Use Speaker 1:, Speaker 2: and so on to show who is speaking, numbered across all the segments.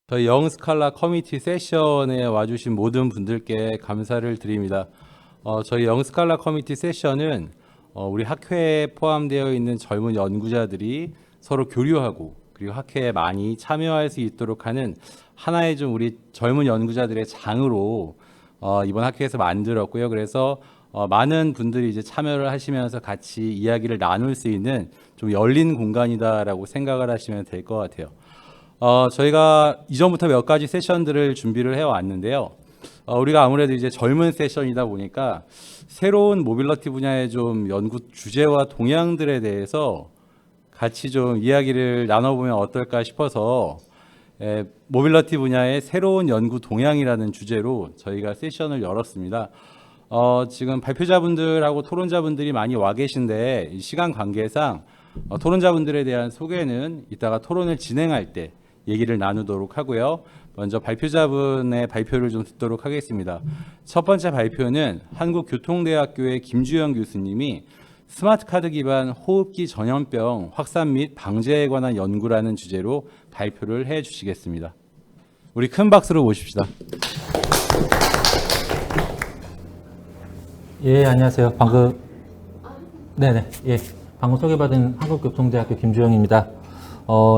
Speaker 1: 저희 영스칼라 커뮤니티 세션에 와주신 모든 분들께 감사를 드립니다. 저희 영스칼라 커뮤니티 세션은 우리 학회에 포함되어 있는 젊은 연구자들이 서로 교류하고 그리고 학회에 많이 참여할 수 있도록 하는 하나의 좀 우리 젊은 연구자들의 장으로 이번 학회에서 만들었고요. 그래서 많은 분들이 이제 참여를 하시면서 같이 이야기를 나눌 수 있는 좀 열린 공간이다라고 생각을 하시면 될 것 같아요. 저희가 이전부터 몇 가지 세션들을 준비를 해왔는데요. 우리가 아무래도 이제 젊은 세션이다 보니까 새로운 모빌리티 분야의 좀 연구 주제와 동향들에 대해서 같이 좀 이야기를 나눠보면 어떨까 싶어서 모빌리티 분야의 새로운 연구 동향이라는 주제로 저희가 세션을 열었습니다. 지금 발표자분들하고 토론자분들이 많이 와 계신데 시간 관계상 토론자분들에 대한 소개는 이따가 토론을 진행할 때 얘기를 나누도록 하고요. 먼저 발표자분의 발표를 좀 듣도록 하겠습니다. 첫 번째 발표는 한국교통대학교의 김주영 교수님이 스마트 카드 기반 호흡기 전염병 확산 및 방제에 관한 연구라는 주제로 발표를 해 주시겠습니다. 우리 큰 박수로 모십시다.
Speaker 2: 예, 안녕하세요. 방금 소개받은 한국교통대학교 김주영입니다.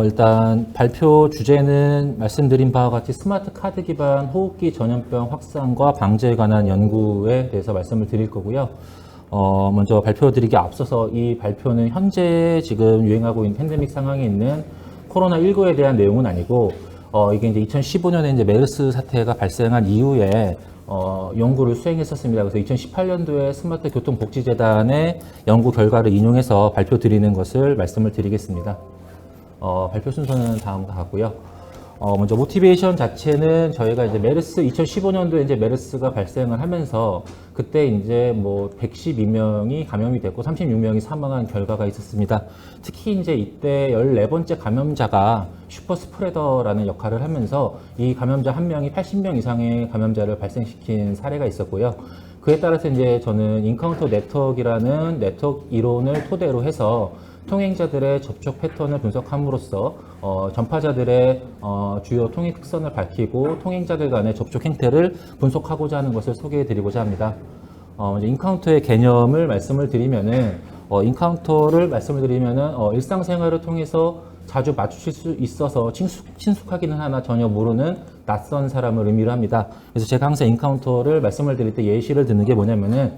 Speaker 2: 일단 발표 주제는 말씀드린 바와 같이 스마트 카드 기반 호흡기 전염병 확산과 방제에 관한 연구에 대해서 말씀을 드릴 거고요. 먼저 발표드리기 앞서서 이 발표는 현재 지금 유행하고 있는 팬데믹 상황에 있는 코로나19에 대한 내용은 아니고, 이게 이제 2015년에 이제 메르스 사태가 발생한 이후에 연구를 수행했었습니다. 그래서 2018년도에 스마트 교통복지재단의 연구 결과를 인용해서 발표 드리는 것을 말씀을 드리겠습니다. 발표 순서는 다음과 같고요. 먼저 모티베이션 자체는 저희가 이제 2015년도에 이제 메르스가 발생을 하면서 그때 이제 뭐 112명이 감염이 됐고 36명이 사망한 결과가 있었습니다. 특히 이제 이때 14번째 감염자가 슈퍼 스프레더라는 역할을 하면서 이 감염자 한 명이 80명 이상의 감염자를 발생시킨 사례가 있었고요. 그에 따라서 이제 저는 인카운터 네트워크라는 네트워크 이론을 토대로 해서 통행자들의 접촉 패턴을 분석함으로써 전파자들의 주요 통행 특성을 밝히고 통행자들 간의 접촉 행태를 분석하고자 하는 것을 소개해 드리고자 합니다. 이제 인카운터의 개념을 말씀을 드리면은 일상생활을 통해서 자주 마주칠 수 있어서 친숙하기는 하나 전혀 모르는 낯선 사람을 의미를 합니다. 그래서 제가 항상 인카운터를 말씀을 드릴 때 예시를 드는 게 뭐냐면은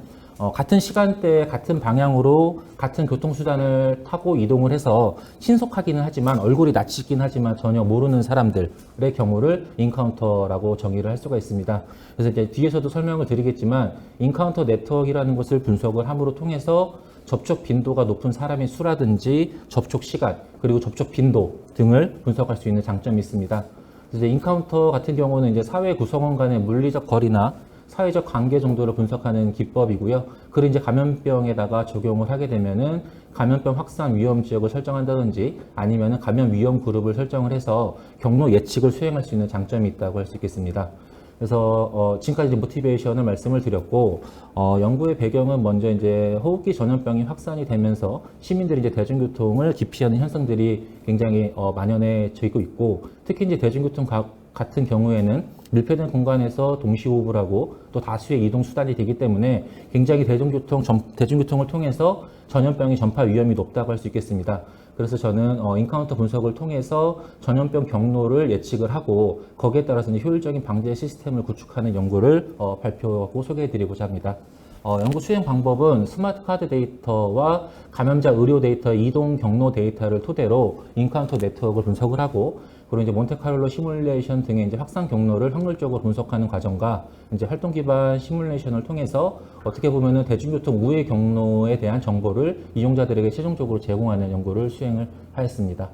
Speaker 2: 같은 시간대에 같은 방향으로 같은 교통수단을 타고 이동을 해서 신속하기는 하지만 얼굴이 낯익긴 하지만 전혀 모르는 사람들의 경우를 인카운터라고 정의를 할 수가 있습니다. 그래서 이제 뒤에서도 설명을 드리겠지만 인카운터 네트워크라는 것을 분석을 함으로 통해서 접촉 빈도가 높은 사람의 수라든지 접촉 시간 그리고 접촉 빈도 등을 분석할 수 있는 장점이 있습니다. 그래서 인카운터 같은 경우는 이제 사회 구성원 간의 물리적 거리나 사회적 관계 정도를 분석하는 기법이고요. 그걸 이제 감염병에다가 적용을 하게 되면은 감염병 확산 위험 지역을 설정한다든지 아니면은 감염 위험 그룹을 설정을 해서 경로 예측을 수행할 수 있는 장점이 있다고 할 수 있겠습니다. 그래서 지금까지 모티베이션을 말씀을 드렸고 연구의 배경은 먼저 이제 호흡기 전염병이 확산이 되면서 시민들이 이제 대중교통을 기피하는 현상들이 굉장히 만연해져 있고 특히 이제 대중교통 같은 경우에는 밀폐된 공간에서 동시 호흡을 하고 또 다수의 이동 수단이 되기 때문에 굉장히 대중교통을 통해서 전염병의 전파 위험이 높다고 할 수 있겠습니다. 그래서 저는 인카운터 분석을 통해서 전염병 경로를 예측을 하고 거기에 따라서 이제 효율적인 방제 시스템을 구축하는 연구를 발표하고 소개해드리고자 합니다. 연구 수행 방법은 스마트 카드 데이터와 감염자 의료 데이터, 이동 경로 데이터를 토대로 인카운터 네트워크를 분석을 하고 그리고 이제 몬테카를로 시뮬레이션 등의 이제 확산 경로를 확률적으로 분석하는 과정과 이제 활동 기반 시뮬레이션을 통해서 어떻게 보면은 대중교통 우회 경로에 대한 정보를 이용자들에게 최종적으로 제공하는 연구를 수행을 하였습니다.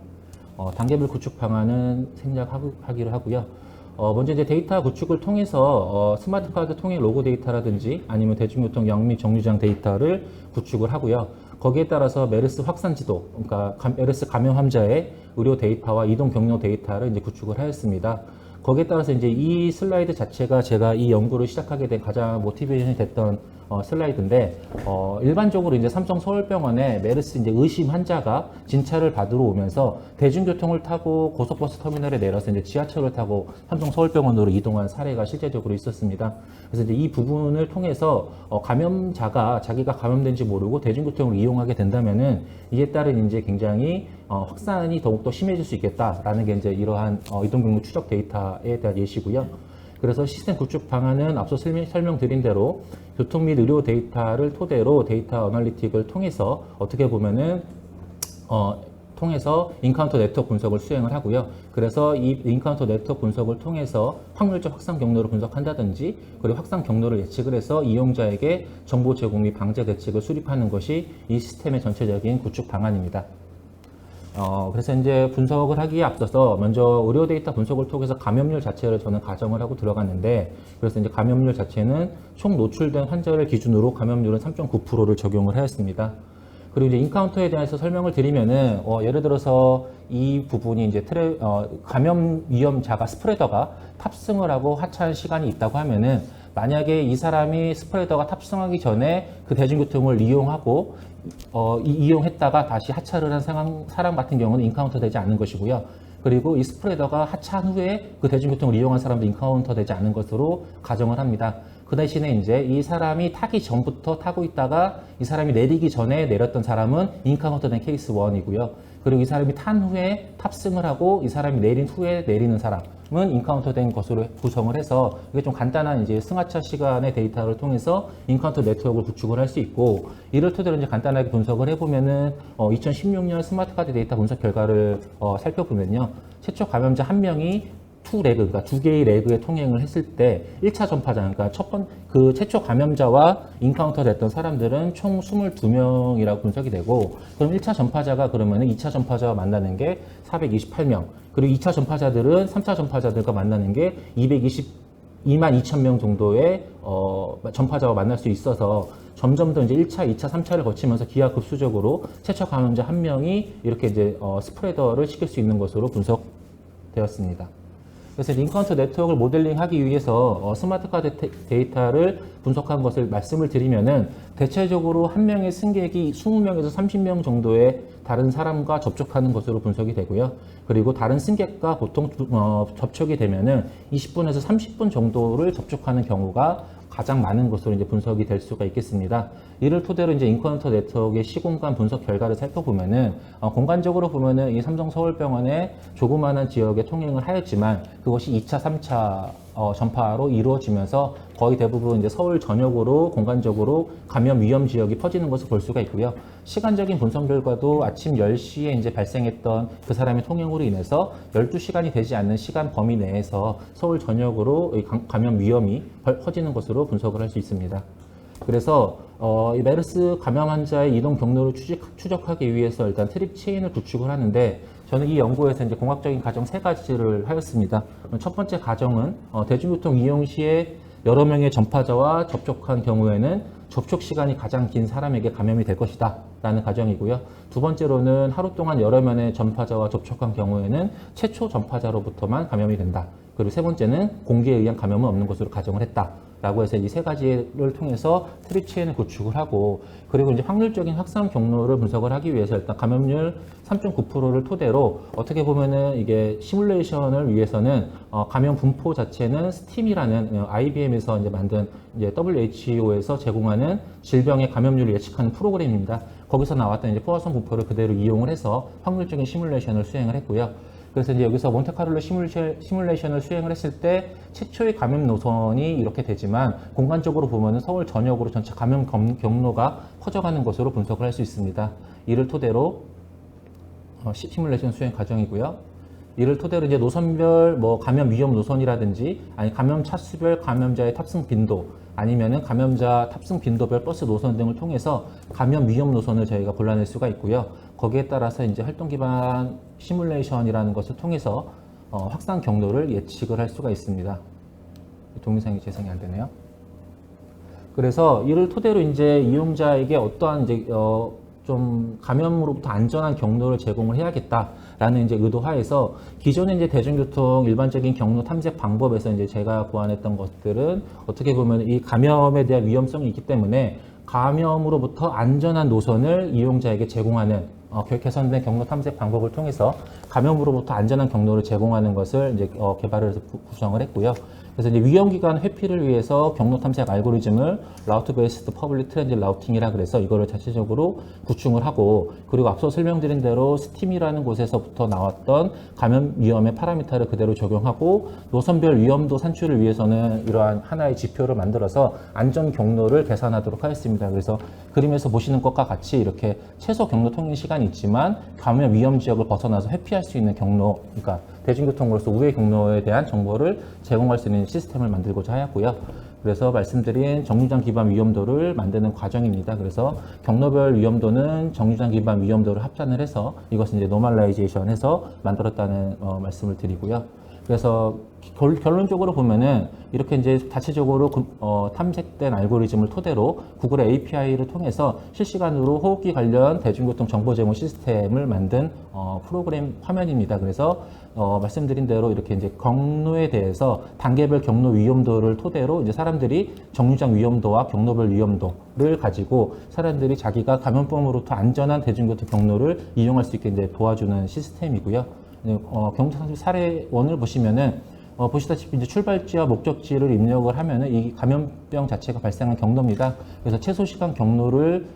Speaker 2: 단계별 구축 방안은 생략하기로 하고요. 먼저 이제 데이터 구축을 통해서 스마트 카드 통행 로고 데이터라든지 아니면 대중교통 영미 정류장 데이터를 구축을 하고요. 거기에 따라서 메르스 확산 지도, 그러니까 메르스 감염 환자의 의료 데이터와 이동 경로 데이터를 이제 구축을 하였습니다. 거기에 따라서 이제 이 슬라이드 자체가 제가 이 연구를 시작하게 된 가장 모티베이션이 됐던 슬라이드인데 일반적으로 이제 삼성 서울병원에 메르스 이제 의심 환자가 진찰을 받으러 오면서 대중교통을 타고 고속버스 터미널에 내려서 이제 지하철을 타고 삼성 서울병원으로 이동한 사례가 실제적으로 있었습니다. 그래서 이제 이 부분을 통해서 감염자가 자기가 감염된지 모르고 대중교통을 이용하게 된다면은 이에 따른 이제 굉장히 확산이 더욱더 심해질 수 있겠다라는 게 이제 이러한 이동 경로 추적 데이터에 대한 예시고요. 그래서 시스템 구축 방안은 앞서 설명드린 대로 교통 및 의료 데이터를 토대로 데이터 어널리틱을 통해서 어떻게 보면은 통해서 인카운터 네트워크 분석을 수행을 하고요. 그래서 이 인카운터 네트워크 분석을 통해서 확률적 확산 경로를 분석한다든지 그리고 확산 경로를 예측을 해서 이용자에게 정보 제공 및 방제 대책을 수립하는 것이 이 시스템의 전체적인 구축 방안입니다. 그래서 이제 분석을 하기에 앞서서 먼저 의료 데이터 분석을 통해서 감염률 자체를 저는 가정을 하고 들어갔는데, 그래서 이제 감염률 자체는 총 노출된 환자를 기준으로 감염률은 3.9%를 적용을 하였습니다. 그리고 이제 인카운터에 대해서 설명을 드리면은 예를 들어서 이 부분이 이제 감염 위험자가 스프레더가 탑승을 하고 하차한 시간이 있다고 하면은 만약에 이 사람이 스프레더가 탑승하기 전에 그 대중교통을 이용하고 이용했다가 다시 하차를 한 사람 같은 경우는 인카운터 되지 않는 것이고요. 그리고 이 스프레더가 하차한 후에 그 대중교통을 이용한 사람도 인카운터 되지 않는 것으로 가정을 합니다. 그 대신에 이제 이 사람이 타기 전부터 타고 있다가 이 사람이 내리기 전에 내렸던 사람은 인카운터 된 케이스 1이고요. 그리고 이 사람이 탄 후에 탑승을 하고 이 사람이 내린 후에 내리는 사람은 인카운터 된 것으로 구성을 해서 이게 좀 간단한 이제 승하차 시간의 데이터를 통해서 인카운터 네트워크를 구축을 할 수 있고, 이를 토대로 이제 간단하게 분석을 해보면은 2016년 스마트 카드 데이터 분석 결과를 살펴보면요. 최초 감염자 한 명이 그러니까 두 개의 레그에 통행을 했을 때 1차 전파자, 그러니까 그 최초 감염자와 인카운터 됐던 사람들은 총 22명이라고 분석이 되고, 그럼 1차 전파자가 그러면 2차 전파자와 만나는 게 428명, 그리고 2차 전파자들은 3차 전파자들과 만나는 게 222만 2천 명 정도의 전파자와 만날 수 있어서 점점 더 이제 1차, 2차, 3차를 거치면서 기하급수적으로 최초 감염자 한 명이 이렇게 이제 스프레더를 시킬 수 있는 것으로 분석되었습니다. 그래서 인카운터 네트워크를 모델링하기 위해서 스마트 카드 데이터를 분석한 것을 말씀을 드리면은 대체적으로 한 명의 승객이 20명에서 30명 정도의 다른 사람과 접촉하는 것으로 분석이 되고요. 그리고 다른 승객과 보통 접촉이 되면은 20분에서 30분 정도를 접촉하는 경우가 가장 많은 것으로 이제 분석이 될 수가 있겠습니다. 이를 토대로 이제 인카운터 네트워크의 시공간 분석 결과를 살펴보면은 공간적으로 보면은 이 삼성 서울병원의 조그마한 지역에 통행을 하였지만 그것이 2차, 3차 전파로 이루어지면서 거의 대부분 이제 서울 전역으로 공간적으로 감염 위험 지역이 퍼지는 것을 볼 수가 있고요. 시간적인 분석 결과도 아침 10시에 이제 발생했던 그 사람의 통행으로 인해서 12시간이 되지 않는 시간 범위 내에서 서울 전역으로 감염 위험이 퍼지는 것으로 분석을 할 수 있습니다. 그래서 이 메르스 감염 환자의 이동 경로를 추적하기 위해서 일단 트립 체인을 구축을 하는데, 저는 이 연구에서 이제 공학적인 가정 3가지를 하였습니다. 첫 번째 가정은 대중교통 이용 시에 여러 명의 전파자와 접촉한 경우에는 접촉 시간이 가장 긴 사람에게 감염이 될 것이다 라는 가정이고요. 두 번째로는 하루 동안 여러 명의 전파자와 접촉한 경우에는 최초 전파자로부터만 감염이 된다. 그리고 세 번째는 공기에 의한 감염은 없는 것으로 가정을 했다 라고 해서 이 3가지를 통해서 트립 체인을 구축을 하고, 그리고 이제 확률적인 확산 경로를 분석을 하기 위해서 일단 감염률 3.9%를 토대로 어떻게 보면은 이게 시뮬레이션을 위해서는 감염 분포 자체는 스팀이라는 IBM에서 이제 만든 이제 WHO에서 제공하는 질병의 감염률을 예측하는 프로그램입니다. 거기서 나왔던 이제 포화성 분포를 그대로 이용을 해서 확률적인 시뮬레이션을 수행을 했고요. 그래서 이제 여기서 몬테카를로 시뮬레이션을 수행을 했을 때 최초의 감염 노선이 이렇게 되지만 공간적으로 보면은 서울 전역으로 전체 감염 경로가 퍼져가는 것으로 분석을 할 수 있습니다. 이를 토대로 시뮬레이션 수행 과정이고요. 이를 토대로 이제 노선별 감염 위험 노선이라든지 아니 감염 차수별 감염자의 탑승 빈도 아니면은 감염자 탑승 빈도별 버스 노선 등을 통해서 감염 위험 노선을 저희가 골라낼 수가 있고요. 거기에 따라서 이제 활동 기반 시뮬레이션이라는 것을 통해서 확산 경로를 예측을 할 수가 있습니다. 동영상이 재생이 안 되네요. 그래서 이를 토대로 이제 이용자에게 어떠한 이제 좀 감염으로부터 안전한 경로를 제공을 해야겠다라는 이제 의도하에서 기존의 이제 대중교통 일반적인 경로 탐색 방법에서 이제 제가 고안했던 것들은 어떻게 보면 이 감염에 대한 위험성이 있기 때문에 감염으로부터 안전한 노선을 이용자에게 제공하는 개선된 경로 탐색 방법을 통해서 감염으로부터 안전한 경로를 제공하는 것을 이제 개발을 해서 구성을 했고요. 그래서 이제 위험기간 회피를 위해서 경로 탐색 알고리즘을 라우트 베이스드 퍼블릭 트렌짓 라우팅이라 그래서 이거를 자체적으로 구축을 하고, 그리고 앞서 설명드린 대로 스팀이라는 곳에서부터 나왔던 감염 위험의 파라미터를 그대로 적용하고 노선별 위험도 산출을 위해서는 이러한 하나의 지표를 만들어서 안전 경로를 계산하도록 하였습니다. 그래서 그림에서 보시는 것과 같이 이렇게 최소 경로 통행 시간이 있지만 감염 위험 지역을 벗어나서 회피할 수 있는 경로, 그러니까 대중교통으로서 우회 경로에 대한 정보를 제공할 수 있는 시스템을 만들고자 하였고요. 그래서 말씀드린 정류장 기반 위험도를 만드는 과정입니다. 그래서 경로별 위험도는 정류장 기반 위험도를 합산을 해서 이것을 이제 노멀라이제이션 해서 만들었다는 말씀을 드리고요. 그래서 결론적으로 보면은 이렇게 이제 자체적으로 탐색된 알고리즘을 토대로 구글의 API를 통해서 실시간으로 호흡기 관련 대중교통 정보 제공 시스템을 만든 프로그램 화면입니다. 그래서 말씀드린 대로 이렇게 이제 경로에 대해서 단계별 경로 위험도를 토대로 이제 사람들이 정류장 위험도와 경로별 위험도를 가지고 사람들이 자기가 감염병으로부터 안전한 대중교통 경로를 이용할 수 있게 이제 도와주는 시스템이고요. 경로탐색 사례원을 보시면은 보시다시피 이제 출발지와 목적지를 입력을 하면은 이 감염병 자체가 발생한 경로입니다. 그래서 최소 시간 경로를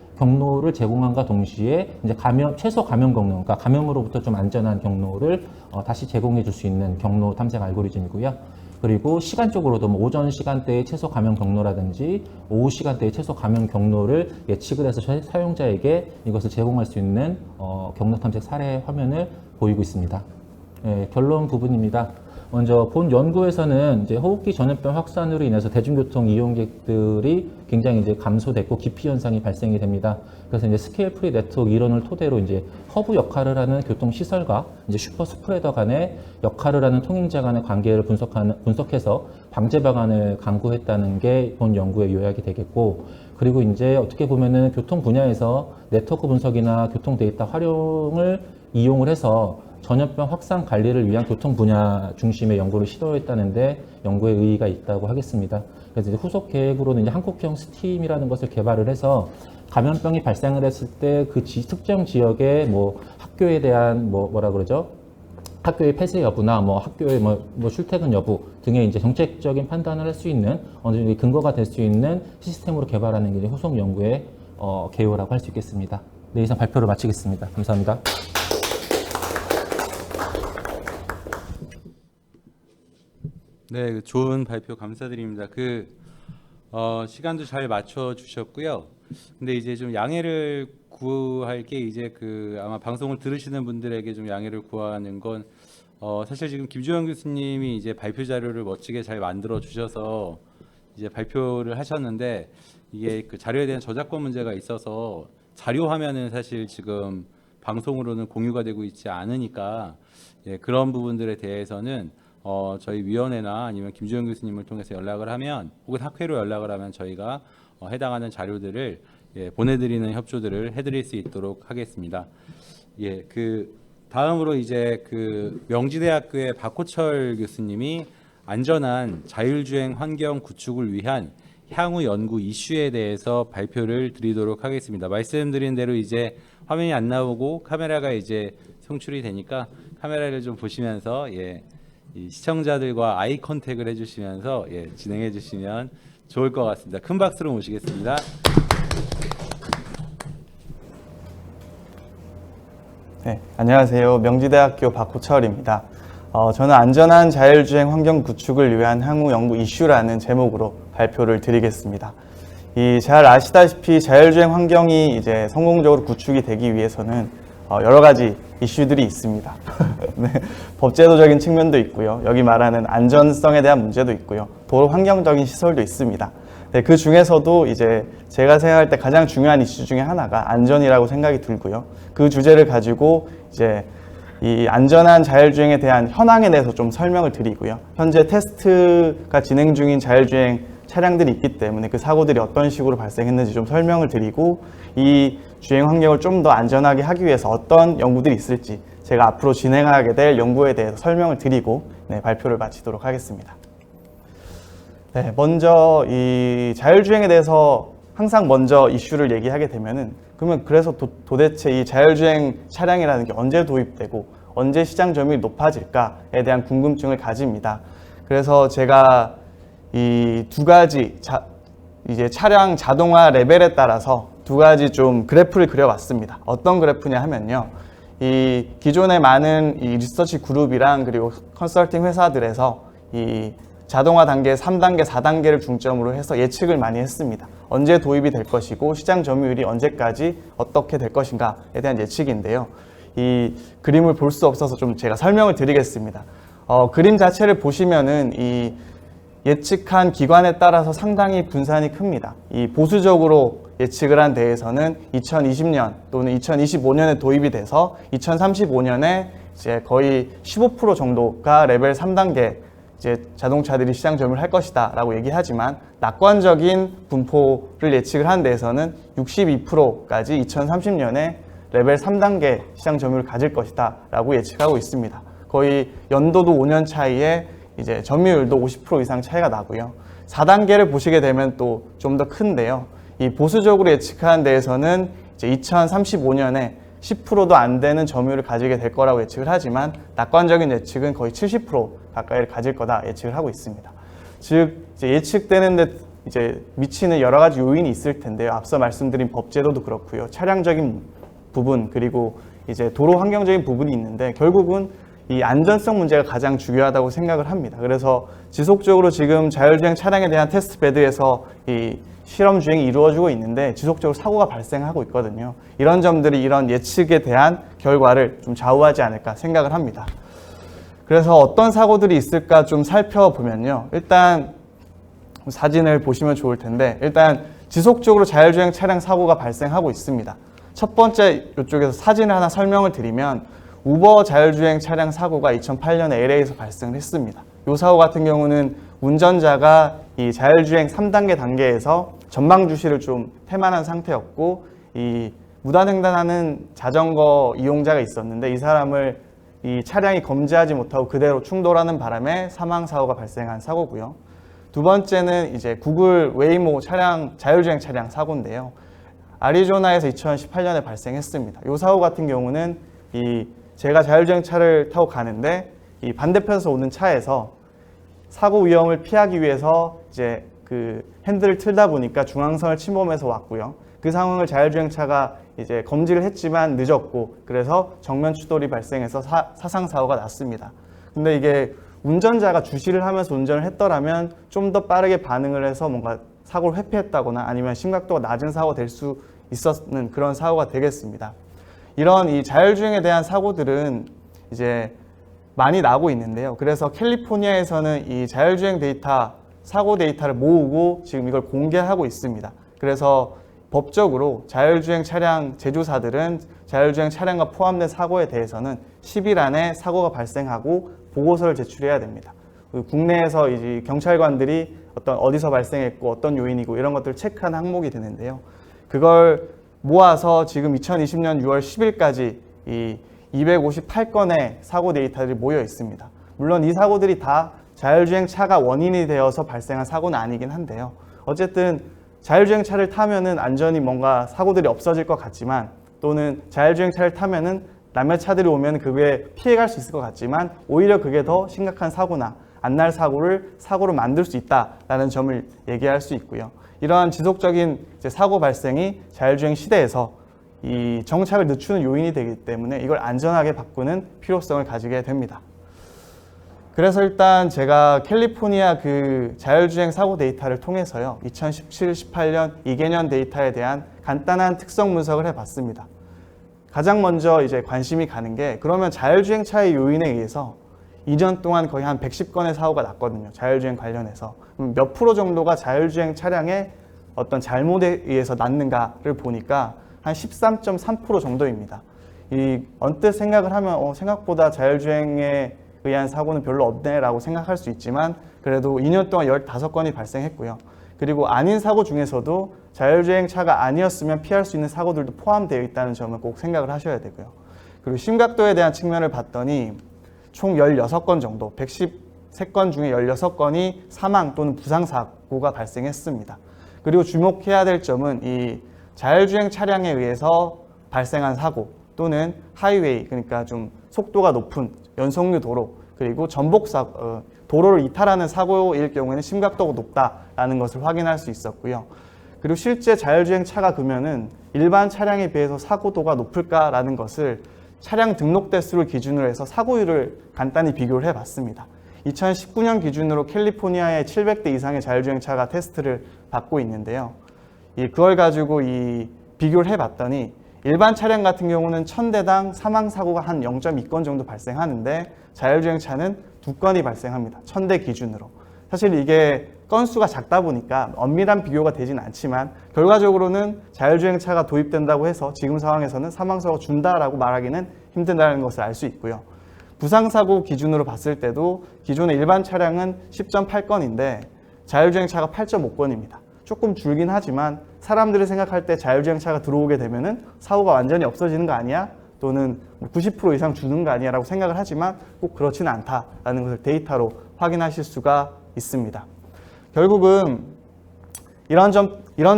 Speaker 2: 제공함과 동시에 이제 최소 감염 경로, 그러니까 감염으로부터 좀 안전한 경로를 다시 제공해 줄 수 있는 경로 탐색 알고리즘이고요. 그리고 시간적으로도 뭐 오전 시간대의 최소 감염 경로라든지 오후 시간대의 최소 감염 경로를 예측을 해서 사용자에게 이것을 제공할 수 있는 경로 탐색 사례 화면을 보이고 있습니다. 결론 부분입니다. 먼저 본 연구에서는 이제 호흡기 전염병 확산으로 인해서 대중교통 이용객들이 굉장히 이제 감소됐고 기피 현상이 발생이 됩니다. 그래서 이제 스케일 프리 네트워크 이론을 토대로 이제 허브 역할을 하는 교통 시설과 이제 슈퍼 스프레더 간의 역할을 하는 통행자 간의 관계를 분석해서 방제 방안을 강구했다는 게 본 연구의 요약이 되겠고, 그리고 이제 어떻게 보면은 교통 분야에서 네트워크 분석이나 교통 데이터 활용을 이용을 해서 전염병 확산 관리를 위한 교통 분야 중심의 연구를 시도했다는데 연구의 의의가 있다고 하겠습니다. 그래서 이제 후속 계획으로는 이제 한국형 스팀이라는 것을 개발을 해서 감염병이 발생을 했을 때 그 특정 지역의 뭐 학교에 대한 뭐라 그러죠? 학교의 폐쇄 여부나 뭐 학교의 뭐 출퇴근 여부 등의 이제 정책적인 판단을 할 수 있는 어느 정도 근거가 될 수 있는 시스템으로 개발하는 게 이제 후속 연구의 개요라고 할 수 있겠습니다. 네, 이상 발표를 마치겠습니다. 감사합니다.
Speaker 1: 네, 좋은 발표 감사드립니다. 시간도 잘 맞춰 주셨고요. 근데 이제 좀 양해를 구할 게 이제 아마 방송을 들으시는 분들에게 좀 양해를 구하는 건 사실 지금 김주영 교수님이 이제 발표 자료를 멋지게 잘 만들어 주셔서 이제 발표를 하셨는데 이게 그 자료에 대한 저작권 문제가 있어서 자료 화면은 사실 지금 방송으로는 공유가 되고 있지 않으니까 그런 부분들에 대해서는 저희 위원회나 아니면 김주영 교수님을 통해서 연락을 하면 혹은 학회로 연락을 하면 저희가 해당하는 자료들을 보내드리는 협조들을 해드릴 수 있도록 하겠습니다. 다음으로 이제 명지대학교의 박호철 교수님이 안전한 자율주행 환경 구축을 위한 향후 연구 이슈에 대해서 발표를 드리도록 하겠습니다. 말씀드린 대로 이제 화면이 안 나오고 카메라가 이제 송출이 되니까 카메라를 좀 보시면서 이 시청자들과 아이 컨택을 해주시면서 진행해 주시면 좋을 것 같습니다. 큰 박수로 모시겠습니다.
Speaker 3: 네, 안녕하세요. 명지대학교 박호철입니다. 저는 안전한 자율주행 환경 구축을 위한 향후 연구 이슈라는 제목으로 발표를 드리겠습니다. 잘 아시다시피 자율주행 환경이 이제 성공적으로 구축이 되기 위해서는 여러 가지 이슈들이 있습니다. 네, 법제도적인 측면도 있고요. 여기 말하는 안전성에 대한 문제도 있고요. 도로 환경적인 시설도 있습니다. 네, 그 중에서도 이제 제가 생각할 때 가장 중요한 이슈 중에 하나가 안전이라고 생각이 들고요. 그 주제를 가지고 이제 이 안전한 자율주행에 대한 현황에 대해서 좀 설명을 드리고요. 현재 테스트가 진행 중인 자율주행 차량들이 있기 때문에 그 사고들이 어떤 식으로 발생했는지 좀 설명을 드리고 이 주행 환경을 좀 더 안전하게 하기 위해서 어떤 연구들이 있을지 제가 앞으로 진행하게 될 연구에 대해서 설명을 드리고 발표를 마치도록 하겠습니다. 네, 먼저 이 자율주행에 대해서 항상 먼저 이슈를 얘기하게 되면은 그러면 그래서 도대체 이 자율주행 차량이라는 게 언제 도입되고 언제 시장 점유율이 높아질까에 대한 궁금증을 가집니다. 그래서 제가 이 두 가지 이제 차량 자동화 레벨에 따라서 두 가지 좀 그래프를 그려봤습니다. 어떤 그래프냐 하면요. 이 기존의 많은 이 리서치 그룹이랑 그리고 컨설팅 회사들에서 이 자동화 단계 3단계, 4단계를 중점으로 해서 예측을 많이 했습니다. 언제 도입이 될 것이고 시장 점유율이 언제까지 어떻게 될 것인가에 대한 예측인데요. 이 그림을 볼 수 없어서 좀 제가 설명을 드리겠습니다. 그림 자체를 보시면은 이 예측한 기관에 따라서 상당히 분산이 큽니다. 이 보수적으로 예측을 한 데에서는 2020년 또는 2025년에 도입이 돼서 2035년에 이제 거의 15% 정도가 레벨 3단계 이제 자동차들이 시장 점유를 할 것이다라고 얘기하지만 낙관적인 분포를 예측을 한 데에서는 62%까지 2030년에 레벨 3단계 시장 점유율을 가질 것이다라고 예측하고 있습니다. 거의 연도도 5년 차이에 이제 점유율도 50% 이상 차이가 나고요. 4단계를 보시게 되면 또 좀 더 큰데요. 이 보수적으로 예측한 데에서는 이제 2035년에 10%도 안 되는 점유율을 가지게 될 거라고 예측을 하지만 낙관적인 예측은 거의 70% 가까이를 가질 거다 예측을 하고 있습니다. 즉 이제 예측되는데 이제 미치는 여러 가지 요인이 있을 텐데요. 앞서 말씀드린 법제도도 그렇고요. 차량적인 부분 그리고 이제 도로 환경적인 부분이 있는데 결국은 이 안전성 문제가 가장 중요하다고 생각을 합니다. 그래서 지속적으로 지금 자율주행 차량에 대한 테스트 베드에서 이 실험 주행이 이루어지고 있는데 지속적으로 사고가 발생하고 있거든요. 이런 점들이 이런 예측에 대한 결과를 좀 좌우하지 않을까 생각을 합니다. 그래서 어떤 사고들이 있을까 좀 살펴보면요. 일단 사진을 보시면 좋을 텐데 일단 지속적으로 자율주행 차량 사고가 발생하고 있습니다. 첫 번째 이쪽에서 사진을 하나 설명을 드리면 우버 자율주행 차량 사고가 2008년에 LA에서 발생을 했습니다. 이 사고 같은 경우는 운전자가 이 자율주행 3단계 단계에서 전방 주시를 좀 태만한 상태였고 이 무단횡단하는 자전거 이용자가 있었는데 이 사람을 이 차량이 검지하지 못하고 그대로 충돌하는 바람에 사망 사고가 발생한 사고고요. 두 번째는 이제 구글 웨이모 차량 자율주행 차량 사고인데요. 아리조나에서 2018년에 발생했습니다. 이 사고 같은 경우는 제가 자율주행 차를 타고 가는데 이 반대편에서 오는 차에서 사고 위험을 피하기 위해서 이제 그 핸들을 틀다 보니까 중앙선을 침범해서 왔고요. 그 상황을 자율주행 차가 이제 검지를 했지만 늦었고 그래서 정면 추돌이 발생해서 사상 사고가 났습니다. 근데 이게 운전자가 주시를 하면서 운전을 했더라면 좀 더 빠르게 반응을 해서 뭔가 사고를 회피했다거나 아니면 심각도가 낮은 사고가 될 수 있었는 그런 사고가 되겠습니다. 이런 이 자율주행에 대한 사고들은 이제 많이 나고 있는데요. 그래서 캘리포니아에서는 이 자율주행 데이터, 사고 데이터를 모으고 지금 이걸 공개하고 있습니다. 그래서 법적으로 자율주행 차량 제조사들은 자율주행 차량과 포함된 사고에 대해서는 10일 안에 사고가 발생하고 보고서를 제출해야 됩니다. 국내에서 이제 경찰관들이 어디서 발생했고 어떤 요인이고 이런 것들을 체크하는 항목이 되는데요. 그걸 모아서 지금 2020년 6월 10일까지 이 258건의 사고 데이터들이 모여 있습니다. 물론 이 사고들이 다 자율주행 차가 원인이 되어서 발생한 사고는 아니긴 한데요. 어쨌든 자율주행 차를 타면은 안전이 뭔가 사고들이 없어질 것 같지만 또는 자율주행 차를 타면은 남의 차들이 오면 그게 피해갈 수 있을 것 같지만 오히려 그게 더 심각한 사고나 안 날 사고로 만들 수 있다라는 점을 얘기할 수 있고요. 이러한 지속적인 사고 발생이 자율주행 시대에서 이 정착을 늦추는 요인이 되기 때문에 이걸 안전하게 바꾸는 필요성을 가지게 됩니다. 그래서 일단 제가 캘리포니아 그 자율주행 사고 데이터를 통해서요. 2017, 18년 2개년 데이터에 대한 간단한 특성 분석을 해봤습니다. 가장 먼저 이제 관심이 가는 게 그러면 자율주행 차의 요인에 의해서 2년 동안 거의 한 110건의 사고가 났거든요. 자율주행 관련해서. 몇 프로 정도가 자율주행 차량의 어떤 잘못에 의해서 났는가를 보니까 한 13.3% 정도입니다. 언뜻 생각을 하면 생각보다 자율주행에 의한 사고는 별로 없네라고 생각할 수 있지만 그래도 2년 동안 15건이 발생했고요. 그리고 아닌 사고 중에서도 자율주행차가 아니었으면 피할 수 있는 사고들도 포함되어 있다는 점을 꼭 생각을 하셔야 되고요. 그리고 심각도에 대한 측면을 봤더니 총 16건 정도, 113건 중에 16건이 사망 또는 부상 사고가 발생했습니다. 그리고 주목해야 될 점은 이 자율주행 차량에 의해서 발생한 사고 또는 하이웨이, 그러니까 좀 속도가 높은 연속류 도로, 그리고 도로를 이탈하는 사고일 경우에는 심각도가 높다라는 것을 확인할 수 있었고요. 그리고 실제 자율주행 차가 그러면은 일반 차량에 비해서 사고도가 높을까라는 것을 차량 등록 대수를 기준으로 해서 사고율을 간단히 비교를 해봤습니다. 2019년 기준으로 캘리포니아에 700대 이상의 자율주행 차가 테스트를 받고 있는데요. 그걸 가지고 비교를 해봤더니 일반 차량 같은 경우는 1000대당 사망사고가 한 0.2건 정도 발생하는데 자율주행 차는 2건이 발생합니다. 1000대 기준으로. 사실 이게 건수가 작다 보니까 엄밀한 비교가 되진 않지만 결과적으로는 자율주행차가 도입된다고 해서 지금 상황에서는 사망사고가 준다라고 말하기는 힘든다는 것을 알 수 있고요. 부상사고 기준으로 봤을 때도 기존의 일반 차량은 10.8건인데 자율주행차가 8.5건입니다. 조금 줄긴 하지만 사람들이 생각할 때 자율주행차가 들어오게 되면은 사고가 완전히 없어지는 거 아니야? 또는 90% 이상 주는 거 아니야? 라고 생각을 하지만 꼭 그렇지는 않다라는 것을 데이터로 확인하실 수가 있습니다. 결국은 이런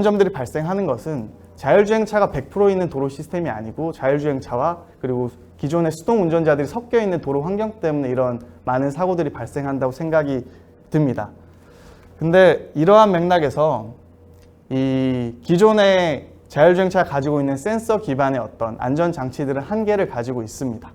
Speaker 3: 점들이 발생하는 것은 자율주행차가 100% 있는 도로 시스템이 아니고 자율주행차와 그리고 기존의 수동 운전자들이 섞여 있는 도로 환경 때문에 이런 많은 사고들이 발생한다고 생각이 듭니다. 근데 이러한 맥락에서 이 기존의 자율주행차가 가지고 있는 센서 기반의 어떤 안전장치들은 한계를 가지고 있습니다.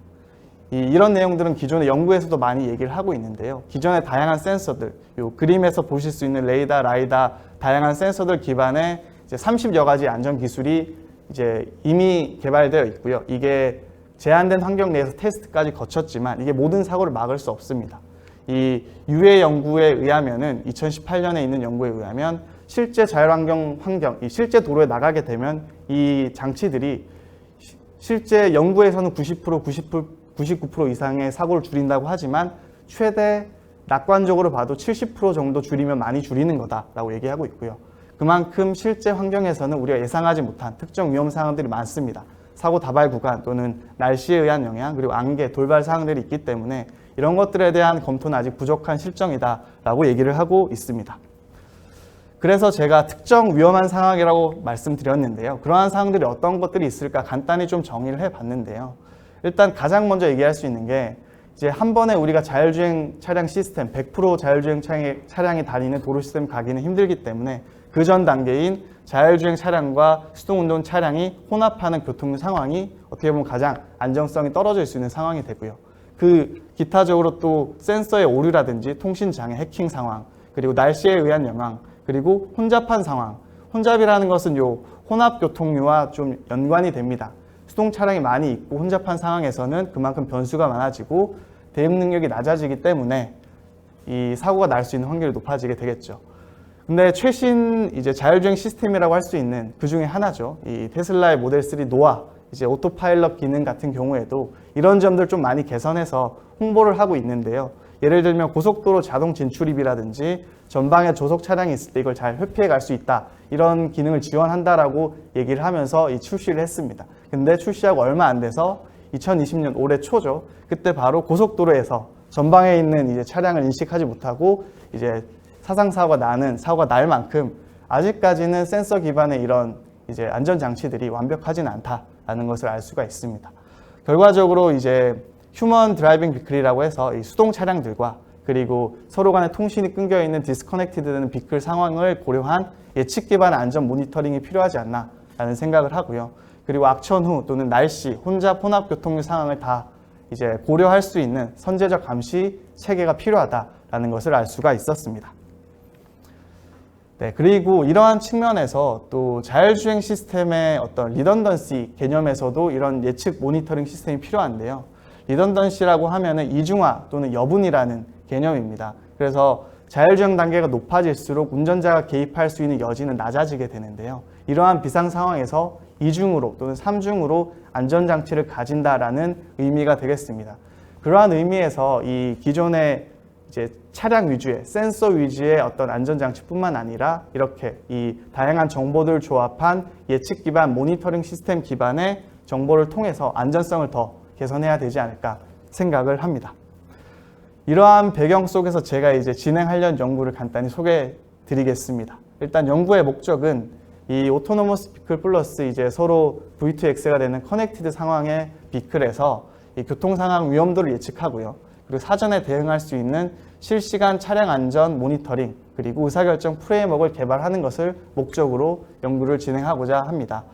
Speaker 3: 이런 내용들은 기존의 연구에서도 많이 얘기를 하고 있는데요. 기존의 다양한 센서들, 요 그림에서 보실 수 있는 레이더, 라이다, 다양한 센서들 기반의 이제 30여 가지 안전 기술이 이제 이미 개발되어 있고요. 이게 제한된 환경 내에서 테스트까지 거쳤지만 이게 모든 사고를 막을 수 없습니다. 이 유해 연구에 의하면은 2018년에 있는 연구에 의하면 실제 이 실제 도로에 나가게 되면 이 장치들이 실제 연구에서는 99% 이상의 사고를 줄인다고 하지만 최대 낙관적으로 봐도 70% 정도 줄이면 많이 줄이는 거다라고 얘기하고 있고요. 그만큼 실제 환경에서는 우리가 예상하지 못한 특정 위험 사항들이 많습니다. 사고 다발 구간 또는 날씨에 의한 영향 그리고 안개, 돌발 사항들이 있기 때문에 이런 것들에 대한 검토는 아직 부족한 실정이다라고 얘기를 하고 있습니다. 그래서 제가 특정 위험한 상황이라고 말씀드렸는데요. 그러한 상황들이 어떤 것들이 있을까 간단히 좀 정의를 해봤는데요. 일단 가장 먼저 얘기할 수 있는 게 이제 한 번에 우리가 자율주행 차량 시스템 100% 자율주행 차량이 다니는 도로 시스템 가기는 힘들기 때문에 그 전 단계인 자율주행 차량과 수동운동 차량이 혼합하는 교통 상황이 어떻게 보면 가장 안정성이 떨어질 수 있는 상황이 되고요. 그 기타적으로 또 센서의 오류라든지 통신 장애, 해킹 상황, 그리고 날씨에 의한 영향, 그리고 혼잡한 상황. 혼잡이라는 것은 요 혼합 교통류와 좀 연관이 됩니다. 수동 차량이 많이 있고 혼잡한 상황에서는 그만큼 변수가 많아지고 대응 능력이 낮아지기 때문에 이 사고가 날 수 있는 확률이 높아지게 되겠죠. 근데 최신 이제 자율주행 시스템이라고 할 수 있는 그 중에 하나죠. 이 테슬라의 모델 3 노아, 이제 오토파일럿 기능 같은 경우에도 이런 점들 좀 많이 개선해서 홍보를 하고 있는데요. 예를 들면 고속도로 자동 진출입이라든지 전방에 조속 차량이 있을 때 이걸 잘 회피해 갈 수 있다. 이런 기능을 지원한다라고 얘기를 하면서 출시를 했습니다. 근데 출시하고 얼마 안 돼서 2020년 올해 초죠. 그때 바로 고속도로에서 전방에 있는 이제 차량을 인식하지 못하고 이제 사상사고가 날 만큼 아직까지는 센서 기반의 이런 이제 안전장치들이 완벽하진 않다라는 것을 알 수가 있습니다. 결과적으로 이제 휴먼 드라이빙 비클이라고 해서 이 수동 차량들과 그리고 서로 간의 통신이 끊겨 있는 디스커넥티드 되는 비클 상황을 고려한 예측 기반의 안전 모니터링이 필요하지 않나라는 생각을 하고요. 그리고 악천 후 또는 날씨, 혼잡, 혼합 교통류 상황을 다 이제 고려할 수 있는 선제적 감시 체계가 필요하다라는 것을 알 수가 있었습니다. 네, 그리고 이러한 측면에서 또 자율주행 시스템의 어떤 리던던시 개념에서도 이런 예측 모니터링 시스템이 필요한데요. 리던던시라고 하면은 이중화 또는 여분이라는 개념입니다. 그래서 자율주행 단계가 높아질수록 운전자가 개입할 수 있는 여지는 낮아지게 되는데요. 이러한 비상 상황에서 이중으로 또는 삼중으로 안전장치를 가진다라는 의미가 되겠습니다. 그러한 의미에서 이 기존의 이제 차량 위주의 센서 위주의 어떤 안전장치뿐만 아니라 이렇게 이 다양한 정보들을 조합한 예측 기반 모니터링 시스템 기반의 정보를 통해서 안전성을 더 개선해야 되지 않을까 생각을 합니다. 이러한 배경 속에서 제가 이제 진행하려는 연구를 간단히 소개해 드리겠습니다. 일단 연구의 목적은 이 오토노머스 비클 플러스 이제 서로 V2X가 되는 커넥티드 상황의 비클에서 이 교통 상황 위험도를 예측하고요. 그리고 사전에 대응할 수 있는 실시간 차량 안전 모니터링 그리고 의사결정 프레임워크를 개발하는 것을 목적으로 연구를 진행하고자 합니다.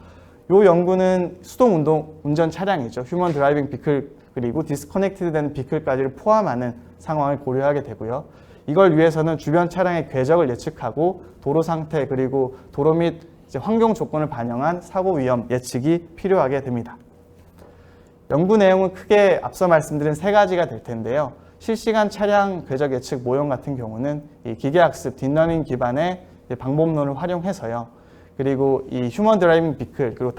Speaker 3: 이 연구는 수동 운전 차량이죠. 휴먼 드라이빙 비클 그리고 디스커넥티드 된 비클까지를 포함하는 상황을 고려하게 되고요. 이걸 위해서는 주변 차량의 궤적을 예측하고 도로 상태 그리고 도로 및 이제 환경 조건을 반영한 사고 위험 예측이 필요하게 됩니다. 연구 내용은 크게 앞서 말씀드린 세 가지가 될 텐데요. 실시간 차량 궤적 예측 모형 같은 경우는 이 기계학습 딥러닝 기반의 방법론을 활용해서요. 그리고 이 휴먼 드라이빙 비클 그리고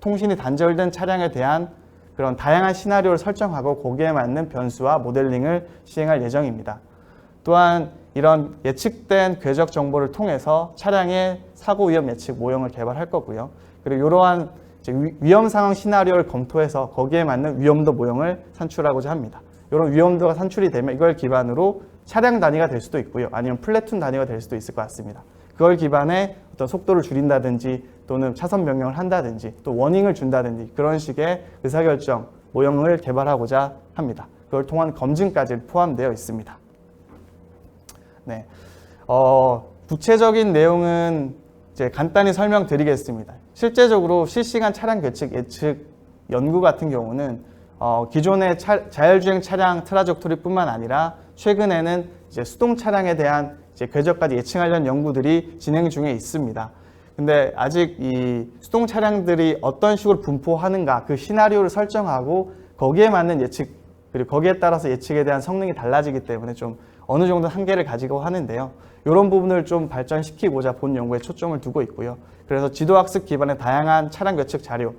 Speaker 3: 통신이 단절된 차량에 대한 그런 다양한 시나리오를 설정하고 거기에 맞는 변수와 모델링을 시행할 예정입니다. 또한 이런 예측된 궤적 정보를 통해서 차량의 사고 위험 예측 모형을 개발할 거고요. 그리고 이러한 위험 상황 시나리오를 검토해서 거기에 맞는 위험도 모형을 산출하고자 합니다. 이런 위험도가 산출이 되면 이걸 기반으로 차량 단위가 될 수도 있고요. 아니면 플래툰 단위가 될 수도 있을 것 같습니다. 그걸 기반에 어떤 속도를 줄인다든지 또는 차선 변경을 한다든지 또 워닝을 준다든지 그런 식의 의사결정 모형을 개발하고자 합니다. 그걸 통한 검증까지 포함되어 있습니다. 네, 구체적인 내용은 이제 간단히 설명드리겠습니다. 실제적으로 실시간 차량 궤측 예측 연구 같은 경우는 기존의 자율주행 차량 트라젝토리뿐만 아니라 최근에는 이제 수동 차량에 대한 이제 궤적까지 예측하려는 연구들이 진행 중에 있습니다. 근데 아직 이 수동 차량들이 어떤 식으로 분포하는가 그 시나리오를 설정하고 거기에 맞는 예측 그리고 거기에 따라서 예측에 대한 성능이 달라지기 때문에 좀 어느 정도 한계를 가지고 하는데요. 이런 부분을 좀 발전시키고자 본 연구에 초점을 두고 있고요. 그래서 지도학습 기반의 다양한 차량 궤측 자료,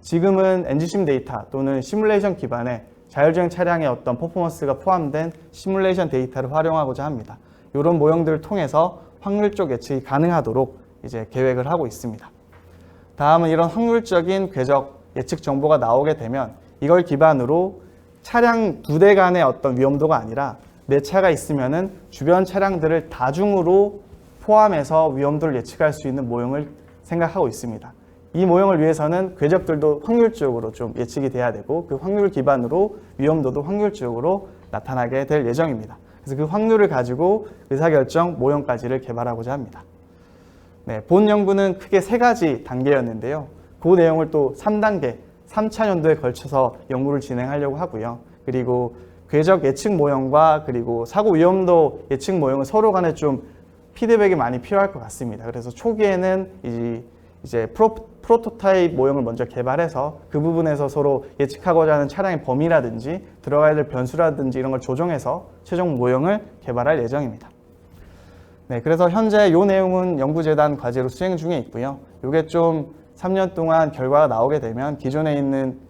Speaker 3: 지금은 엔진심 데이터 또는 시뮬레이션 기반의 자율주행 차량의 어떤 퍼포먼스가 포함된 시뮬레이션 데이터를 활용하고자 합니다. 이런 모형들을 통해서 확률적 예측이 가능하도록 이제 계획을 하고 있습니다. 다음은 이런 확률적인 궤적 예측 정보가 나오게 되면 이걸 기반으로 차량 두 대 간의 어떤 위험도가 아니라 내 차가 있으면은 주변 차량들을 다중으로 포함해서 위험도를 예측할 수 있는 모형을 생각하고 있습니다. 이 모형을 위해서는 궤적들도 확률적으로 좀 예측이 돼야 되고 그 확률 기반으로 위험도도 확률적으로 나타나게 될 예정입니다. 그래서 그 확률을 가지고 의사결정 모형까지를 개발하고자 합니다. 네, 본 연구는 크게 세 가지 단계였는데요. 그 내용을 또 3단계, 3차 연도에 걸쳐서 연구를 진행하려고 하고요. 그리고 궤적 예측 모형과 그리고 사고 위험도 예측 모형은 서로 간에 좀 피드백이 많이 필요할 것 같습니다. 그래서 초기에는 이제 프로토타입 모형을 먼저 개발해서 그 부분에서 서로 예측하고자 하는 차량의 범위라든지 들어가야 될 변수라든지 이런 걸 조정해서 최종 모형을 개발할 예정입니다. 네, 그래서 현재 이 내용은 연구재단 과제로 수행 중에 있고요. 이게 좀 3년 동안 결과가 나오게 되면 기존에 있는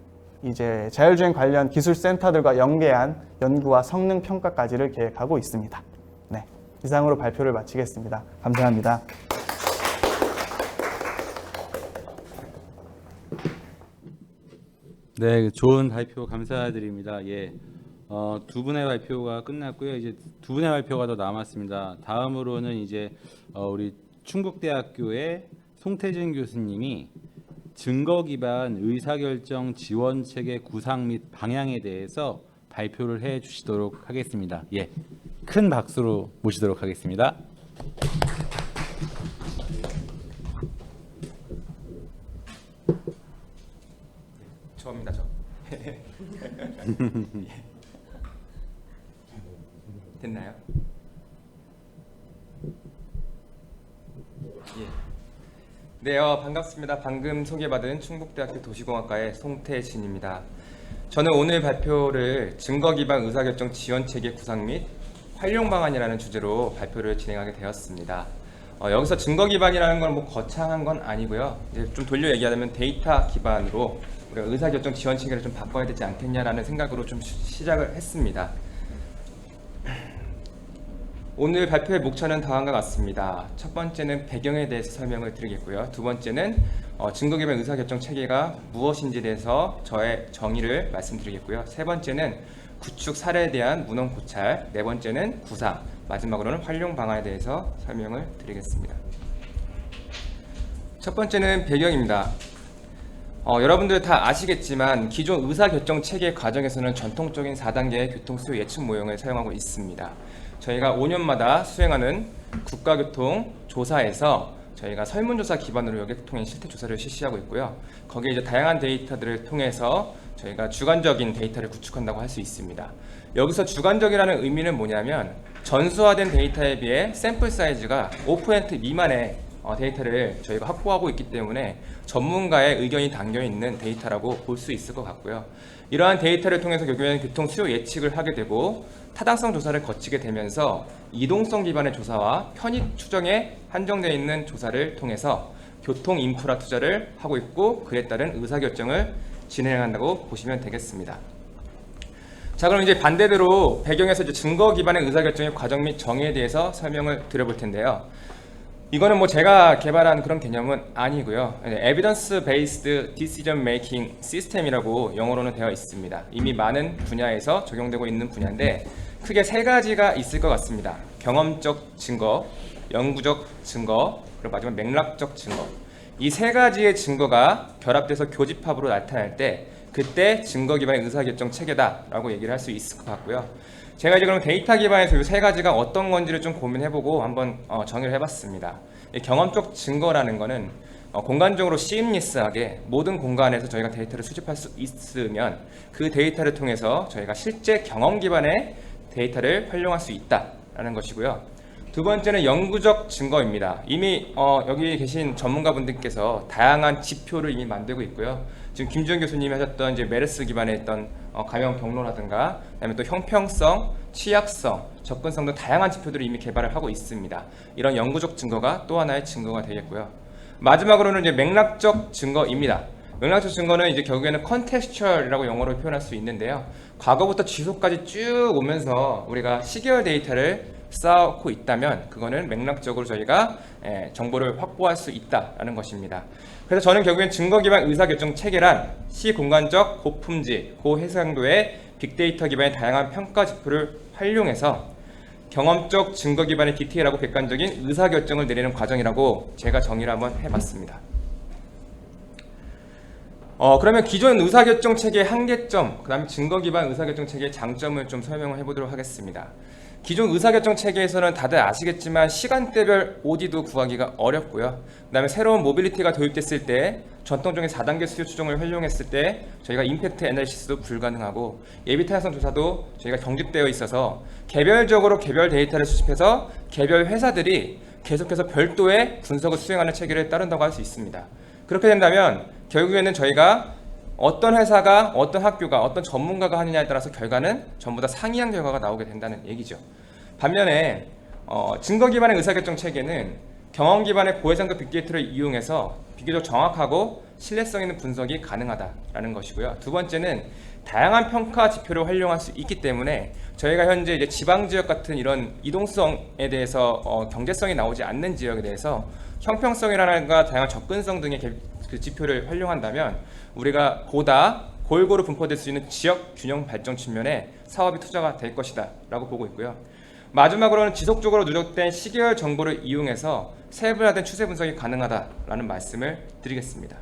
Speaker 3: 이제 자율주행 관련 기술센터들과 연계한 연구와 성능 평가까지를 계획하고 있습니다. 네, 이상으로 발표를 마치겠습니다. 감사합니다.
Speaker 1: 네, 좋은 발표 감사드립니다. 예, 두 분의 발표가 끝났고요. 이제 두 분의 발표가 더 남았습니다. 다음으로는 이제 우리 충북대학교의 송태진 교수님이 증거 기반 의사결정 지원 체계 구상 및 방향에 대해서 발표를 해 주시도록 하겠습니다. 예, 큰 박수로 모시도록 하겠습니다.
Speaker 4: 저입니다, 저. 됐나요? 예. 네, 반갑습니다. 방금 소개받은 충북대학교 도시공학과의 송태진입니다. 저는 오늘 발표를 증거 기반 의사결정 지원 체계 구상 및 활용 방안이라는 주제로 발표를 진행하게 되었습니다. 여기서 증거 기반이라는 건 뭐 거창한 건 아니고요. 이제 좀 돌려 얘기하자면 데이터 기반으로 우리가 의사결정 지원 체계를 좀 바꿔야 되지 않겠냐라는 생각으로 좀 시작을 했습니다. 오늘 발표의 목차는 다음과 같습니다. 첫 번째는 배경에 대해서 설명을 드리겠고요. 두 번째는 증거기반 의사결정 체계가 무엇인지에 대해서 저의 정의를 말씀드리겠고요. 세 번째는 구축 사례에 대한 문헌 고찰, 네 번째는 구상, 마지막으로는 활용 방안에 대해서 설명을 드리겠습니다. 첫 번째는 배경입니다. 여러분들 다 아시겠지만 기존 의사결정 체계 과정에서는 전통적인 4단계의 교통수요 예측 모형을 사용하고 있습니다. 저희가 5년마다 수행하는 국가교통 조사에서 저희가 설문조사 기반으로 여객통행 실태조사를 실시하고 있고요. 거기에 이제 다양한 데이터들을 통해서 저희가 주관적인 데이터를 구축한다고 할 수 있습니다. 여기서 주관적이라는 의미는 뭐냐면 전수화된 데이터에 비해 샘플 사이즈가 5% 미만의 데이터를 저희가 확보하고 있기 때문에 전문가의 의견이 담겨 있는 데이터라고 볼 수 있을 것 같고요. 이러한 데이터를 통해서 결국에는 교통 수요 예측을 하게 되고 타당성 조사를 거치게 되면서 이동성 기반의 조사와 편익 추정에 한정되어 있는 조사를 통해서 교통 인프라 투자를 하고 있고 그에 따른 의사결정을 진행한다고 보시면 되겠습니다. 자, 그럼 이제 반대대로 배경에서 이제 증거 기반의 의사결정의 과정 및 정의에 대해서 설명을 드려볼 텐데요. 이거는 뭐 제가 개발한 그런 개념은 아니고요. Evidence Based Decision Making System이라고 영어로는 되어 있습니다. 이미 많은 분야에서 적용되고 있는 분야인데 크게 세 가지가 있을 것 같습니다. 경험적 증거, 영구적 증거, 그리고 마지막 맥락적 증거. 이 세 가지의 증거가 결합돼서 교집합으로 나타날 때 그때 증거 기반의 의사결정 체계다라고 얘기를 할 수 있을 것 같고요. 제가 이제 그럼 데이터 기반에서 이 세 가지가 어떤 건지를 좀 고민해보고 한번 정의를 해봤습니다. 이 경험적 증거라는 거는 공간적으로 시임리스하게 모든 공간에서 저희가 데이터를 수집할 수 있으면 그 데이터를 통해서 저희가 실제 경험 기반의 데이터를 활용할 수 있다라는 것이고요. 두 번째는 영구적 증거입니다. 이미 여기 계신 전문가분들께서 다양한 지표를 이미 만들고 있고요. 지금 김주현 교수님이 하셨던 이제 메르스 기반의 어떤 감염 경로라든가 그다음에 또 형평성, 취약성, 접근성 등 다양한 지표들을 이미 개발을 하고 있습니다. 이런 영구적 증거가 또 하나의 증거가 되겠고요. 마지막으로는 이제 맥락적 증거입니다. 맥락적 증거는 이제 결국에는 contextual이라고 영어로 표현할 수 있는데요. 과거부터 지속까지 쭉 오면서 우리가 시계열 데이터를 쌓고 있다면 그거는 맥락적으로 저희가 정보를 확보할 수 있다라는 것입니다. 그래서 저는 결국엔 증거 기반 의사결정 체계란 시공간적, 고품질, 고해상도의 빅데이터 기반의 다양한 평가 지표를 활용해서 경험적 증거 기반의 디테일하고 객관적인 의사결정을 내리는 과정이라고 제가 정의를 한번 해봤습니다. 그러면 기존 의사결정 체계의 한계점, 그 다음에 증거 기반 의사결정 체계의 장점을 좀 설명을 해보도록 하겠습니다. 기존 의사결정 체계에서는 다들 아시겠지만 시간대별 OD도 구하기가 어렵고요. 그 다음에 새로운 모빌리티가 도입됐을 때 전통적인 4단계 수요 추정을 활용했을 때 저희가 임팩트 애널리시스도 불가능하고 예비 타당성 조사도 저희가 경직되어 있어서 개별적으로 개별 데이터를 수집해서 개별 회사들이 계속해서 별도의 분석을 수행하는 체계를 따른다고 할 수 있습니다. 그렇게 된다면 결국에는 저희가 어떤 회사가, 어떤 학교가, 어떤 전문가가 하느냐에 따라서 결과는 전부 다 상이한 결과가 나오게 된다는 얘기죠. 반면에 증거 기반의 의사결정 체계는 경험 기반의 고해상도 빅데이터를 이용해서 비교적 정확하고 신뢰성 있는 분석이 가능하다라는 것이고요. 두 번째는 다양한 평가 지표를 활용할 수 있기 때문에 저희가 현재 이제 지방 지역 같은 이런 이동성에 대해서 경제성이 나오지 않는 지역에 대해서 형평성이라든가 다양한 접근성 등의 그 지표를 활용한다면 우리가 보다 골고루 분포될 수 있는 지역 균형 발전 측면에 사업이 투자가 될 것이다 라고 보고 있고요. 마지막으로는 지속적으로 누적된 시계열 정보를 이용해서 세분화된 추세 분석이 가능하다라는 말씀을 드리겠습니다.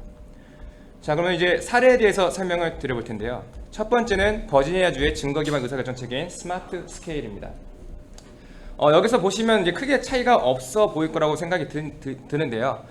Speaker 4: 자, 그러면 이제 사례에 대해서 설명을 드려볼 텐데요. 첫 번째는 버지니아주의 증거 기반 의사결정 체계인 스마트 스케일입니다. 여기서 보시면 이제 크게 차이가 없어 보일 거라고 생각이 드는데요.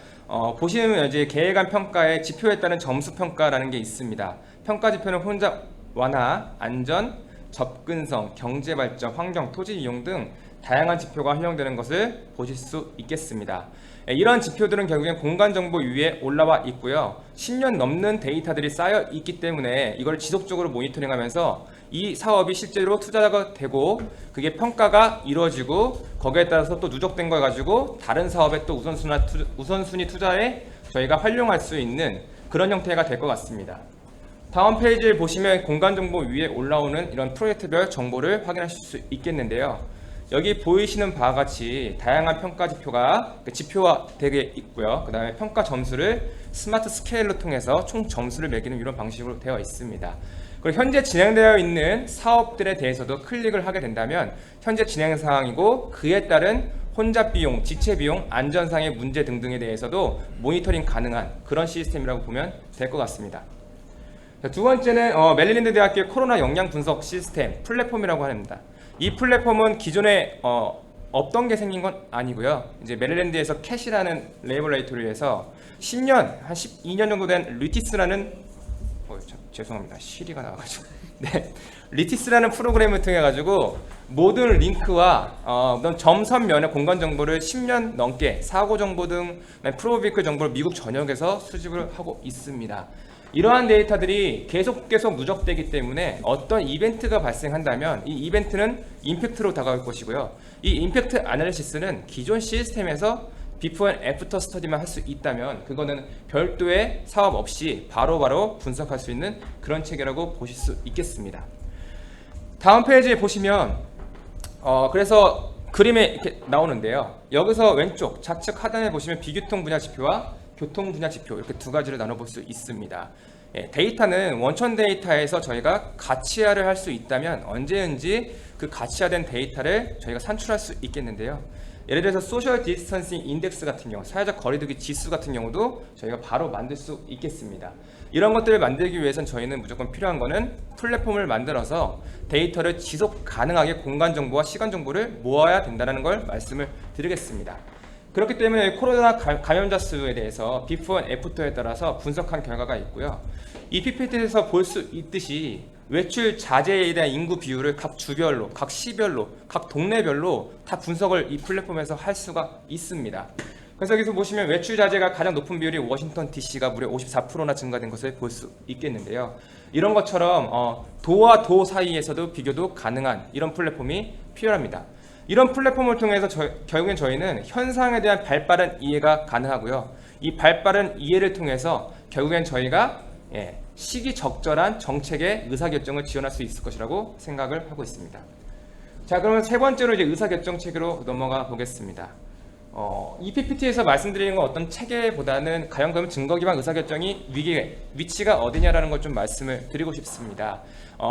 Speaker 4: 보시면 이제 계획안 평가의 지표에 따른 점수 평가라는 게 있습니다. 평가 지표는 혼잡 완화, 안전, 접근성, 경제 발전, 환경, 토지 이용 등 다양한 지표가 활용되는 것을 보실 수 있겠습니다. 이런 지표들은 결국엔 공간 정보 위에 올라와 있고요. 10년 넘는 데이터들이 쌓여 있기 때문에 이걸 지속적으로 모니터링하면서 이 사업이 실제로 투자가 되고 그게 평가가 이루어지고 거기에 따라서 또 누적된 걸 가지고 다른 사업에 또 우선순위 투자에 저희가 활용할 수 있는 그런 형태가 될 것 같습니다. 다음 페이지를 보시면 공간 정보 위에 올라오는 이런 프로젝트별 정보를 확인하실 수 있겠는데요. 여기 보이시는 바와 같이 다양한 평가 지표가 지표화되게 있고요. 그 다음에 평가 점수를 스마트 스케일로 통해서 총 점수를 매기는 이런 방식으로 되어 있습니다. 그리고 현재 진행되어 있는 사업들에 대해서도 클릭을 하게 된다면 현재 진행 사항이고 그에 따른 혼잡 비용, 지체 비용, 안전상의 문제 등등에 대해서도 모니터링 가능한 그런 시스템이라고 보면 될 것 같습니다. 자, 두 번째는 메릴랜드 대학교의 코로나 영향 분석 시스템 플랫폼이라고 합니다. 이 플랫폼은 기존에 없던 게 생긴 건 아니고요. 이제 메릴랜드에서 캣이라는 레이버레이토리에서 10년, 한 12년 정도 된 리티스라는 죄송합니다. 시리가 나와가지고 네, 리티스라는 프로그램을 통해 가지고 모든 링크와 어떤 점선 면의 공간 정보를 10년 넘게 사고 정보 등 프로비클 정보를 미국 전역에서 수집을 하고 있습니다. 이러한 데이터들이 계속 누적되기 때문에 어떤 이벤트가 발생한다면 이 이벤트는 임팩트로 다가올 것이고요. 이 임팩트 아날리시스는 기존 시스템에서 비포 앤 애프터 스터디만 할 수 있다면 그거는 별도의 사업 없이 바로바로 분석할 수 있는 그런 체계라고 보실 수 있겠습니다. 다음 페이지에 보시면 그래서 그림에 이렇게 나오는데요. 여기서 왼쪽 좌측 하단에 보시면 비교통 분야 지표와 교통 분야 지표 이렇게 두 가지를 나눠볼 수 있습니다. 데이터는 원천 데이터에서 저희가 가치화를 할 수 있다면 언제든지 그 가치화된 데이터를 저희가 산출할 수 있겠는데요. 예를 들어서 소셜 디스턴싱 인덱스 같은 경우, 사회적 거리두기 지수 같은 경우도 저희가 바로 만들 수 있겠습니다. 이런 것들을 만들기 위해서는 저희는 무조건 필요한 거는 플랫폼을 만들어서 데이터를 지속 가능하게 공간 정보와 시간 정보를 모아야 된다는 걸 말씀을 드리겠습니다. 그렇기 때문에 코로나 감염자 수에 대해서 비포 앤 애프터에 따라서 분석한 결과가 있고요. 이 PPT에서 볼 수 있듯이 외출 자제에 대한 인구 비율을 각 주별로, 각 시별로, 각 동네별로 다 분석을 이 플랫폼에서 할 수가 있습니다. 그래서 여기서 보시면 외출 자제가 가장 높은 비율이 워싱턴 DC가 무려 54%나 증가된 것을 볼 수 있겠는데요. 이런 것처럼 도와 도 사이에서도 비교도 가능한 이런 플랫폼이 필요합니다. 이런 플랫폼을 통해서 결국엔 저희는 현상에 대한 발빠른 이해가 가능하고요. 이 발빠른 이해를 통해서 결국엔 저희가 시기적절한 정책의 의사결정을 지원할 수 있을 것이라고 생각을 하고 있습니다. 자, 그러면 세 번째로 이제 의사결정 체계로 넘어가 보겠습니다. 이 PPT에서 말씀드리는 건 어떤 체계보다는 가용되면 증거 기반 의사결정이 위치가 어디냐라는 걸 좀 말씀을 드리고 싶습니다.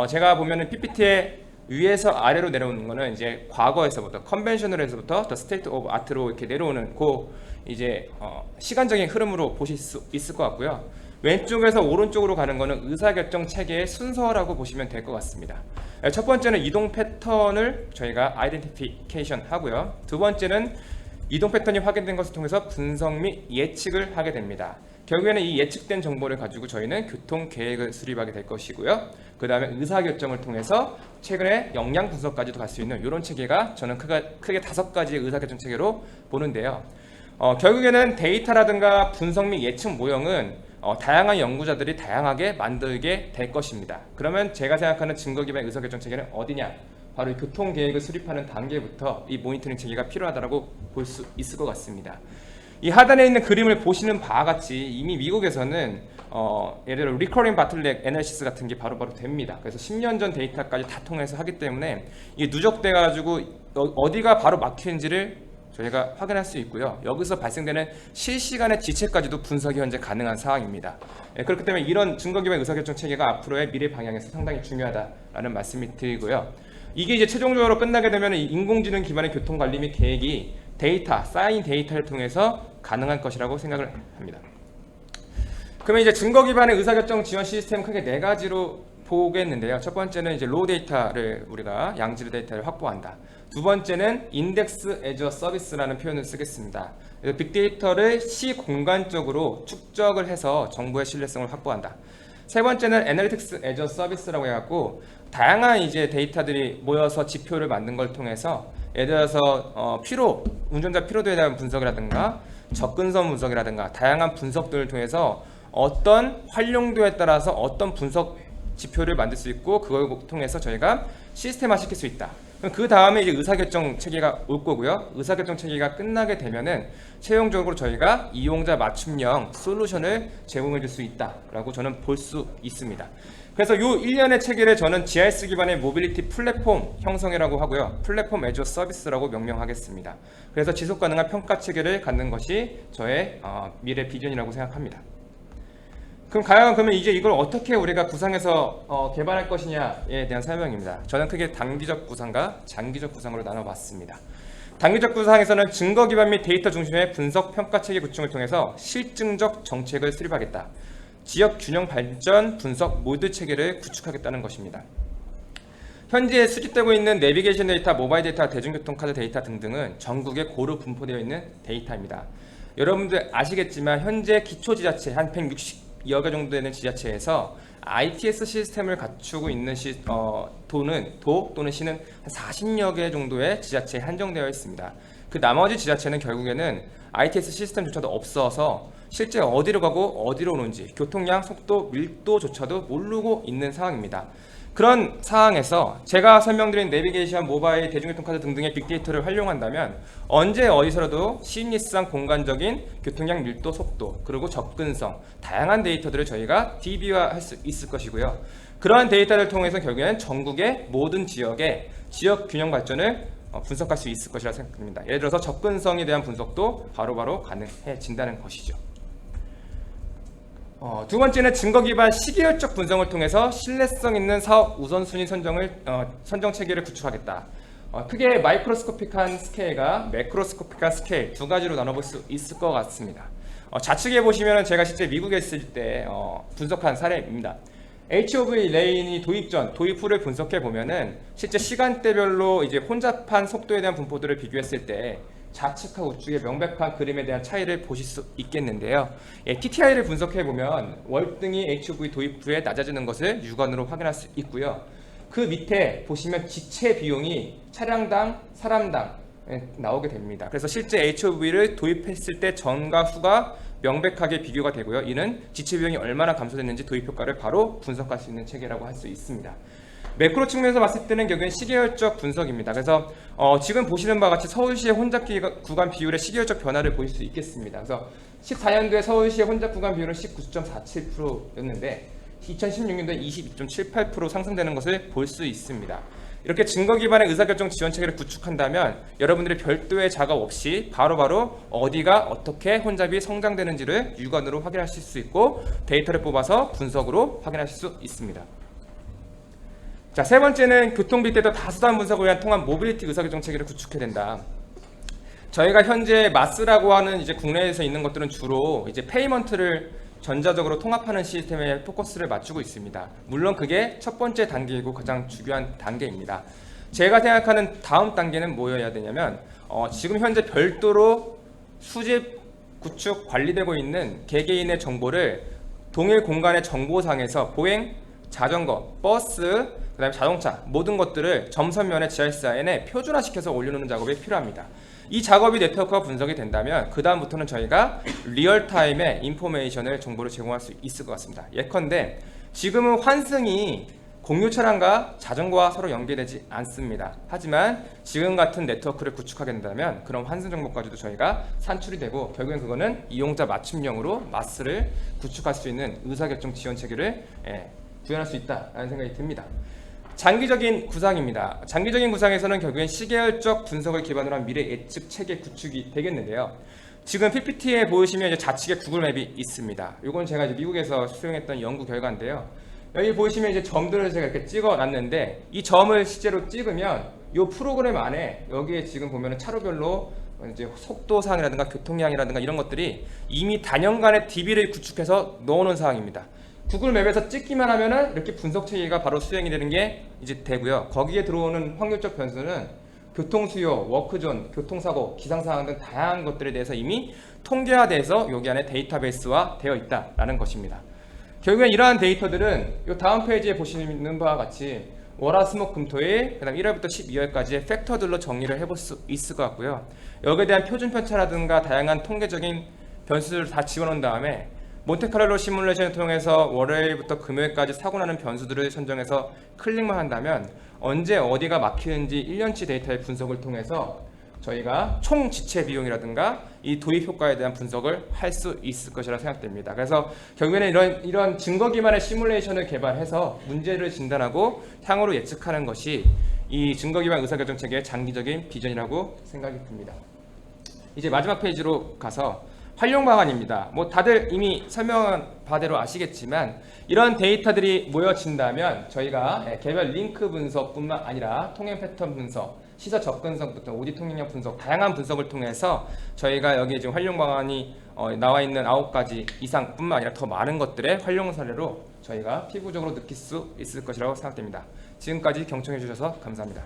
Speaker 4: 제가 보면은 PPT에 위에서 아래로 내려오는 거는 이제 과거에서부터 컨벤셔널에서부터 더 스테이트 오브 아트로 이렇게 내려오는 이제 시간적인 흐름으로 보실 수 있을 것 같고요. 왼쪽에서 오른쪽으로 가는 거는 의사결정 체계의 순서라고 보시면 될 것 같습니다. 첫 번째는 이동 패턴을 저희가 아이덴티피케이션 하고요. 두 번째는 이동 패턴이 확인된 것을 통해서 분석 및 예측을 하게 됩니다. 결국에는 이 예측된 정보를 가지고 저희는 교통 계획을 수립하게 될 것이고요. 그 다음에 의사결정을 통해서 최근에 역량 분석까지도 갈 수 있는 이런 체계가 저는 크게 5가지의 의사결정 체계로 보는데요. 결국에는 데이터라든가 분석 및 예측 모형은 다양한 연구자들이 다양하게 만들게 될 것입니다. 그러면 제가 생각하는 증거 기반 의사결정 체계는 어디냐? 바로 이 교통 계획을 수립하는 단계부터 이 모니터링 체계가 필요하다고 볼 수 있을 것 같습니다. 이 하단에 있는 그림을 보시는 바와 같이 이미 미국에서는 예를 들어 리커링 바틀렉 애널리시스 같은 게 바로바로 됩니다. 그래서 10년 전 데이터까지 다 통해서 하기 때문에 이게 누적돼 가지고 어디가 바로 막히는지를 저희가 확인할 수 있고요. 여기서 발생되는 실시간의 지체까지도 분석이 현재 가능한 상황입니다. 그렇기 때문에 이런 증거 기반 의사결정 체계가 앞으로의 미래 방향에서 상당히 중요하다라는 말씀이 드리고요. 이게 이제 최종적으로 끝나게 되면 인공지능 기반의 교통관리 및 계획이 쌓인 데이터를 통해서 가능할 것이라고 생각을 합니다. 그러면 이제 증거 기반의 의사결정 지원 시스템 크게 4가지로 보겠는데요. 첫 번째는 이제 로우 데이터를 우리가 양질 데이터를 확보한다. 두 번째는 인덱스 애저 서비스라는 표현을 쓰겠습니다. 빅데이터를 시공간적으로 축적을 해서 정보의 신뢰성을 확보한다. 세 번째는 애널리틱스 애저 서비스라고 해갖고 다양한 이제 데이터들이 모여서 지표를 만든 걸 통해서 예를 들어서 운전자 피로도에 대한 분석이라든가 접근성 분석이라든가 다양한 분석들을 통해서 어떤 활용도에 따라서 어떤 분석 지표를 만들 수 있고 그걸 통해서 저희가 시스템화 시킬 수 있다. 그 다음에 이제 의사결정 체계가 올 거고요. 의사결정 체계가 끝나게 되면은 최종적으로 저희가 이용자 맞춤형 솔루션을 제공해 줄 수 있다라고 저는 볼 수 있습니다. 그래서 요 1년의 체계를 저는 GIS 기반의 모빌리티 플랫폼 형성이라고 하고요. 플랫폼 애저 서비스라고 명명하겠습니다. 그래서 지속 가능한 평가 체계를 갖는 것이 저의 미래 비전이라고 생각합니다. 그러면 이제 이걸 어떻게 우리가 구상해서 개발할 것이냐에 대한 설명입니다. 저는 크게 단기적 구상과 장기적 구상으로 나눠봤습니다. 단기적 구상에서는 증거 기반 및 데이터 중심의 분석 평가 체계 구축을 통해서 실증적 정책을 수립하겠다. 지역 균형 발전 분석 모드 체계를 구축하겠다는 것입니다. 현재 수집되고 있는 내비게이션 데이터, 모바일 데이터, 대중교통 카드 데이터 등등은 전국에 고루 분포되어 있는 데이터입니다. 여러분들 아시겠지만 현재 기초지자체 한 160여 개 정도 되는 지자체에서 ITS 시스템을 갖추고 있는 도 또는 시는 한 40여 개 정도의 지자체에 한정되어 있습니다. 그 나머지 지자체는 결국에는 ITS 시스템조차도 없어서 실제 어디로 가고 어디로 오는지 교통량, 속도, 밀도조차도 모르고 있는 상황입니다. 그런 상황에서 제가 설명드린 내비게이션, 모바일, 대중교통카드 등등의 빅데이터를 활용한다면 언제 어디서라도 시니스한 공간적인 교통량, 밀도, 속도, 그리고 접근성, 다양한 데이터들을 저희가 DB화할 수 있을 것이고요. 그러한 데이터를 통해서 결국에는 전국의 모든 지역의 지역 균형 발전을 분석할 수 있을 것이라 생각합니다. 예를 들어서 접근성에 대한 분석도 바로바로 가능해진다는 것이죠. 두 번째는 증거 기반 시계열적 분석을 통해서 신뢰성 있는 사업 우선순위 선정 체계를 구축하겠다. 크게 마이크로스코픽한 스케일과 매크로스코픽한 스케일 두 가지로 나눠볼 수 있을 것 같습니다. 좌측에 보시면 제가 실제 미국에 있을 때 분석한 사례입니다. HOV 레인이 도입 전, 도입 후를 분석해 보면은 실제 시간대별로 이제 혼잡한 속도에 대한 분포들을 비교했을 때 좌측과 우측의 명백한 그림에 대한 차이를 보실 수 있겠는데요. TTI를 분석해 보면 월등히 HOV 도입 후에 낮아지는 것을 육안으로 확인할 수 있고요. 그 밑에 보시면 지체 비용이 차량당, 사람당 나오게 됩니다. 그래서 실제 HOV를 도입했을 때 전과 후가 명백하게 비교가 되고요. 이는 지체 비용이 얼마나 감소됐는지 도입 효과를 바로 분석할 수 있는 체계라고 할 수 있습니다. 매크로 측면에서 봤을 때는 결국엔 시계열적 분석입니다. 그래서 지금 보시는 바와 같이 서울시의 혼잡 구간 비율의 시계열적 변화를 보실 수 있겠습니다. 그래서 14년도에 서울시의 혼잡 구간 비율은 19.47%였는데 2016년도에 22.78% 상승되는 것을 볼 수 있습니다. 이렇게 증거 기반의 의사결정 지원 체계를 구축한다면 여러분들이 별도의 작업 없이 바로바로 어디가 어떻게 혼잡이 성장되는지를 육안으로 확인하실 수 있고 데이터를 뽑아서 분석으로 확인하실 수 있습니다. 자, 세 번째는 교통 빅데이터 다수단 분석을 위한 통합 모빌리티 의사결정 체계를 구축해야 된다. 저희가 현재 마스라고 하는 이제 국내에서 있는 것들은 주로 이제 페이먼트를 전자적으로 통합하는 시스템에 포커스를 맞추고 있습니다. 물론 그게 첫 번째 단계이고 가장 중요한 단계입니다. 제가 생각하는 다음 단계는 뭐여야 되냐면 지금 현재 별도로 수집, 구축, 관리되고 있는 개개인의 정보를 동일 공간의 정보상에서 보행, 자전거, 버스, 그다음에 자동차 모든 것들을 점선면의 GIS에 표준화시켜서 올려놓는 작업이 필요합니다. 이 작업이 네트워크가 분석이 된다면 그 다음부터는 저희가 리얼타임의 인포메이션을 정보를 제공할 수 있을 것 같습니다. 예컨대 지금은 환승이 공유 차량과 자전거와 서로 연계되지 않습니다. 하지만 지금 같은 네트워크를 구축하게 된다면 그런 환승 정보까지도 저희가 산출이 되고 결국엔 그거는 이용자 맞춤형으로 마스를 구축할 수 있는 의사결정 지원 체계를 구현할 수 있다라는 생각이 듭니다. 장기적인 구상입니다. 장기적인 구상에서는 결국엔 시계열적 분석을 기반으로 한 미래 예측 체계 구축이 되겠는데요. 지금 PPT에 보시면 이제 좌측에 구글맵이 있습니다. 이건 제가 이제 미국에서 수행했던 연구 결과인데요. 여기 보시면 이제 점들을 제가 이렇게 찍어놨는데 이 점을 실제로 찍으면 이 프로그램 안에 여기에 지금 보면은 차로별로 이제 속도상이라든가 교통량이라든가 이런 것들이 이미 단연간의 DB를 구축해서 넣어놓은 상황입니다. 구글 맵에서 찍기만 하면은 이렇게 분석 체계가 바로 수행이 되는 게 이제 되고요. 거기에 들어오는 확률적 변수는 교통 수요, 워크존, 교통사고, 기상상황 등 다양한 것들에 대해서 이미 통계화돼서 여기 안에 데이터베이스화 되어 있다라는 것입니다. 결국엔 이러한 데이터들은 이 다음 페이지에 보시는 바와 같이 월화수목금토일 그다음 1월부터 12월까지의 팩터들로 정리를 해볼 수 있을 것 같고요. 여기에 대한 표준 편차라든가 다양한 통계적인 변수들을 다 집어넣은 다음에 몬테카를로 시뮬레이션을 통해서 월요일부터 금요일까지 사고 나는 변수들을 선정해서 클릭만 한다면 언제 어디가 막히는지 1년치 데이터의 분석을 통해서 저희가 총 지체 비용이라든가 이 도입 효과에 대한 분석을 할 수 있을 것이라 생각됩니다. 그래서 결국에는 이런 증거 기반의 시뮬레이션을 개발해서 문제를 진단하고 향후로 예측하는 것이 이 증거 기반 의사결정 체계의 장기적인 비전이라고 생각이 듭니다. 이제 마지막 페이지로 가서 활용 방안입니다. 뭐 다들 이미 설명한 바대로 아시겠지만 이런 데이터들이 모여진다면 저희가 개별 링크 분석뿐만 아니라 통행 패턴 분석, 시서 접근성부터 오디 통행력 분석, 다양한 분석을 통해서 저희가 여기 지금 활용 방안이 나와 있는 9가지 이상뿐만 아니라 더 많은 것들의 활용 사례로 저희가 피부적으로 느낄 수 있을 것이라고 생각됩니다. 지금까지 경청해 주셔서 감사합니다.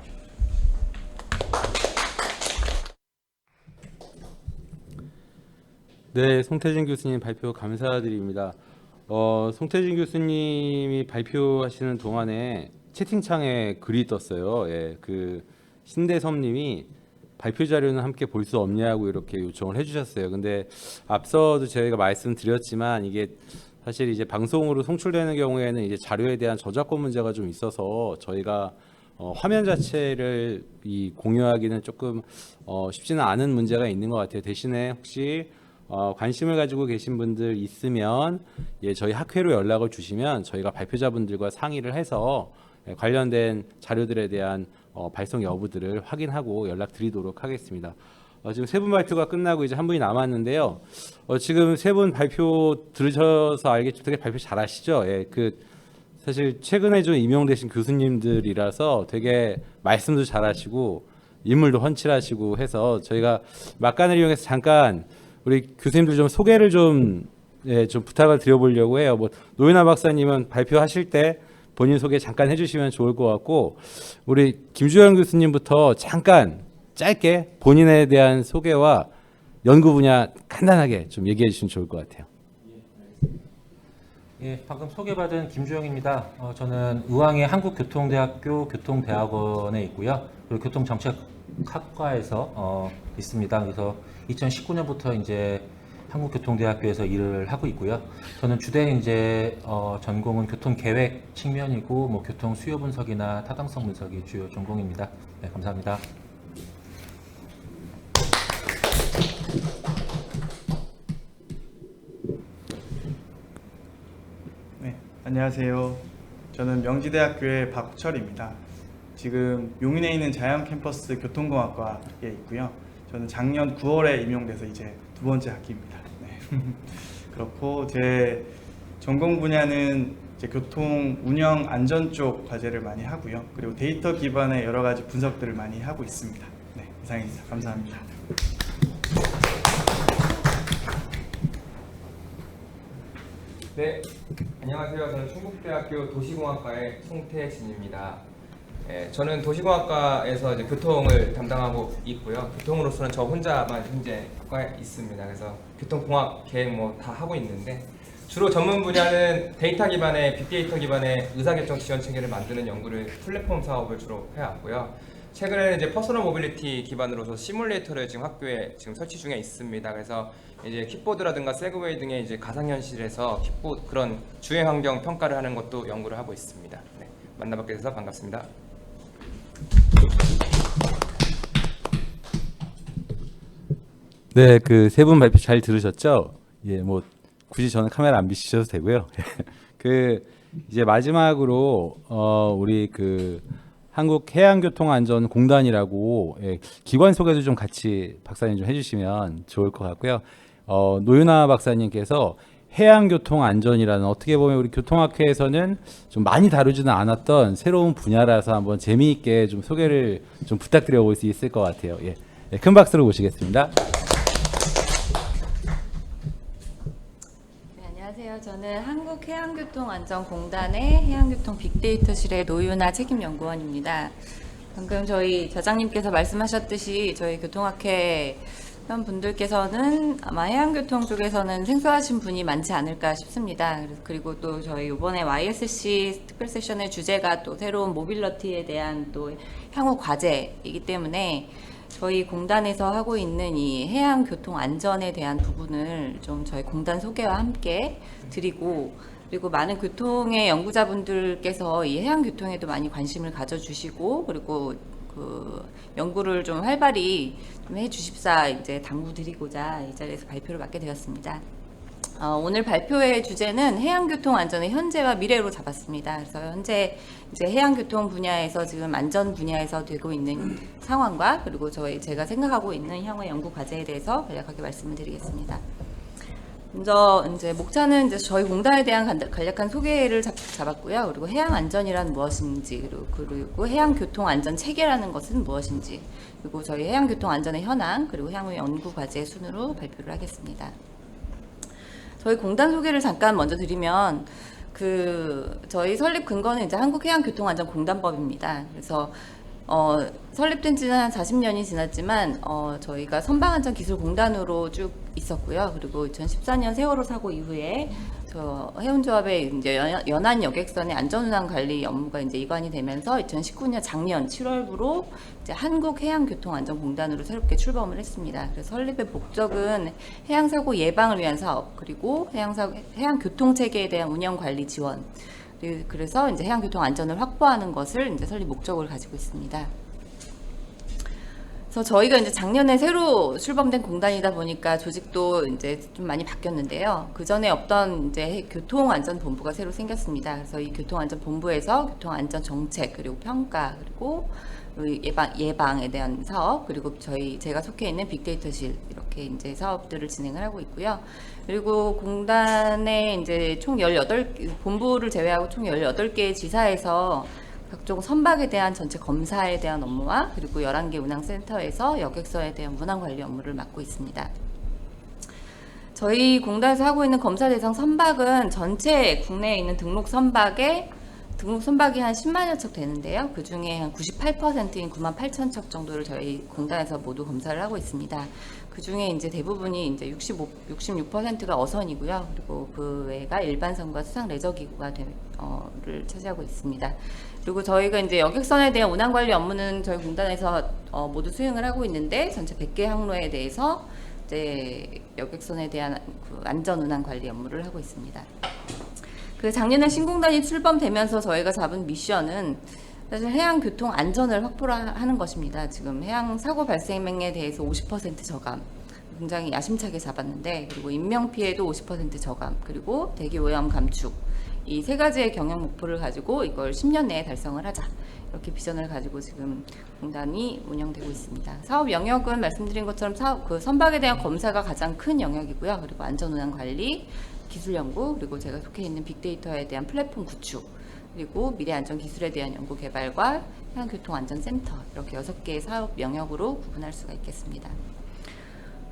Speaker 1: 네, 송태진 교수님 발표 감사드립니다. 송태진 교수님이 발표하시는 동안에 채팅창에 글이 떴어요. 예, 그 신대섭님이 발표 자료는 함께 볼 수 없냐고 이렇게 요청을 해주셨어요. 근데 앞서도 저희가 말씀드렸지만 이게 사실 이제 방송으로 송출되는 경우에는 이제 자료에 대한 저작권 문제가 좀 있어서 저희가 화면 자체를 공유하기는 조금 쉽지는 않은 문제가 있는 것 같아요. 대신에 혹시 관심을 가지고 계신 분들 있으면 저희 학회로 연락을 주시면 저희가 발표자분들과 상의를 해서 관련된 자료들에 대한 발송 여부들을 확인하고 연락드리도록 하겠습니다. 지금 세 분 발표가 끝나고 이제 한 분이 남았는데요. 지금 세 분 발표 들으셔서 알겠지만 되게 발표 잘하시죠? 예, 사실 최근에 좀 임용되신 교수님들이라서 되게 말씀도 잘하시고 인물도 훤칠하시고 해서 저희가 막간을 이용해서 잠깐 우리 교수님들 좀 소개를 좀 부탁을 드려보려고 해요. 뭐 노윤아 박사님은 발표하실 때 본인 소개 잠깐 해주시면 좋을 것 같고 우리 김주영 교수님부터 잠깐 짧게 본인에 대한 소개와 연구 분야 간단하게 좀 얘기해 주시면 좋을 것 같아요.
Speaker 2: 예, 방금 소개받은 김주영입니다. 저는 의왕의 한국교통대학교 교통대학원에 있고요. 그리고 교통정책학과에서 있습니다. 그래서 2019년부터 이제 한국교통대학교에서 일을 하고 있고요. 저는 주된 이제 전공은 교통계획 측면이고 뭐 교통 수요 분석이나 타당성 분석이 주요 전공입니다. 네, 감사합니다.
Speaker 3: 네, 안녕하세요. 저는 명지대학교의 박철입니다. 지금 용인에 있는 자연 캠퍼스 교통공학과에 있고요. 저는 작년 9월에 임용돼서 이제 두 번째 학기입니다. 네. 그렇고 제 전공 분야는 이제 교통 운영 안전 쪽 과제를 많이 하고요. 그리고 데이터 기반의 여러 가지 분석들을 많이 하고 있습니다. 네, 이상입니다. 감사합니다.
Speaker 4: 네, 안녕하세요. 저는 충북대학교 도시공학과의 송태진입니다. 저는 도시공학과에서 이제 교통을 담당하고 있고요. 교통으로서는 저 혼자만 현재 과에 있습니다. 그래서 교통공학 계획 뭐 다 하고 있는데 주로 전문 분야는 데이터 기반의 빅데이터 기반의 의사결정 지원 체계를 만드는 연구를 플랫폼 사업을 주로 해왔고요. 최근에는 이제 퍼스널 모빌리티 기반으로서 시뮬레이터를 지금 학교에 지금 설치 중에 있습니다. 그래서 이제 킥보드라든가 세그웨이 등의 이제 가상현실에서 킥보드 그런 주행 환경 평가를 하는 것도 연구를 하고 있습니다. 네, 만나뵙게 돼서 반갑습니다.
Speaker 1: 네, 그 세 분 발표 잘 들으셨죠? 예, 뭐 굳이 저는 카메라 안 비추셔도 되고요. 이제 마지막으로 우리 한국해양교통안전공단이라고 기관 소개도 좀 같이 박사님 좀 해주시면 좋을 것 같고요. 노윤아 박사님께서 해양교통안전이라는 어떻게 보면 우리 교통학회에서는 좀 많이 다루지는 않았던 새로운 분야라서 한번 재미있게 좀 소개를 좀 부탁드려 볼 수 있을 것 같아요. 예, 큰 박수로 모시겠습니다.
Speaker 5: 네, 안녕하세요. 저는 한국해양교통안전공단의 해양교통 빅데이터실의 노윤아 책임연구원입니다. 방금 저희 저장님께서 말씀하셨듯이 저희 교통학회 분들께서는 아마 해양교통 쪽에서는 생소하신 분이 많지 않을까 싶습니다. 그리고 또 저희 이번에 YSC 특별 세션의 주제가 또 새로운 모빌리티에 대한 또 향후 과제이기 때문에 저희 공단에서 하고 있는 이 해양교통 안전에 대한 부분을 좀 저희 공단 소개와 함께 드리고 그리고 많은 교통의 연구자분들께서 이 해양교통에도 많이 관심을 가져주시고 그리고 그 연구를 좀 활발히 좀 해주십사 이제 당부드리고자 이 자리에서 발표를 맡게 되었습니다. 오늘 발표의 주제는 해양교통 안전의 현재와 미래로 잡았습니다. 그래서 현재 이제 해양교통 분야에서 지금 안전 분야에서 되고 있는 상황과 그리고 제가 생각하고 있는 향후 연구 과제에 대해서 간략하게 말씀을 드리겠습니다. 먼저 이제 목차는 이제 저희 공단에 대한 간략한 소개를 잡았고요. 그리고 해양 안전이란 무엇인지, 그리고 해양 교통 안전 체계라는 것은 무엇인지, 그리고 저희 해양 교통 안전의 현황, 그리고 향후 연구 과제 순으로 발표를 하겠습니다. 저희 공단 소개를 잠깐 먼저 드리면 저희 설립 근거는 이제 한국해양교통안전공단법입니다. 그래서 설립된 지는 한 40년이 지났지만 저희가 선박안전기술공단으로 쭉 있었고요. 그리고 2014년 세월호 사고 이후에 저 해운조합의 이제 연안 여객선의 안전운항 관리 업무가 이제 이관이 되면서 2019년 작년 7월부로 이제 한국해양교통안전공단으로 새롭게 출범을 했습니다. 그래서 설립의 목적은 해양사고 예방을 위한 사업, 그리고 해양교통 체계에 대한 운영 관리 지원, 그래서 이제 해양교통 안전을 확보하는 것을 이제 설립 목적으로 가지고 있습니다. 그래서 저희가 이제 작년에 새로 출범된 공단이다 보니까 조직도 이제 좀 많이 바뀌었는데요. 그 전에 없던 이제 교통안전본부가 새로 생겼습니다. 그래서 이 교통안전본부에서 교통안전 정책, 그리고 평가, 그리고 예방에 대한 사업, 그리고 제가 속해 있는 빅데이터실, 이렇게 이제 사업들을 진행을 하고 있고요. 그리고 공단에 이제 총 본부를 제외하고 총 18개의 지사에서 각종 선박에 대한 전체 검사에 대한 업무와 그리고 11개 운항센터에서 여객선에 대한 운항 관리 업무를 맡고 있습니다. 저희 공단에서 하고 있는 검사 대상 선박은 전체 국내에 있는 등록 선박이 한 10만여 척 되는데요. 그 중에 한 98%인 9만 8천 척 정도를 저희 공단에서 모두 검사를 하고 있습니다. 그 중에 이제 대부분이 이제 66%가 어선이고요. 그리고 그 외가 일반선과 수상 레저기구가 를 차지하고 있습니다. 그리고 저희가 이제 여객선에 대한 운항 관리 업무는 저희 공단에서 모두 수행을 하고 있는데, 전체 100개 항로에 대해서 이제 여객선에 대한 그 안전 운항 관리 업무를 하고 있습니다. 그 작년에 신공단이 출범되면서 저희가 잡은 미션은 사실 해양 교통 안전을 확보하는 것입니다. 지금 해양 사고 발생에 대해서 50% 저감, 굉장히 야심차게 잡았는데, 그리고 인명 피해도 50% 저감, 그리고 대기 오염 감축, 이 세 가지의 경영 목표를 가지고 이걸 10년 내에 달성을 하자, 이렇게 비전을 가지고 지금 공단이 운영되고 있습니다. 사업 영역은 말씀드린 것처럼 선박에 대한 검사가 가장 큰 영역이고요. 그리고 안전운항 관리, 기술 연구, 그리고 제가 속해 있는 빅데이터에 대한 플랫폼 구축, 그리고 미래 안전 기술에 대한 연구 개발과 해양교통안전센터, 이렇게 6개의 사업 영역으로 구분할 수가 있겠습니다.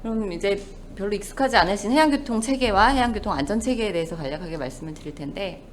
Speaker 5: 그럼 이제 별로 익숙하지 않으신 해양교통 체계와 해양교통 안전 체계에 대해서 간략하게 말씀을 드릴 텐데,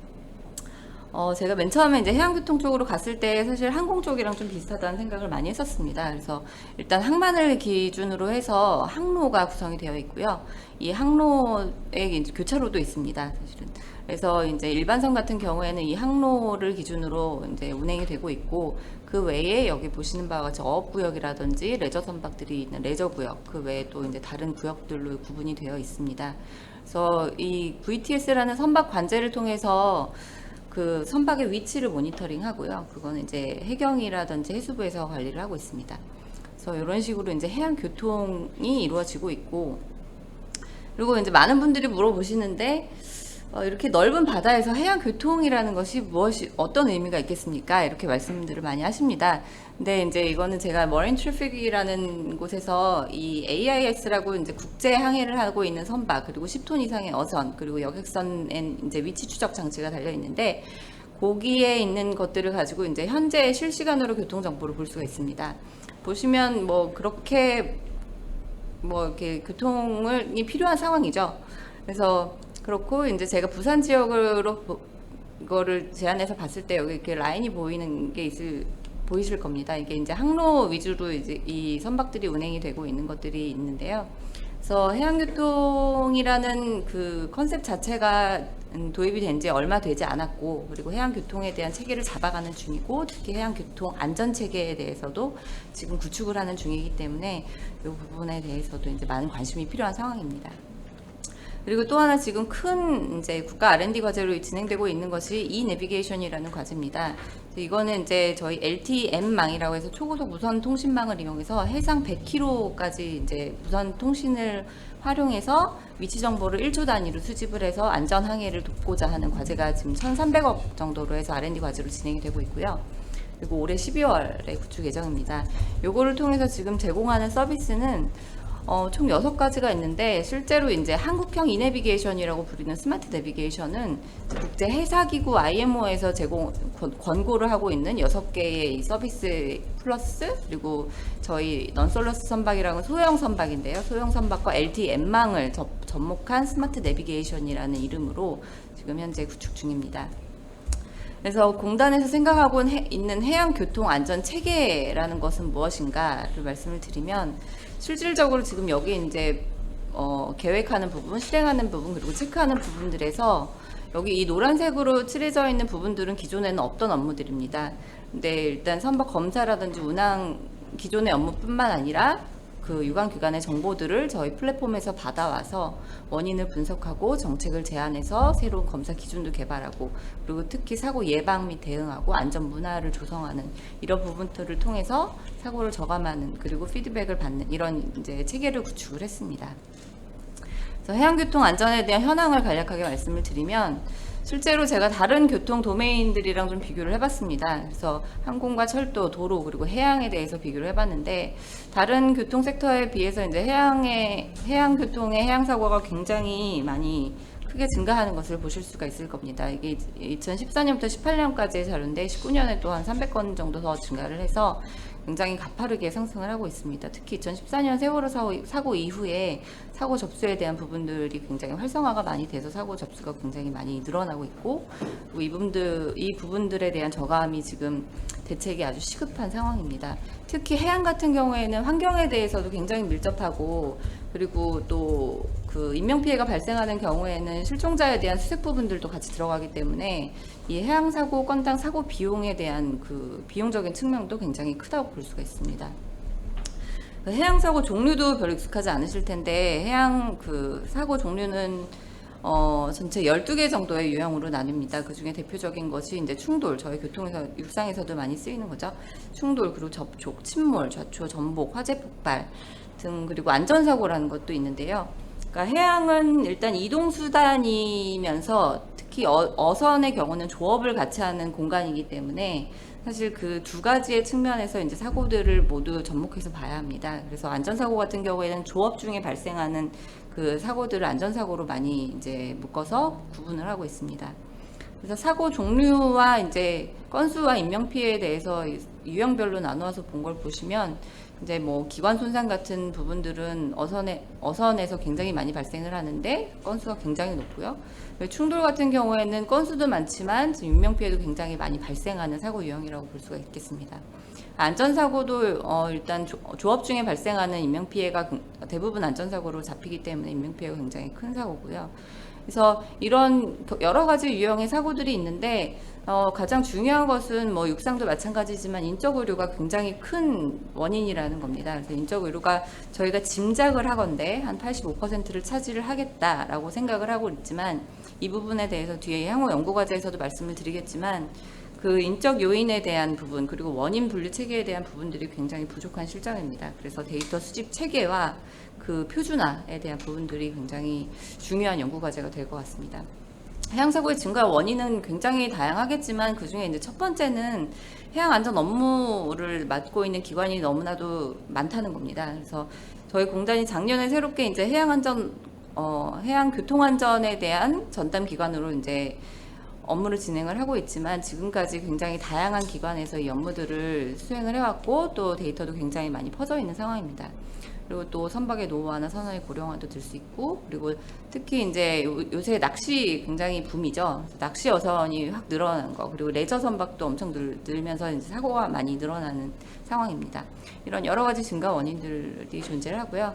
Speaker 5: 제가 맨 처음에 이제 해양교통 쪽으로 갔을 때 사실 항공 쪽이랑 좀 비슷하다는 생각을 많이 했었습니다. 그래서 일단 항만을 기준으로 해서 항로가 구성이 되어 있고요. 이 항로에 이제 교차로도 있습니다, 사실은. 그래서 이제 일반선 같은 경우에는 이 항로를 기준으로 이제 운행이 되고 있고, 그 외에 여기 보시는 바와 같이 어업구역이라든지 레저 선박들이 있는 레저구역, 그 외에 또 이제 다른 구역들로 구분이 되어 있습니다. 그래서 이 VTS라는 선박 관제를 통해서 그 선박의 위치를 모니터링 하고요. 그거는 이제 해경이라든지 해수부에서 관리를 하고 있습니다. 그래서 이런 식으로 이제 해양 교통이 이루어지고 있고, 그리고 이제 많은 분들이 물어보시는데, 이렇게 넓은 바다에서 해양 교통이라는 것이 어떤 의미가 있겠습니까? 이렇게 말씀들을 많이 하십니다. 근데 이제 이거는 제가 머린 트래픽이라는 곳에서 이 AIS라고 이제 국제 항해를 하고 있는 선박, 그리고 10톤 이상의 어선, 그리고 여객선엔 이제 위치 추적 장치가 달려 있는데, 거기에 있는 것들을 가지고 이제 현재 실시간으로 교통 정보를 볼 수가 있습니다. 보시면 그렇게 이렇게 교통이 필요한 상황이죠. 그래서 그렇고, 이제 제가 부산 지역으로 이거를 제안해서 봤을 때 여기 이렇게 라인이 보이는 게 보이실 겁니다. 이게 이제 항로 위주로 이제 이 선박들이 운행이 되고 있는 것들이 있는데요. 그래서 해양교통이라는 그 컨셉 자체가 도입이 된 지 얼마 되지 않았고, 그리고 해양교통에 대한 체계를 잡아가는 중이고, 특히 해양교통 안전체계에 대해서도 지금 구축을 하는 중이기 때문에 이 부분에 대해서도 이제 많은 관심이 필요한 상황입니다. 그리고 또 하나 지금 큰 이제 국가 R&D 과제로 진행되고 있는 것이 이내비게이션이라는 과제입니다. 이거는 이제 저희 LTM망이라고 해서 초고속 무선 통신망을 이용해서 해상 100km까지 이제 무선 통신을 활용해서 위치 정보를 1초 단위로 수집을 해서 안전 항해를 돕고자 하는 과제가 지금 1,300억 정도로 해서 R&D 과제로 진행이 되고 있고요. 그리고 올해 12월에 구축 예정입니다. 요거를 통해서 지금 제공하는 서비스는 총 6가지가 있는데, 실제로 이제 한국형 이내비게이션이라고 부르는 스마트 내비게이션은 국제 해사기구 IMO에서 권고를 하고 있는 6개의 이 서비스 플러스, 그리고 저희 넌솔러스 선박이라는 소형 선박인데요. 소형 선박과 LTM망을 접목한 스마트 내비게이션이라는 이름으로 지금 현재 구축 중입니다. 그래서 공단에서 생각하고 있는 해양교통 안전 체계라는 것은 무엇인가를 말씀을 드리면, 실질적으로 지금 여기 이제 계획하는 부분, 실행하는 부분, 그리고 체크하는 부분들에서 여기 이 노란색으로 칠해져 있는 부분들은 기존에는 없던 업무들입니다. 근데 일단 선박 검사라든지 운항 기존의 업무뿐만 아니라 그 유관기관의 정보들을 저희 플랫폼에서 받아와서 원인을 분석하고 정책을 제안해서 새로운 검사 기준도 개발하고, 그리고 특히 사고 예방 및 대응하고 안전 문화를 조성하는 이런 부분들을 통해서 사고를 저감하는, 그리고 피드백을 받는 이런 이제 체계를 구축을 했습니다. 그래서 해양교통 안전에 대한 현황을 간략하게 말씀을 드리면, 실제로 제가 다른 교통 도메인들이랑 좀 비교를 해봤습니다. 그래서 항공과 철도, 도로, 그리고 해양에 대해서 비교를 해봤는데, 다른 교통 섹터에 비해서 이제 해양교통의 해양사고가 굉장히 많이 크게 증가하는 것을 보실 수가 있을 겁니다. 이게 2014년부터 18년까지의 자료인데 19년에 또 한 300건 정도 더 증가를 해서 굉장히 가파르게 상승을 하고 있습니다. 특히 2014년 세월호 사고 이후에 사고 접수에 대한 부분들이 굉장히 활성화가 많이 돼서 사고 접수가 굉장히 많이 늘어나고 있고, 그리고 이 부분들에 대한 저감이 지금 대책이 아주 시급한 상황입니다. 특히 해양 같은 경우에는 환경에 대해서도 굉장히 밀접하고, 그리고 또 그 인명피해가 발생하는 경우에는 실종자에 대한 수색 부분들도 같이 들어가기 때문에 이 해양사고 건당 사고 비용에 대한 그 비용적인 측면도 굉장히 크다고 볼 수가 있습니다. 해양사고 종류도 별로 익숙하지 않으실 텐데, 해양 그 사고 종류는 전체 12개 정도의 유형으로 나뉩니다. 그 중에 대표적인 것이 이제 충돌, 저희 교통에서, 육상에서도 많이 쓰이는 거죠. 충돌, 그리고 접촉, 침몰, 좌초, 전복, 화재 폭발 등, 그리고 안전사고라는 것도 있는데요. 그러니까 해양은 일단 이동수단이면서 특히 어선의 경우는 조업을 같이 하는 공간이기 때문에 사실 그 두 가지의 측면에서 이제 사고들을 모두 접목해서 봐야 합니다. 그래서 안전사고 같은 경우에는 조업 중에 발생하는 그 사고들을 안전사고로 많이 이제 묶어서 구분을 하고 있습니다. 그래서 사고 종류와 이제 건수와 인명피해에 대해서 유형별로 나누어서 본 걸 보시면, 이제 뭐 기관 손상 같은 부분들은 어선에서 굉장히 많이 발생을 하는데 건수가 굉장히 높고요. 충돌 같은 경우에는 건수도 많지만 인명피해도 굉장히 많이 발생하는 사고 유형이라고 볼 수가 있겠습니다. 안전사고도 일단 조업 중에 발생하는 인명피해가 대부분 안전사고로 잡히기 때문에 인명피해가 굉장히 큰 사고고요. 그래서 이런 여러 가지 유형의 사고들이 있는데, 가장 중요한 것은 뭐 육상도 마찬가지지만 인적 의료가 굉장히 큰 원인이라는 겁니다. 그래서 인적 의료가 저희가 짐작을 하건대 한 85%를 차지를 하겠다라고 생각을 하고 있지만, 이 부분에 대해서 뒤에 향후 연구과제에서도 말씀을 드리겠지만, 그 인적 요인에 대한 부분, 그리고 원인 분류 체계에 대한 부분들이 굉장히 부족한 실정입니다. 그래서 데이터 수집 체계와 그 표준화에 대한 부분들이 굉장히 중요한 연구과제가 될 것 같습니다. 해양사고의 증가 원인은 굉장히 다양하겠지만, 그 중에 이제 첫 번째는 해양 안전 업무를 맡고 있는 기관이 너무나도 많다는 겁니다. 그래서 저희 공단이 작년에 새롭게 이제 해양 교통 안전에 대한 전담 기관으로 이제 업무를 진행을 하고 있지만, 지금까지 굉장히 다양한 기관에서 이 업무들을 수행을 해왔고, 또 데이터도 굉장히 많이 퍼져 있는 상황입니다. 그리고 또 선박의 노후화나 선원의 고령화도 될 수 있고, 그리고 특히 이제 요새 낚시 굉장히 붐이죠. 낚시 어선이 확 늘어나는 거, 그리고 레저 선박도 엄청 늘면서 이제 사고가 많이 늘어나는 상황입니다. 이런 여러 가지 증가 원인들이 존재를 하고요.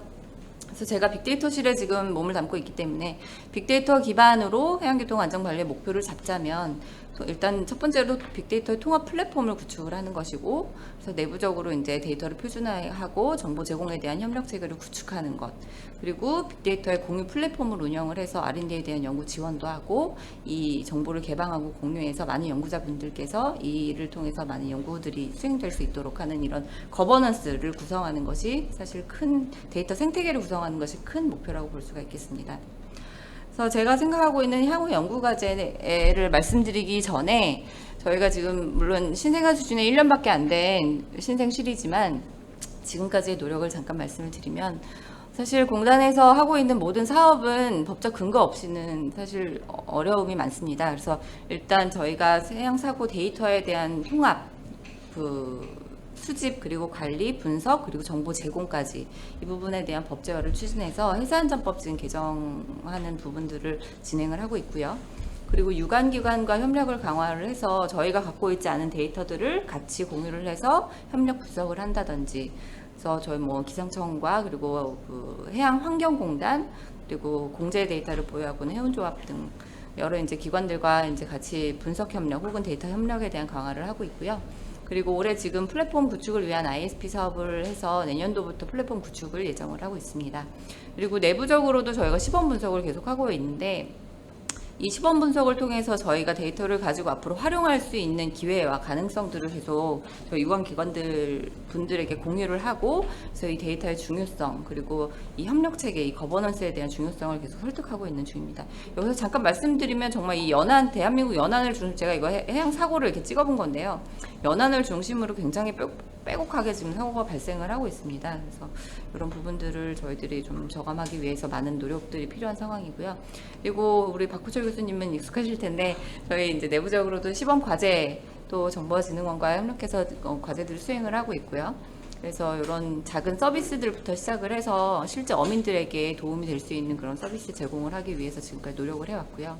Speaker 5: 그래서 제가 빅데이터실에 지금 몸을 담고 있기 때문에 빅데이터 기반으로 해양교통 안전관리의 목표를 잡자면, 일단 첫 번째로 빅데이터의 통합 플랫폼을 구축을 하는 것이고, 그래서 내부적으로 이제 데이터를 표준화하고 정보 제공에 대한 협력 체계를 구축하는 것, 그리고 빅데이터의 공유 플랫폼을 운영을 해서 R&D에 대한 연구 지원도 하고, 이 정보를 개방하고 공유해서 많은 연구자분들께서 이 일을 통해서 많은 연구들이 수행될 수 있도록 하는 이런 거버넌스를 구성하는 것이 사실 큰 데이터 생태계를 구성하는 것이 큰 목표라고 볼 수가 있겠습니다. 그래서 제가 생각하고 있는 향후 연구 과제를 말씀드리기 전에, 저희가 지금 물론 신생아 수준의 1년밖에 안 된 신생실이지만 지금까지의 노력을 잠깐 말씀을 드리면, 사실 공단에서 하고 있는 모든 사업은 법적 근거 없이는 사실 어려움이 많습니다. 그래서 일단 저희가 해양 사고 데이터에 대한 통합, 수집, 그리고 관리, 분석, 그리고 정보 제공까지 이 부분에 대한 법제화를 추진해서 해사안전법 지금 개정하는 부분들을 진행을 하고 있고요. 그리고 유관기관과 협력을 강화를 해서 저희가 갖고 있지 않은 데이터들을 같이 공유를 해서 협력 분석을 한다든지, 그래서 저희 뭐 기상청과 그리고 해양환경공단, 그리고 공제 데이터를 보유하고 있는 해운조합 등 여러 이제 기관들과 이제 같이 분석 협력 혹은 데이터 협력에 대한 강화를 하고 있고요. 그리고 올해 지금 플랫폼 구축을 위한 ISP 사업을 해서 내년도부터 플랫폼 구축을 예정을 하고 있습니다. 그리고 내부적으로도 저희가 시범 분석을 계속하고 있는데, 이 시범 분석을 통해서 저희가 데이터를 가지고 앞으로 활용할 수 있는 기회와 가능성들을 계속 저희 유관기관들 분들에게 공유를 하고, 그래서 이 데이터의 중요성, 그리고 이 협력체계, 이 거버넌스에 대한 중요성을 계속 설득하고 있는 중입니다. 여기서 잠깐 말씀드리면, 정말 이 연안, 대한민국 연안을 중심, 제가 이거 해양 사고를 이렇게 찍어본 건데요. 연안을 중심으로 굉장히 빼곡하게 지금 사고가 발생을 하고 있습니다. 그래서 이런 부분들을 저희들이 좀 저감하기 위해서 많은 노력들이 필요한 상황이고요. 그리고 우리 박호철 교수님은 익숙하실 텐데, 저희 이제 내부적으로도 시범 과제 또 정보화진흥원과 협력해서 과제들을 수행을 하고 있고요. 그래서 이런 작은 서비스들부터 시작을 해서 실제 어민들에게 도움이 될 수 있는 그런 서비스 제공을 하기 위해서 지금까지 노력을 해왔고요.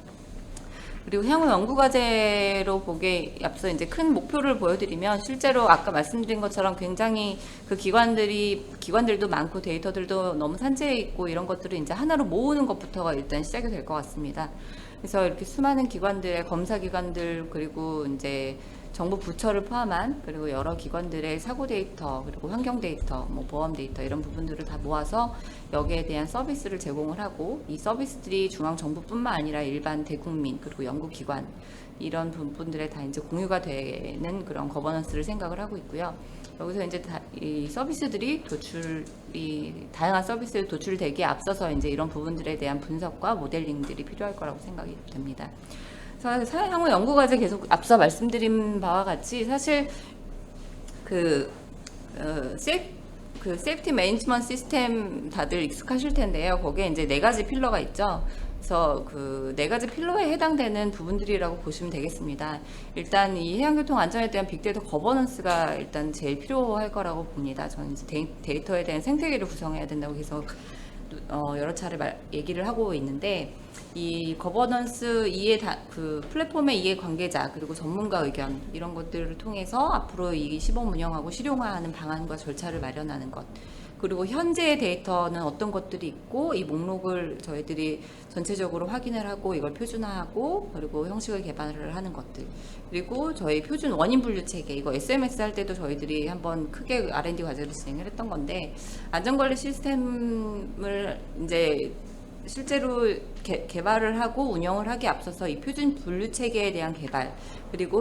Speaker 5: 그리고 향후 연구 과제로 보기에 앞서 이제 큰 목표를 보여드리면, 실제로 아까 말씀드린 것처럼 굉장히 그 기관들도 많고 데이터들도 너무 산재해 있고 이런 것들을 이제 하나로 모으는 것부터가 일단 시작이 될 것 같습니다. 그래서 이렇게 수많은 기관들의 검사 기관들, 그리고 이제 정부 부처를 포함한, 그리고 여러 기관들의 사고 데이터, 그리고 환경 데이터, 뭐 보험 데이터, 이런 부분들을 다 모아서 여기에 대한 서비스를 제공을 하고, 이 서비스들이 중앙 정부뿐만 아니라 일반 대국민, 그리고 연구기관, 이런 부분들에 다 이제 공유가 되는 그런 거버넌스를 생각을 하고 있고요. 여기서 이제 이 서비스들이 다양한 서비스에 도출되기에 앞서서 이제 이런 부분들에 대한 분석과 모델링들이 필요할 거라고 생각이 됩니다. 그래서 향후 연구과제 계속 앞서 말씀드린 바와 같이, 사실 세이프티 매니지먼트 시스템 다들 익숙하실 텐데요. 거기에 이제 4가지 필러가 있죠. 그래서 그 4가지 필러에 해당되는 부분들이라고 보시면 되겠습니다. 일단 이 해양교통 안전에 대한 빅데이터 거버넌스가 일단 제일 필요할 거라고 봅니다. 저는 이제 데이터에 대한 생태계를 구성해야 된다고 계속 여러 차례 얘기를 하고 있는데, 이 거버넌스 그 플랫폼의 이해 관계자, 그리고 전문가 의견, 이런 것들을 통해서 앞으로 이 시범 운영하고 실용화하는 방안과 절차를 마련하는 것, 그리고 현재의 데이터는 어떤 것들이 있고, 이 목록을 저희들이 전체적으로 확인을 하고 이걸 표준화하고, 그리고 형식을 개발을 하는 것들, 그리고 저희 표준 원인 분류 체계, 이거 SMS 할 때도 저희들이 한번 크게 R&D 과제를 진행을 했던 건데, 안전관리 시스템을 이제 실제로 개발을 하고 운영을 하기에 앞서서 이 표준 분류 체계에 대한 개발, 그리고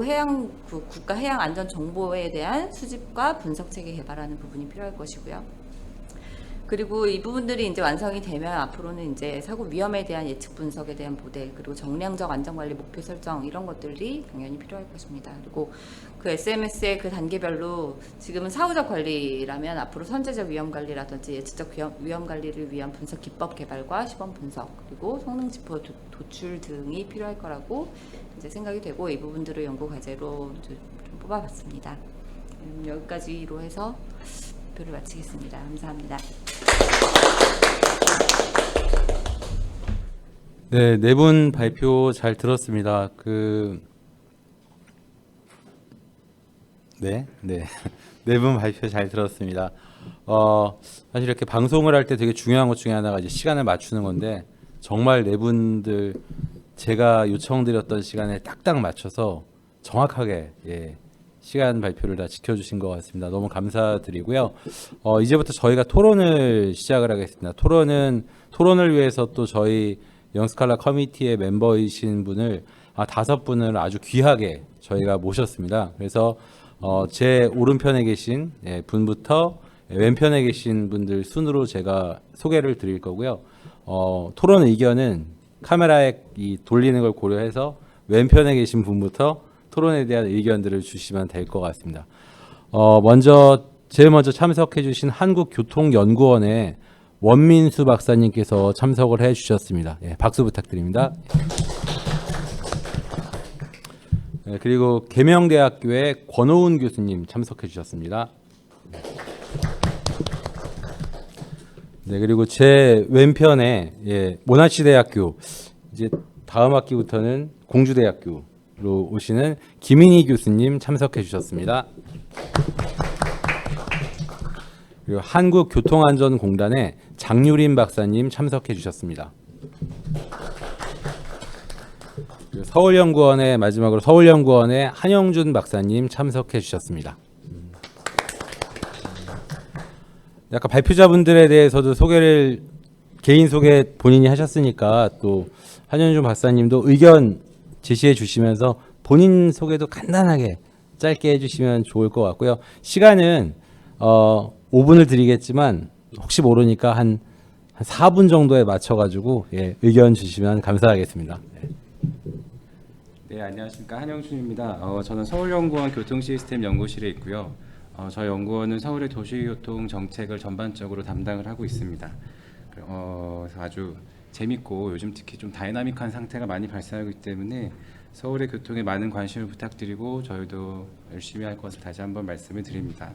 Speaker 5: 국가 해양 안전 정보에 대한 수집과 분석 체계 개발하는 부분이 필요할 것이고요. 그리고 이 부분들이 이제 완성이 되면 앞으로는 이제 사고 위험에 대한 예측 분석에 대한 모델, 그리고 정량적 안전관리 목표 설정, 이런 것들이 당연히 필요할 것입니다. 그리고 그 SMS의 그 단계별로 지금은 사후적 관리라면 앞으로 선제적 위험 관리라든지 예측적 위험 관리를 위한 분석 기법 개발과 시범 분석, 그리고 성능 지표 도출 등이 필요할 거라고 이제 생각이 되고, 이 부분들을 연구 과제로 좀 뽑아봤습니다. 여기까지로 해서 발표를 마치겠습니다. 감사합니다.
Speaker 1: 네, 4분 발표 잘 들었습니다. 네, 4분 발표 잘 들었습니다. 사실 이렇게 방송을 할 때 되게 중요한 것 중에 하나가 이제 시간을 맞추는 건데, 정말 4분들 제가 요청드렸던 시간에 딱딱 맞춰서 정확하게 시간 발표를 다 지켜주신 것 같습니다. 너무 감사드리고요. 이제부터 저희가 토론을 시작을 하겠습니다. 토론을 위해서 또 저희 영스칼라 커미티의 멤버이신 분을 5분을 아주 귀하게 저희가 모셨습니다. 그래서 제 오른편에 계신 분부터 왼편에 계신 분들 순으로 제가 소개를 드릴 거고요. 토론 의견은 카메라에 돌리는 걸 고려해서 왼편에 계신 분부터 토론에 대한 의견들을 주시면 될 것 같습니다. 제일 먼저 참석해 주신 한국교통연구원의 원민수 박사님께서 참석을 해 주셨습니다. 박수 부탁드립니다. 그리고 계명대학교의 권오은 교수님 참석해 주셨습니다. 그리고 제 왼편에 모나시대학교, 이제 다음 학기부터는 공주대학교로 오시는 김인희 교수님 참석해 주셨습니다. 그리고 한국교통안전공단의 장유린 박사님 참석해 주셨습니다. 그리고 마지막으로 서울연구원의 한영준 박사님 참석해 주셨습니다. 약간 발표자분들에 대해서도 개인 소개 본인이 하셨으니까 또 한영준 박사님도 의견 제시해 주시면서 본인 소개도 간단하게 짧게 해주시면 좋을 것 같고요. 시간은 5분을 드리겠지만 혹시 모르니까 한 4분 정도에 맞춰가지고 의견 주시면 감사하겠습니다.
Speaker 6: 네, 안녕하십니까. 한영준입니다. 저는 서울연구원 교통시스템 연구실에 있고요. 저희 연구원은 서울의 도시교통 정책을 전반적으로 담당을 하고 있습니다. 그래서 아주 재밌고 요즘 특히 좀 다이나믹한 상태가 많이 발생하기 때문에 서울의 교통에 많은 관심을 부탁드리고 저희도 열심히 할 것을 다시 한번 말씀을 드립니다.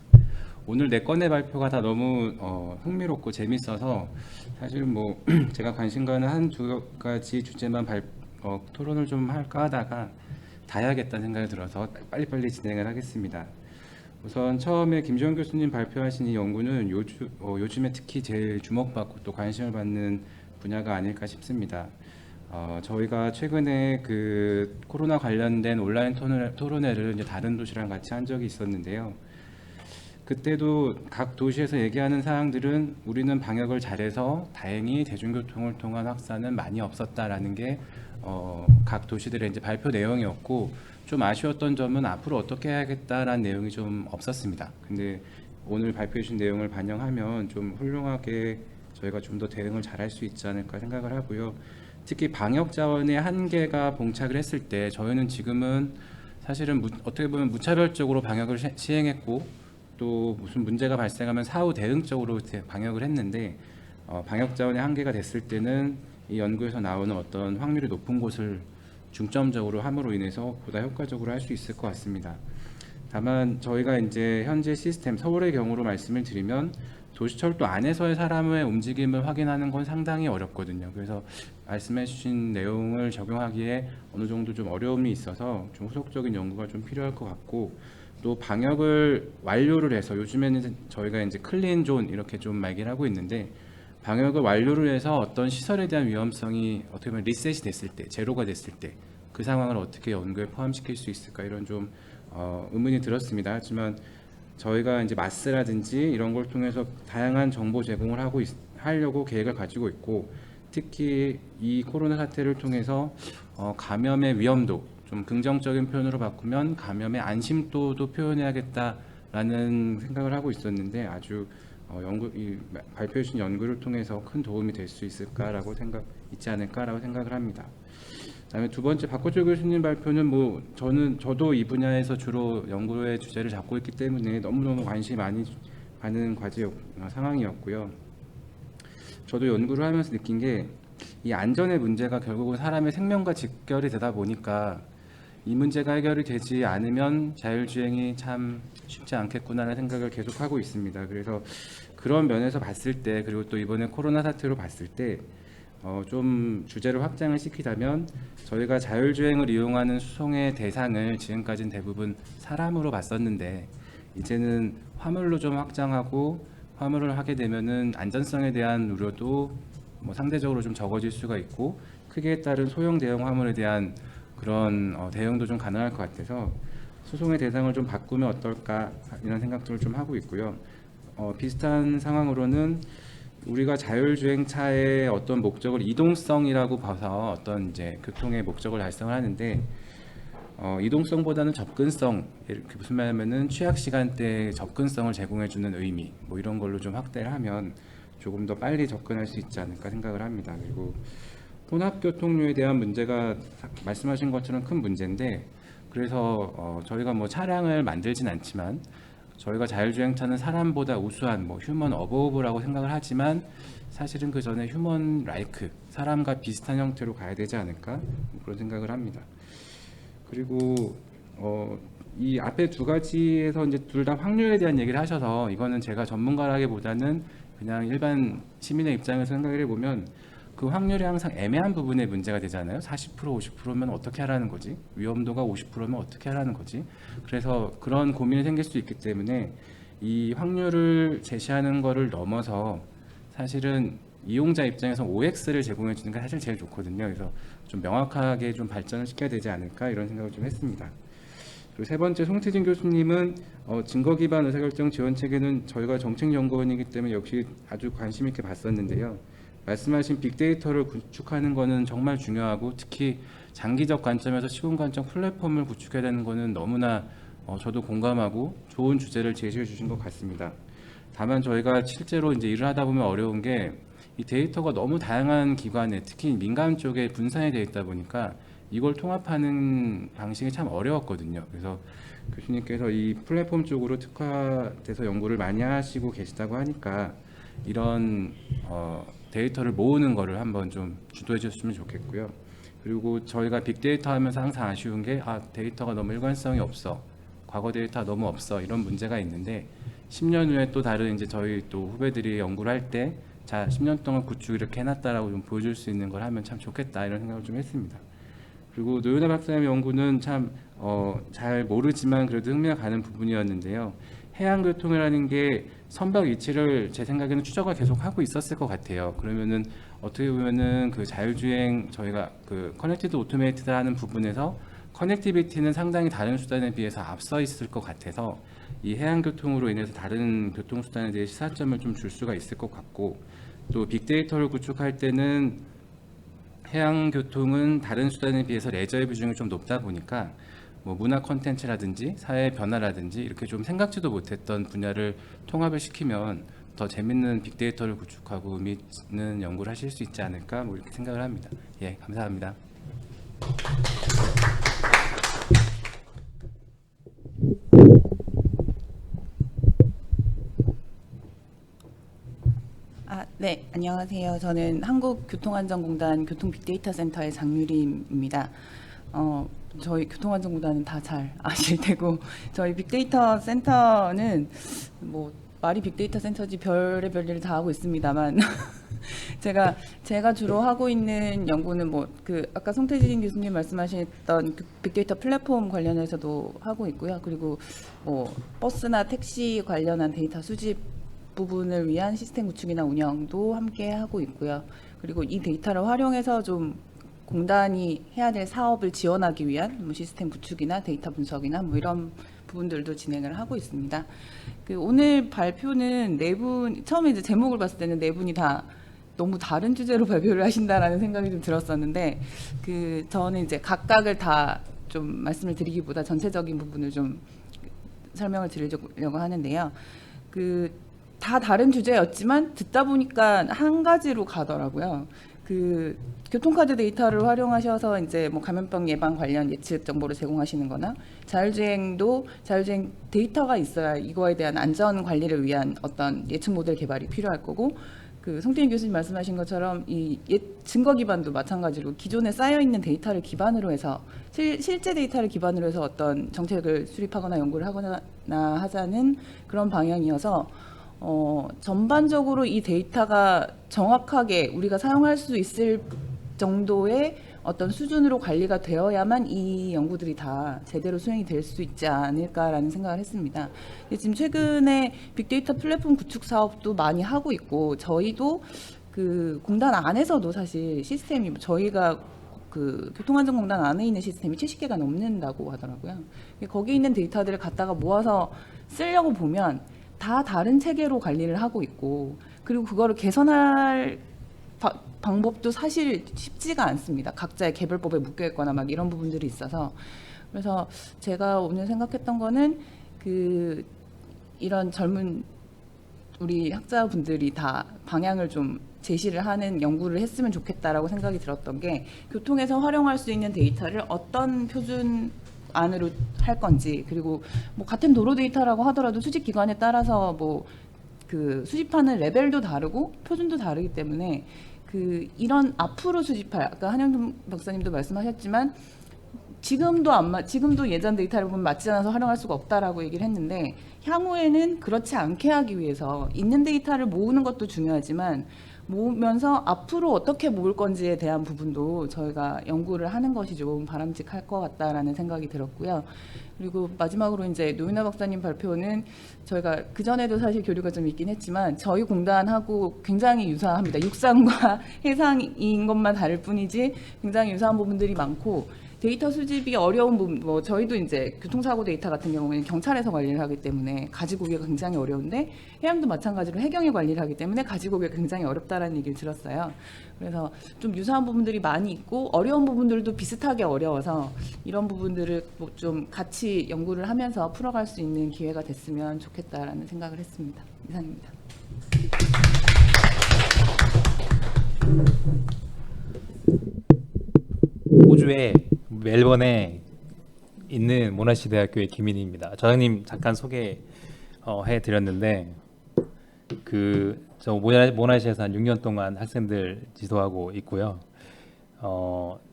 Speaker 6: 오늘 4건의 발표가 다 너무 흥미롭고 재밌어서 사실 뭐 제가 관심 가는 한두 가지 주제만 토론을 좀 할까 하다가 다 해야겠다는 생각이 들어서 빨리빨리 진행을 하겠습니다. 우선 처음에 김지원 교수님 발표하신 이 연구는 요즘에 특히 제일 주목받고 또 관심을 받는 분야가 아닐까 싶습니다. 저희가 최근에 그 코로나 관련된 온라인 토론회를 이제 다른 도시랑 같이 한 적이 있었는데요. 그때도 각 도시에서 얘기하는 사항들은 우리는 방역을 잘해서 다행히 대중교통을 통한 확산은 많이 없었다라는 게 각 도시들의 이제 발표 내용이었고, 좀 아쉬웠던 점은 앞으로 어떻게 해야겠다라는 내용이 좀 없었습니다. 근데 오늘 발표해 주신 내용을 반영하면 좀 훌륭하게 저희가 좀 더 대응을 잘할 수 있지 않을까 생각을 하고요. 특히 방역 자원의 한계가 봉착을 했을 때 저희는 지금은 사실은 어떻게 보면 무차별적으로 방역을 시행했고 또 무슨 문제가 발생하면 사후 대응적으로 방역을 했는데 방역 자원의 한계가 됐을 때는 이 연구에서 나오는 어떤 확률이 높은 곳을 중점적으로 함으로 인해서 보다 효과적으로 할 수 있을 것 같습니다. 다만 저희가 이제 현재 시스템 서울의 경우로 말씀을 드리면 도시철도 안에서의 사람의 움직임을 확인하는 건 상당히 어렵거든요. 그래서 말씀해 주신 내용을 적용하기에 어느 정도 좀 어려움이 있어서 좀 후속적인 연구가 좀 필요할 것 같고, 또 방역을 완료를 해서 요즘에는 저희가 이제 클린 존 이렇게 좀 말기를 하고 있는데, 방역을 완료를 해서 어떤 시설에 대한 위험성이 어떻게 보면 리셋이 됐을 때, 제로가 됐을 때 그 상황을 어떻게 연구에 포함시킬 수 있을까, 이런 좀 의문이 들었습니다. 하지만 저희가 이제 마스라든지 이런 걸 통해서 다양한 정보 제공을 하려고 계획을 가지고 있고, 특히 이 코로나 사태를 통해서 감염의 위험도 좀 긍정적인 표현으로 바꾸면 감염의 안심도도 표현해야겠다라는 생각을 하고 있었는데, 아주 발표해 주신 연구를 통해서 큰 도움이 될 수 있지 않을까라고 생각을 합니다. 그다음에 두 번째 박호철 교수님 발표는 저도 이 분야에서 주로 연구의 주제를 잡고 있기 때문에 너무너무 관심이 많이 가는 상황이었고요. 저도 연구를 하면서 느낀 게 이 안전의 문제가 결국은 사람의 생명과 직결이 되다 보니까 이 문제가 해결이 되지 않으면 자율주행이 참 쉽지 않겠구나라는 생각을 계속하고 있습니다. 그래서 그런 면에서 봤을 때, 그리고 또 이번에 코로나 사태로 봤을 때 좀 주제를 확장을 시키자면, 저희가 자율주행을 이용하는 수송의 대상을 지금까지는 대부분 사람으로 봤었는데 이제는 화물로 좀 확장하고, 화물을 하게 되면은 안전성에 대한 우려도 상대적으로 좀 적어질 수가 있고, 크기에 따른 소형 대형 화물에 대한 그런 대응도 좀 가능할 것 같아서 소송의 대상을 좀 바꾸면 어떨까 이런 생각들을 좀 하고 있고요. 비슷한 상황으로는 우리가 자율주행차의 어떤 목적을 이동성이라고 봐서 어떤 이제 교통의 목적을 달성을 하는데 이동성보다는 접근성, 이렇게 무슨 말하면은 취약 시간대에 접근성을 제공해주는 의미, 뭐 이런 걸로 좀 확대를 하면 조금 더 빨리 접근할 수 있지 않을까 생각을 합니다. 그리고 혼합교통료에 대한 문제가 말씀하신 것처럼 큰 문제인데, 그래서 저희가 뭐 차량을 만들진 않지만 저희가 자율주행차는 사람보다 우수한 뭐 휴먼 어버브라고 생각을 하지만 사실은 그 전에 휴먼 라이크, 사람과 비슷한 형태로 가야 되지 않을까 그런 생각을 합니다. 그리고 이 앞에 두 가지에서 이제 둘 다 확률에 대한 얘기를 하셔서 이거는 제가 전문가라기보다는 그냥 일반 시민의 입장에서 생각을 해보면 그 확률이 항상 애매한 부분에 문제가 되잖아요. 40% 50%면 어떻게 하라는 거지? 위험도가 50%면 어떻게 하라는 거지? 그래서 그런 고민이 생길 수 있기 때문에 이 확률을 제시하는 거를 넘어서 사실은 이용자 입장에서 OX를 제공해 주는 게 사실 제일 좋거든요. 그래서 좀 명확하게 좀 발전을 시켜야 되지 않을까 이런 생각을 좀 했습니다. 그리고 세 번째, 송태진 교수님은 증거 기반 의사결정 지원 체계는 저희가 정책연구원이기 때문에 역시 아주 관심 있게 봤었는데요. 말씀하신 빅데이터를 구축하는 것은 정말 중요하고, 특히 장기적 관점에서 시공 관점 플랫폼을 구축해야 되는 것은 너무나 저도 공감하고 좋은 주제를 제시해 주신 것 같습니다. 다만 저희가 실제로 이제 일을 하다 보면 어려운 게 이 데이터가 너무 다양한 기관에, 특히 민간 쪽에 분산이 되어 있다 보니까 이걸 통합하는 방식이 참 어려웠거든요. 그래서 교수님께서 이 플랫폼 쪽으로 특화돼서 연구를 많이 하시고 계시다고 하니까 이런 데이터를 모으는 거를 한번 좀 주도해 주셨으면 좋겠고요. 그리고 저희가 빅데이터 하면서 항상 아쉬운 게 데이터가 너무 일관성이 없어, 과거 데이터가 너무 없어, 이런 문제가 있는데 10년 후에 또 다른 이제 저희 또 후배들이 연구를 할 때 자 10년 동안 구축 이렇게 해놨다라고 좀 보여줄 수 있는 걸 하면 참 좋겠다 이런 생각을 좀 했습니다. 그리고 노윤아 박사님 연구는 참 잘 모르지만 그래도 흥미가 가는 부분이었는데요. 해양교통이라는 게 선박 위치를 제 생각에는 추적을 계속 하고 있었을 것 같아요. 그러면은 어떻게 보면은 그 자율주행, 저희가 그 커넥티드 오토메이티드 하는 부분에서 커넥티비티는 상당히 다른 수단에 비해서 앞서 있을 것 같아서 이 해양교통으로 인해서 다른 교통수단에 대해 시사점을 좀 줄 수가 있을 것 같고, 또 빅데이터를 구축할 때는 해양교통은 다른 수단에 비해서 레저의 비중이 좀 높다 보니까 뭐 문화 콘텐츠라든지 사회 변화라든지 이렇게 좀 생각지도 못했던 분야를 통합을 시키면 더 재밌는 빅데이터를 구축하고 의미 있는 연구를 하실 수 있지 않을까 뭐 이렇게 생각을 합니다. 예, 감사합니다.
Speaker 7: 네, 안녕하세요. 저는 한국교통안전공단 교통빅데이터센터의 장유림입니다. 저희 교통안전공단은 다 잘 아실 테고, 저희 빅데이터 센터는 뭐 말이 빅데이터 센터지 별의별 일을 다 하고 있습니다만 제가 주로 하고 있는 연구는 뭐 그 아까 송태진 교수님 말씀하셨던 그 빅데이터 플랫폼 관련해서도 하고 있고요. 그리고 뭐 버스나 택시 관련한 데이터 수집 부분을 위한 시스템 구축이나 운영도 함께 하고 있고요. 그리고 이 데이터를 활용해서 좀 공단이 해야 될 사업을 지원하기 위한 뭐 시스템 구축이나 데이터 분석이나 뭐 이런 부분들도 진행을 하고 있습니다. 그 오늘 발표는 처음에 이제 제목을 봤을 때는 네 분이 다 너무 다른 주제로 발표를 하신다라는 생각이 좀 들었었는데, 저는 이제 각각을 다 좀 말씀을 드리기보다 전체적인 부분을 좀 설명을 드리려고 하는데요. 다 다른 주제였지만 듣다 보니까 한 가지로 가더라고요. 교통카드 데이터를 활용하셔서 이제 뭐 감염병 예방 관련 예측 정보를 제공하시는 거나, 자율주행 데이터가 있어야 이거에 대한 안전 관리를 위한 어떤 예측 모델 개발이 필요할 거고, 송태진 교수님 말씀하신 것처럼 이 증거 기반도 마찬가지로 기존에 쌓여 있는 데이터를 기반으로 해서 실제 데이터를 기반으로 해서 어떤 정책을 수립하거나 연구를 하거나 하자는 그런 방향이어서 전반적으로 이 데이터가 정확하게 우리가 사용할 수 있을 정도의 어떤 수준으로 관리가 되어야만 이 연구들이 다 제대로 수행이 될 수 있지 않을까라는 생각을 했습니다. 지금 최근에 빅데이터 플랫폼 구축 사업도 많이 하고 있고, 저희도 공단 안에서도 사실 시스템이 저희가 그 교통안전공단 안에 있는 시스템이 70개가 넘는다고 하더라고요. 거기 있는 데이터들을 갖다가 모아서 쓰려고 보면 다 다른 체계로 관리를 하고 있고, 그리고 그거를 개선할 방법도 사실 쉽지가 않습니다. 각자의 개별법에 묶여 있거나 막 이런 부분들이 있어서. 그래서 제가 오늘 생각했던 거는 그 이런 젊은 우리 학자분들이 다 방향을 좀 제시를 하는 연구를 했으면 좋겠다라고 생각이 들었던 게, 교통에서 활용할 수 있는 데이터를 어떤 표준 안으로 할 건지, 그리고 뭐 같은 도로 데이터라고 하더라도 수집 기관에 따라서 뭐 그 수집하는 레벨도 다르고 표준도 다르기 때문에 그 이런 앞으로 수집할, 아까 한영준 박사님도 말씀하셨지만 지금도 예전 데이터를 보면 맞지 않아서 활용할 수가 없다라고 얘기를 했는데, 향후에는 그렇지 않게 하기 위해서 있는 데이터를 모으는 것도 중요하지만 모으면서 앞으로 어떻게 모을 건지에 대한 부분도 저희가 연구를 하는 것이 좀 바람직할 것 같다라는 생각이 들었고요. 그리고 마지막으로 이제 노윤아 박사님 발표는 저희가 그전에도 사실 교류가 좀 있긴 했지만 저희 공단하고 굉장히 유사합니다. 육상과 해상인 것만 다를 뿐이지 굉장히 유사한 부분들이 많고, 데이터 수집이 어려운 부분, 뭐 저희도 이제 교통사고 데이터 같은 경우에는 경찰에서 관리를 하기 때문에 가지고 오기가 굉장히 어려운데, 해양도 마찬가지로 해경이 관리를 하기 때문에 가지고 오기가 굉장히 어렵다라는 얘기를 들었어요. 그래서 좀 유사한 부분들이 많이 있고 어려운 부분들도 비슷하게 어려워서 이런 부분들을 뭐 좀 같이 연구를 하면서 풀어갈 수 있는 기회가 됐으면 좋겠다라는 생각을 했습니다. 이상입니다.
Speaker 8: 호주의 멜번에 있는 모나시 대학교의 김인희입니다. 저장님 잠깐 소개해 드렸는데, 저 모나시에서 한 6년 동안 학생들 지도하고 있고요.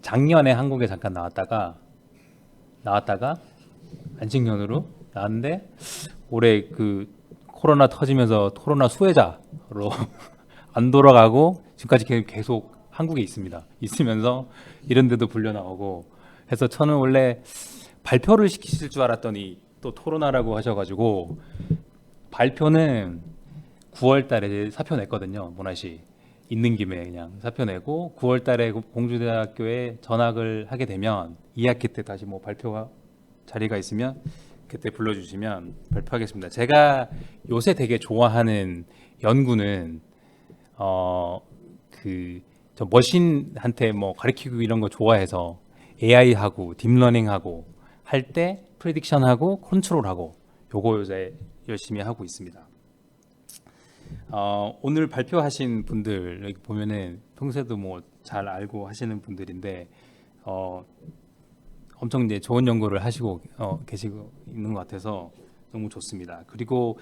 Speaker 8: 작년에 한국에 잠깐 나왔다가 안식년으로 나왔는데, 올해 그 코로나 터지면서 코로나 수혜자로 안 돌아가고 지금까지 계속 한국에 있으면서 이런 데도 불려 나오고 해서, 저는 원래 발표를 시키실 줄 알았더니 또 토론하라고 하셔가지고 발표는 9월 달에 사표 냈거든요. 모나시 있는 김에 그냥 사표 내고 9월 달에 공주대학교에 전학을 하게 되면 2학기 때 다시 뭐 발표가 자리가 있으면 그때 불러주시면 발표하겠습니다. 제가 요새 되게 좋아하는 연구는 저 머신한테 뭐 가르치고 이런 거 좋아해서 AI하고 딥러닝하고 할 때 프레딕션하고 컨트롤하고 요거 요새 열심히 하고 있습니다. 오늘 발표하신 분들 여기 보면은 평소에도 뭐 잘 알고 하시는 분들인데 엄청 이제 좋은 연구를 하시고 계시고 있는 것 같아서 너무 좋습니다. 그리고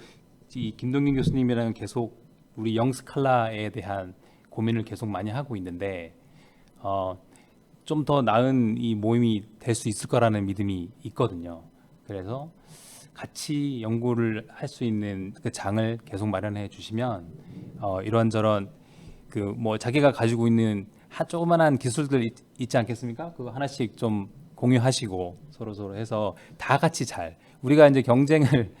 Speaker 8: 이 김동균 교수님이랑 계속 우리 영스칼라에 대한 고민을 계속 많이 하고 있는데 좀 더 나은 이 모임이 될 수 있을 거라는 믿음이 있거든요. 그래서 같이 연구를 할 수 있는 그 장을 계속 마련해 주시면 이런저런 그 뭐 자기가 가지고 있는 조그만한 기술들 있지 않겠습니까? 그거 하나씩 좀 공유하시고 서로 해서 다 같이 우리가 이제 경쟁을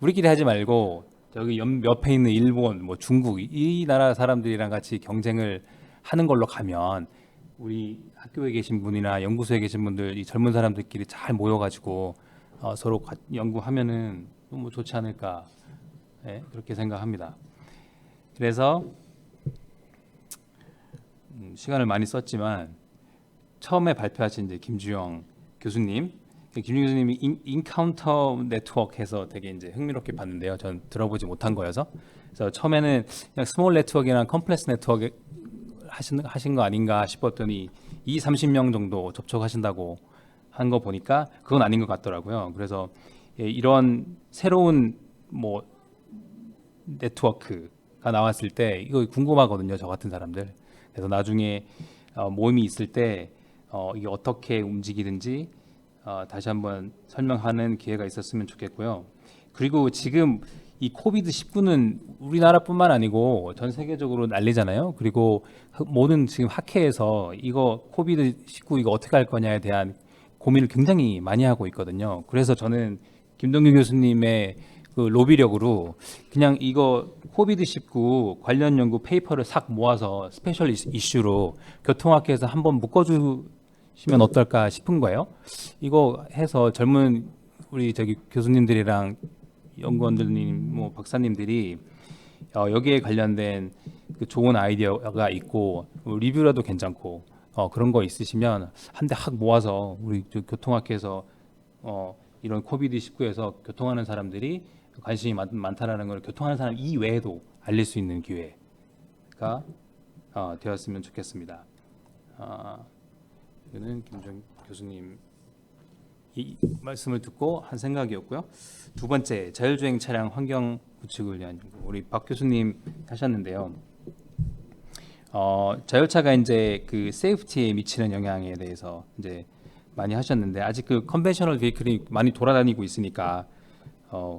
Speaker 8: 우리끼리 하지 말고 여기 옆에 있는 일본, 뭐 중국 이 나라 사람들이랑 같이 경쟁을 하는 걸로 가면 우리 학교에 계신 분이나 연구소에 계신 분들, 이 젊은 사람들끼리 잘 모여가지고 서로 연구하면은 너무 좋지 않을까, 그렇게 생각합니다. 그래서 시간을 많이 썼지만 처음에 발표하신 이제 김주영 교수님, 교수님이 인카운터 네트워크해서 되게 이제 흥미롭게 봤는데요. 전 들어보지 못한 거여서. 그래서 처음에는 그냥 스몰 네트워크나 컴플렉스 네트워크 하신 거 아닌가 싶었더니 30명 정도 접촉하신다고 한 거 보니까 그건 아닌 것 같더라고요. 그래서 이런 새로운 뭐 네트워크가 나왔을 때 이거 궁금하거든요. 저 같은 사람들. 그래서 나중에 모임이 있을 때 이게 어떻게 움직이든지 다시 한번 설명하는 기회가 있었으면 좋겠고요. 그리고 지금 이 코비드-19는 우리나라뿐만 아니고 전 세계적으로 난리잖아요. 그리고 모든 지금 학회에서 이거 코비드-19 이거 어떻게 할 거냐에 대한 고민을 굉장히 많이 하고 있거든요. 그래서 저는 김동균 교수님의 그 로비력으로 그냥 이거 코비드-19 관련 연구 페이퍼를 싹 모아서 스페셜 이슈로 교통학회에서 한번 묶어주시면 시면 어떨까 싶은 거예요. 이거 해서 젊은 우리 저기 교수님들이랑 연구원들님, 뭐 박사님들이 여기에 관련된 그 좋은 아이디어가 있고 리뷰라도 괜찮고 그런 거 있으시면 한 대 확 모아서 우리 교통학회에서 이런 코비드 19에서 교통하는 사람들이 관심이 많다라는 걸 교통하는 사람 이외에도 알릴 수 있는 기회가 되었으면 좋겠습니다. 이거는 김정 교수님 이 말씀을 듣고 한 생각이었고요. 두 번째, 자율주행 차량 환경 구축을 위한 연구. 우리 박 교수님 하셨는데요. 자율차가 이제 그 세이프티에 미치는 영향에 대해서 이제 많이 하셨는데 아직 그 컨벤셔널 베이클이 많이 돌아다니고 있으니까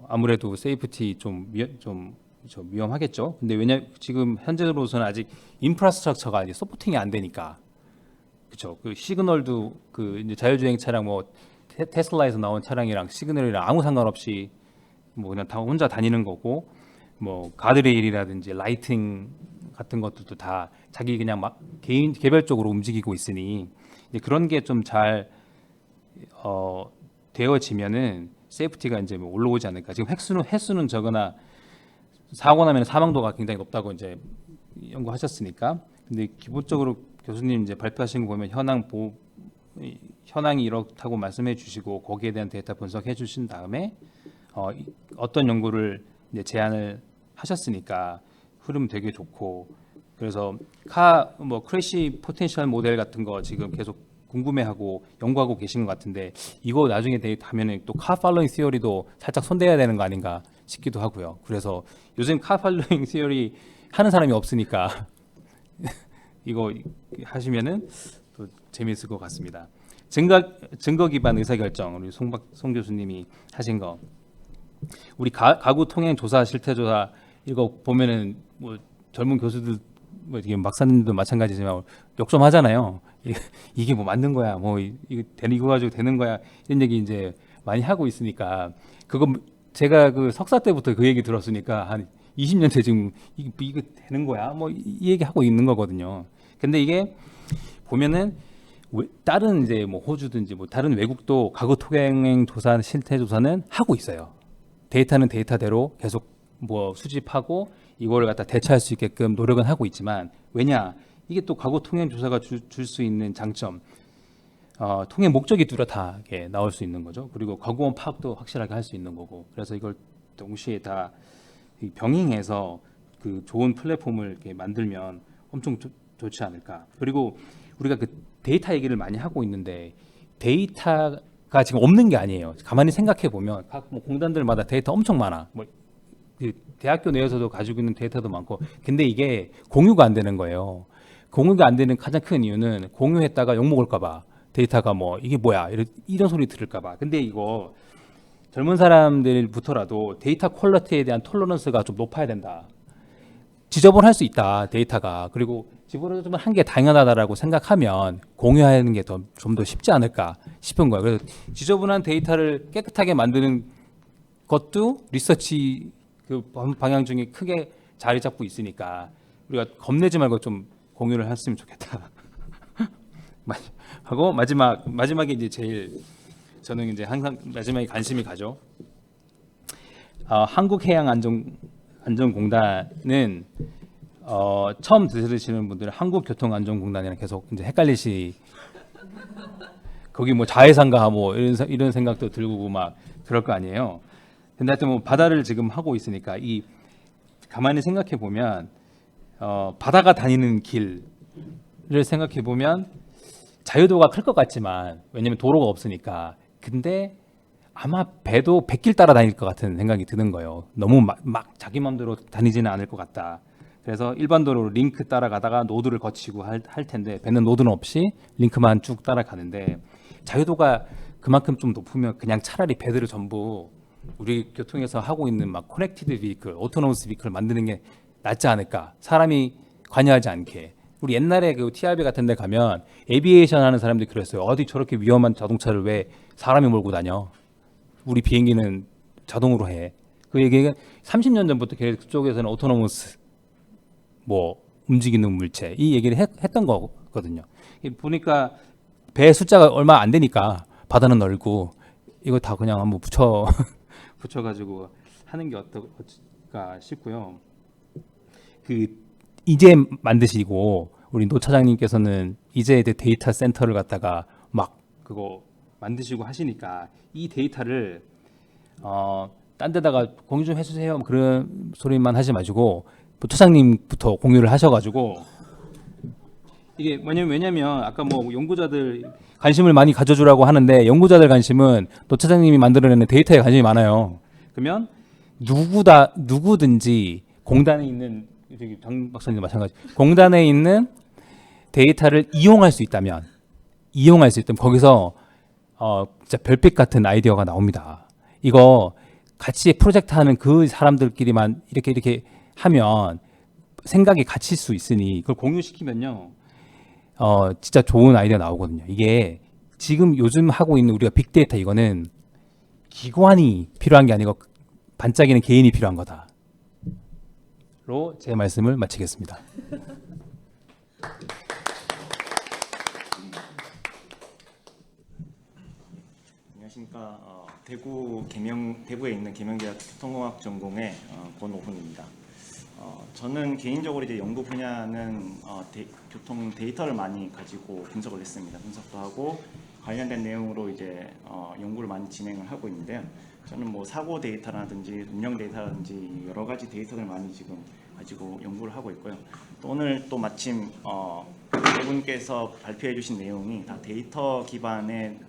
Speaker 8: 아무래도 세이프티 좀 위험하겠죠. 근데 왜냐 지금 현재로서는 아직 인프라스트럭처가 이제 서포팅이 안 되니까 그렇죠. 그 시그널도 그 이제 자율주행 차량 뭐 테슬라에서 나온 차량이랑 시그널이랑 아무 상관없이 뭐 그냥 다 혼자 다니는 거고 뭐 가드레일이라든지 라이팅 같은 것들도 다 자기 그냥 막 개인 개별적으로 움직이고 있으니 이제 그런 게 좀 잘 되어지면은 세이프티가 이제 뭐 올라오지 않을까. 지금 횟수는 적으나 사고 나면 사망도가 굉장히 높다고 이제 연구하셨으니까. 근데 기본적으로 교수님 이제 발표하신 거 보면 현황이 이렇다고 말씀해 주시고 거기에 대한 데이터 분석해 주신 다음에 어떤 연구를 이제 제안을 하셨으니까 흐름 되게 좋고 그래서 크래시 포텐셜 모델 같은 거 지금 계속 궁금해하고 연구하고 계신 것 같은데 이거 나중에 데이터 하면은 또 카 팔로잉 시어리도 살짝 손대야 되는 거 아닌가 싶기도 하고요. 그래서 요즘 카 팔로잉 시어리 하는 사람이 없으니까 이거 하시면은 또 재미있을 것 같습니다. 증거 기반 의사결정 우리 송 교수님이 하신 거 우리 가구 통행 조사 실태 조사 이거 보면은 뭐 젊은 교수들 뭐 이게 박사님들도 마찬가지지만 욕 좀 하잖아요. 이게 뭐 맞는 거야, 뭐 이거 가지고 되는 거야 이런 얘기 이제 많이 하고 있으니까 그거 제가 그 석사 때부터 그 얘기 들었으니까 한 20년째 지금 이거 되는 거야, 뭐 이 얘기 하고 있는 거거든요. 근데 이게 보면은 다른 이제 뭐 호주든지 뭐 다른 외국도 가구 통행 조사 실태 조사는 하고 있어요. 데이터는 데이터대로 계속 뭐 수집하고 이거를 갖다 대처할 수 있게끔 노력은 하고 있지만 왜냐 이게 또 가구 통행 조사가 줄 수 있는 장점 통행 목적이 뚜렷하게 나올 수 있는 거죠. 그리고 가구원 파악도 확실하게 할 수 있는 거고 그래서 이걸 동시에 다 병행해서 그 좋은 플랫폼을 이렇게 만들면 엄청 좋지 않을까. 그리고 우리가 그 데이터 얘기를 많이 하고 있는데 데이터가 지금 없는 게 아니에요. 가만히 생각해 보면 각 뭐 공단들마다 데이터 엄청 많아. 뭐 그 대학교 내에서도 가지고 있는 데이터도 많고, 근데 이게 공유가 안 되는 거예요. 공유가 안 되는 가장 큰 이유는 공유했다가 욕 먹을까봐 데이터가 뭐 이게 뭐야 이런 소리 들을까봐. 근데 이거 젊은 사람들부터라도 데이터 퀄리티에 대한 톨러런스가 좀 높아야 된다. 지저분할 수 있다 데이터가. 그리고 지저분하지만 한 게 당연하다라고 생각하면 공유하는 게 좀 더 쉽지 않을까 싶은 거예요. 그래서 지저분한 데이터를 깨끗하게 만드는 것도 리서치 그 방향 중에 크게 자리 잡고 있으니까 우리가 겁내지 말고 좀 공유를 했으면 좋겠다. 하고 마지막에 이제 제일 저는 이제 항상 마지막에 관심이 가죠. 한국해양안전공단은 처음 들으시는 분들은 한국교통안전공단이랑 계속 이제 헷갈리시. 거기 뭐 자해상가 뭐 이런 생각도 들고 막 그럴 거 아니에요. 근데 하여튼 뭐 바다를 지금 하고 있으니까 이 가만히 생각해 보면 바다가 다니는 길을 생각해 보면 자유도가 클 것 같지만 왜냐면 도로가 없으니까. 근데 아마 배도 백길 따라 다닐 것 같은 생각이 드는 거예요. 너무 막 자기 마음대로 다니지는 않을 것 같다. 그래서 일반 도로 링크 따라가다가 노드를 거치고 할 텐데 배는 노드는 없이 링크만 쭉 따라가는데 자유도가 그만큼 좀 높으면 그냥 차라리 배들을 전부 우리 교통에서 하고 있는 막 커넥티드 비클, 오토노머스 비클 만드는 게 낫지 않을까. 사람이 관여하지 않게. 우리 옛날에 그 TRB 같은 데 가면 에비에이션 하는 사람들이 그랬어요. 어디 저렇게 위험한 자동차를 왜 사람이 몰고 다녀? 우리 비행기는 자동으로 해. 그 얘기가 30년 전부터 그쪽에서는 오토노머스 뭐 움직이는 물체 이 얘기를 했던 거거든요. 보니까 배 숫자가 얼마 안 되니까 바다는 넓고 이거 다 그냥 한번 붙여가지고 하는 게 어떨까 싶고요. 그 이제 만드시고 우리 노 차장님께서는 이제 데이터 센터를 갖다가 막 그거 만드시고 하시니까 이 데이터를 딴 데다가 공유 좀 해주세요. 뭐 그런 소리만 하지 마시고 차장님부터 공유를 하셔가지고 이게 왜냐면 아까 뭐 연구자들 관심을 많이 가져주라고 하는데 연구자들 관심은 노 차장님이 만들어내는 데이터에 관심이 많아요. 그러면 누구든지 공단에 있는 저기 장 박사님도 마찬가지. 공단에 있는 데이터를 이용할 수 있다면 거기서 진짜 별빛 같은 아이디어가 나옵니다. 이거 같이 프로젝트 하는 그 사람들끼리만 이렇게 하면 생각이 갇힐 수 있으니 그걸 공유시키면요. 진짜 좋은 아이디어 나오거든요. 이게 지금 요즘 하고 있는 우리가 빅데이터 이거는 기관이 필요한 게 아니고 반짝이는 개인이 필요한 거다. 로 제 말씀을 마치겠습니다.
Speaker 9: 안녕하십니까. 대구에 있는 계명대학 교통공학 전공의 권오훈입니다. 저는 개인적으로 이제 연구 분야는 교통 데이터를 많이 가지고 분석을 했습니다. 분석도 하고 관련된 내용으로 이제 연구를 많이 진행을 하고 있는데요. 저는 뭐 사고 데이터라든지 운영 데이터라든지 여러 가지 데이터를 많이 지금 가지고 연구를 하고 있고요. 또 오늘 또 마침 네 분께서 발표해 주신 내용이 다 데이터 기반의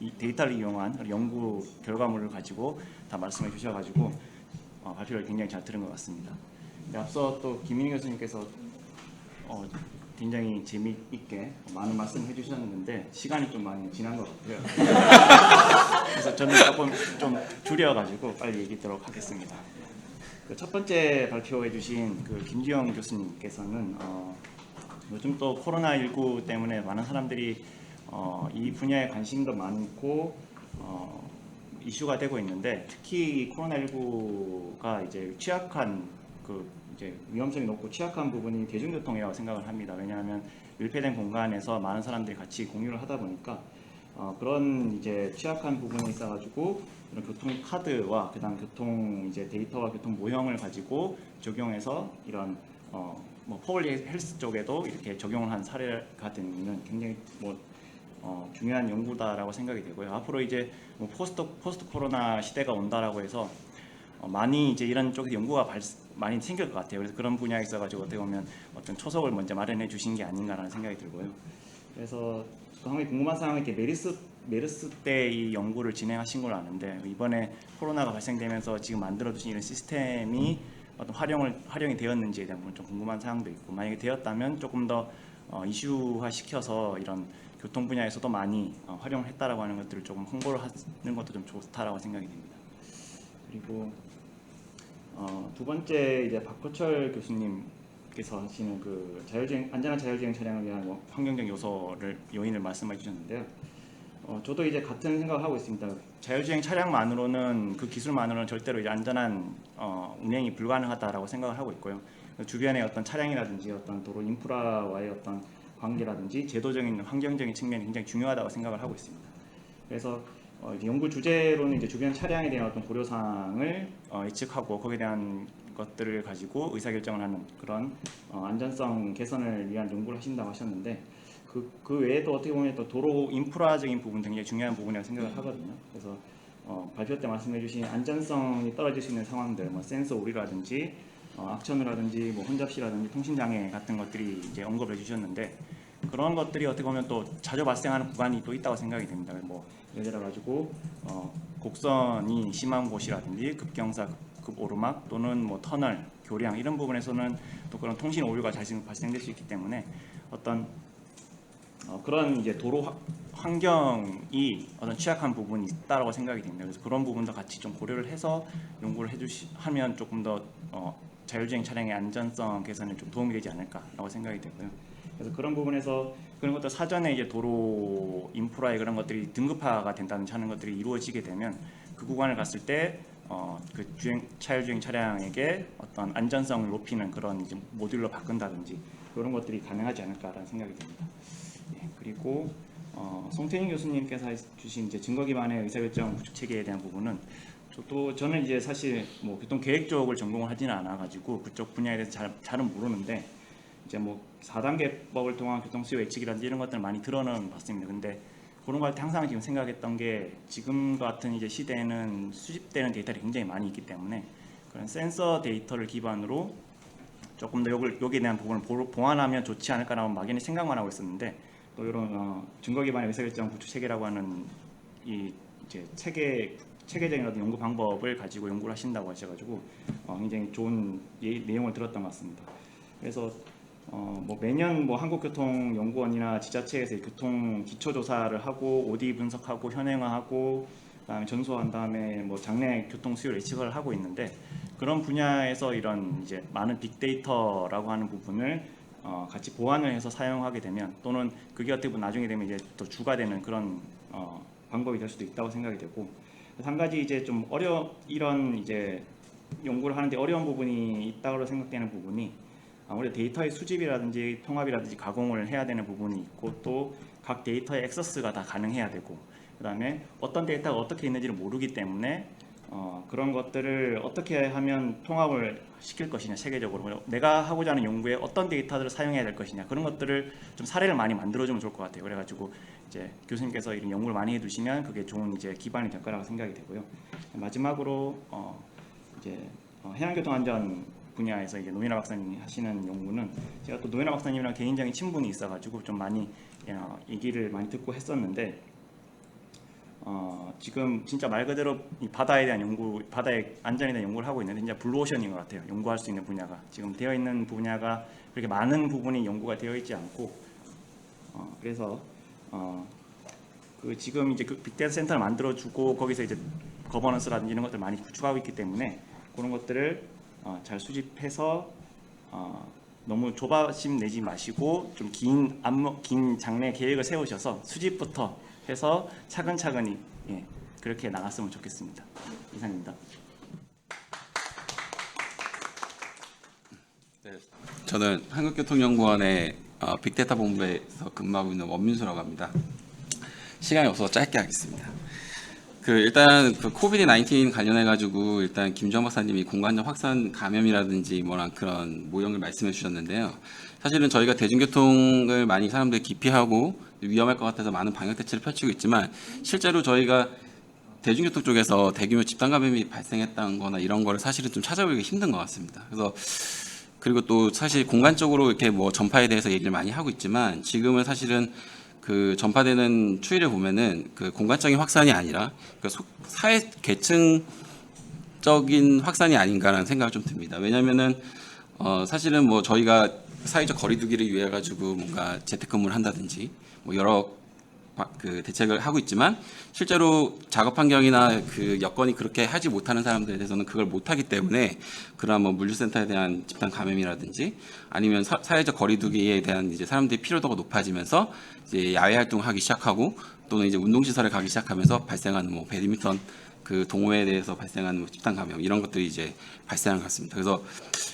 Speaker 9: 이 데이터를 이용한 연구 결과물을 가지고 다 말씀해 주셔가지고 발표를 굉장히 잘 들은 것 같습니다. 앞서 또 김민희 교수님께서 굉장히 재미있게 많은 말씀을 해주셨는데 시간이 좀 많이 지난 것 같아요. 그래서 저는 조금 좀 줄여가지고 빨리 얘기하도록 하겠습니다. 첫 번째 발표해주신 김주영 교수님께서는 요즘 또 코로나19 때문에 많은 사람들이 이 분야에 관심도 많고 이슈가 되고 있는데 특히 코로나19가 이제 취약한 이제 위험성이 높고 취약한 부분이 대중교통이라고 생각을 합니다. 왜냐하면 밀폐된 공간에서 많은 사람들이 같이 공유를 하다 보니까 그런 이제 취약한 부분이 있어가지고 이런 교통 카드와 그다음 교통 이제 데이터와 교통 모형을 가지고 적용해서 이런 뭐 퍼블릭 헬스 쪽에도 이렇게 적용을 한 사례가 되는 굉장히 중요한 연구다라고 생각이 되고요. 앞으로 이제 뭐 포스트 코로나 시대가 온다라고 해서 많이 이제 이런 쪽에서 연구가 많이 생길 것 같아요. 그래서 그런 분야에 있어가지고 어떻게 보면 어떤 초석을 먼저 마련해 주신 게 아닌가라는 생각이 들고요. 그래서 한번 궁금한 사항은 이렇게 메르스 때 이 연구를 진행하신 걸 아는데 이번에 코로나가 발생되면서 지금 만들어 주신 이런 시스템이 어떤 활용이 되었는지에 대한 부분 좀 궁금한 사항도 있고 만약에 되었다면 조금 더 이슈화 시켜서 이런 교통 분야에서도 많이 활용을 했다라고 하는 것들을 조금 홍보를 하는 것도 좀 좋다라고 생각이 됩니다. 그리고 두 번째 이제 박호철 교수님께서 하시는 안전한 자율주행 차량을 위한 환경적 요인을 말씀해 주셨는데요. 저도 이제 같은 생각을 하고 있습니다. 자율주행 차량만으로는 그 기술만으로는 절대로 이제 안전한 운행이 불가능하다라고 생각을 하고 있고요. 주변의 어떤 차량이라든지 어떤 도로 인프라와의 어떤 관계라든지 제도적인 환경적인 측면이 굉장히 중요하다고 생각을 하고 있습니다. 그래서 이제 연구 주제로는 이제 주변 차량에 대한 어떤 고려사항을 예측하고 거기에 대한 것들을 가지고 의사결정을 하는 그런 안전성 개선을 위한 연구를 하신다고 하셨는데 그 외에도 어떻게 보면 또 도로 인프라적인 부분 굉장히 중요한 부분이라고 생각을 하거든요. 그래서 발표 때 말씀해주신 안전성이 떨어질 수 있는 상황들, 뭐 센서 오류라든지 악천후라든지 뭐 혼잡시라든지 통신장애 같은 것들이 이제 언급해 주셨는데 그런 것들이 어떻게 보면 또 자주 발생하는 구간이 또 있다고 생각이 됩니다. 뭐 예를 들어 가지고 곡선이 심한 곳이라든지 급경사, 급오르막 또는 뭐 터널, 교량 이런 부분에서는 또 그런 통신 오류가 자주 발생될 수 있기 때문에 어떤 그런 이제 도로 환경이 어떤 취약한 부분이 있다라고 생각이 됩니다. 그래서 그런 부분도 같이 좀 고려를 해서 연구를 하면 조금 더 자율주행 차량의 안전성 개선에 좀 도움이 되지 않을까라고 생각이 되고요. 그래서 그런 부분에서 그런 것들 사전에 이제 도로 인프라의 그런 것들이 등급화가 된다든지 하는 것들이 이루어지게 되면 그 구간을 갔을 때 그 자율주행 차량에게 어떤 안전성을 높이는 그런 이제 모듈로 바꾼다든지 그런 것들이 가능하지 않을까라는 생각이 듭니다. 예, 그리고 송태인 교수님께서 주신 이제 증거 기반의 의사결정 구축 체계에 대한 부분은 저는 이제 사실 뭐 교통 계획 쪽을 전공을 하지는 않아 가지고 그쪽 분야에 대해서 잘은 모르는데 이제 뭐 4단계법을 통한 교통 수요 예측이라든지 이런 것들을 많이 들어는 봤습니다. 근데 그런 거 할 때 항상 지금 생각했던 게 지금 같은 이제 시대에는 수집되는 데이터들이 굉장히 많이 있기 때문에 그런 센서 데이터를 기반으로 조금 더 여기에 대한 부분을 보완하면 좋지 않을까라고 막연히 생각만 하고 있었는데 또 이런 증거 기반의 의사결정 구축 체계라고 하는 이 이제 체계적인 어떤 연구 방법을 가지고 연구를 하신다고 하셔가지고 굉장히 좋은 내용을 들었던 것 같습니다. 그래서 뭐 매년 뭐 한국교통연구원이나 지자체에서 교통 기초조사를 하고 OD 분석하고 현행화하고 그다음에 전수한 다음에 뭐 장래 교통 수요 예측을 하고 있는데 그런 분야에서 이런 이제 많은 빅데이터라고 하는 부분을 같이 보완을 해서 사용하게 되면 또는 그게 어떻게 보면 나중에 되면 이제 또 주가 되는 그런 방법이 될 수도 있다고 생각이 되고 한 가지 이제 좀 이런 이제 연구를 하는데 어려운 부분이 있다고 생각되는 부분이 아무래도 데이터의 수집이라든지 통합이라든지 가공을 해야 되는 부분이 있고 또 각 데이터의 액세스가 다 가능해야 되고 그다음에 어떤 데이터가 어떻게 있는지를 모르기 때문에 그런 것들을 어떻게 하면 통합을 시킬 것이냐 세계적으로 내가 하고자 하는 연구에 어떤 데이터들을 사용해야 될 것이냐 그런 것들을 좀 사례를 많이 만들어주면 좋을 것 같아요. 그래가지고 이제 교수님께서 이런 연구를 많이 해두시면 그게 좋은 이제 기반이 될 거라고 생각이 되고요. 마지막으로 이제 해양교통안전 분야에서 이제 노현아 박사님이 하시는 연구는 제가 또 노현아 박사님이랑 개인적인 친분이 있어가지고 좀 많이 얘기를 많이 듣고 했었는데 지금 진짜 말 그대로 이 바다에 대한 연구, 바다의 안전에 대한 연구를 하고 있는데 진짜 블루오션인 것 같아요. 연구할 수 있는 분야가 지금 되어 있는 분야가 그렇게 많은 부분이 연구가 되어 있지 않고 그래서 그 지금 이제 그 빅데이터 센터를 만들어주고 거기서 이제 거버넌스라든지 이런 것들 많이 구축하고 있기 때문에 그런 것들을 잘 수집해서 너무 조바심 내지 마시고 좀 긴 장래 계획을 세우셔서 수집부터 해서 차근차근히 그렇게 나갔으면 좋겠습니다. 이상입니다.
Speaker 10: 네, 저는 한국교통연구원의 빅데이터 본부에서 근무하고 있는 원민수라고 합니다. 시간이 없어서 짧게 하겠습니다. 일단 코비드-19 관련해 가지고 일단 김주영 박사님이 공관적 확산 감염이라든지 뭐랑 그런 모형을 말씀해 주셨는데요. 사실은 저희가 대중교통을 많이 사람들이 기피하고 위험할 것 같아서 많은 방역 대책을 펼치고 있지만 실제로 저희가 대중교통 쪽에서 대규모 집단 감염이 발생했다는 거나 이런 거를 사실은 좀 찾아보기가 힘든 것 같습니다. 그래서 그리고 또 사실 공간적으로 이렇게 뭐 전파에 대해서 얘기를 많이 하고 있지만 지금은 사실은 그 전파되는 추이를 보면은 그 공간적인 확산이 아니라 그 사회 계층적인 확산이 아닌가라는 생각이 좀 듭니다. 왜냐면은 사실은 뭐 저희가 사회적 거리두기를 위해 가지고 뭔가 재택근무를 한다든지 뭐 여러 그 대책을 하고 있지만 실제로 작업 환경이나 그 여건이 그렇게 하지 못하는 사람들에 대해서는 그걸 못하기 때문에 그런 뭐 물류센터에 대한 집단 감염이라든지 아니면 사회적 거리두기에 대한 이제 사람들의 피로도가 높아지면서 이제 야외 활동을 하기 시작하고 또는 이제 운동시설에 가기 시작하면서 발생하는 뭐 배드민턴 그 동호회에 대해서 발생하는 뭐 집단 감염 이런 것들이 이제 발생한 것 같습니다. 그래서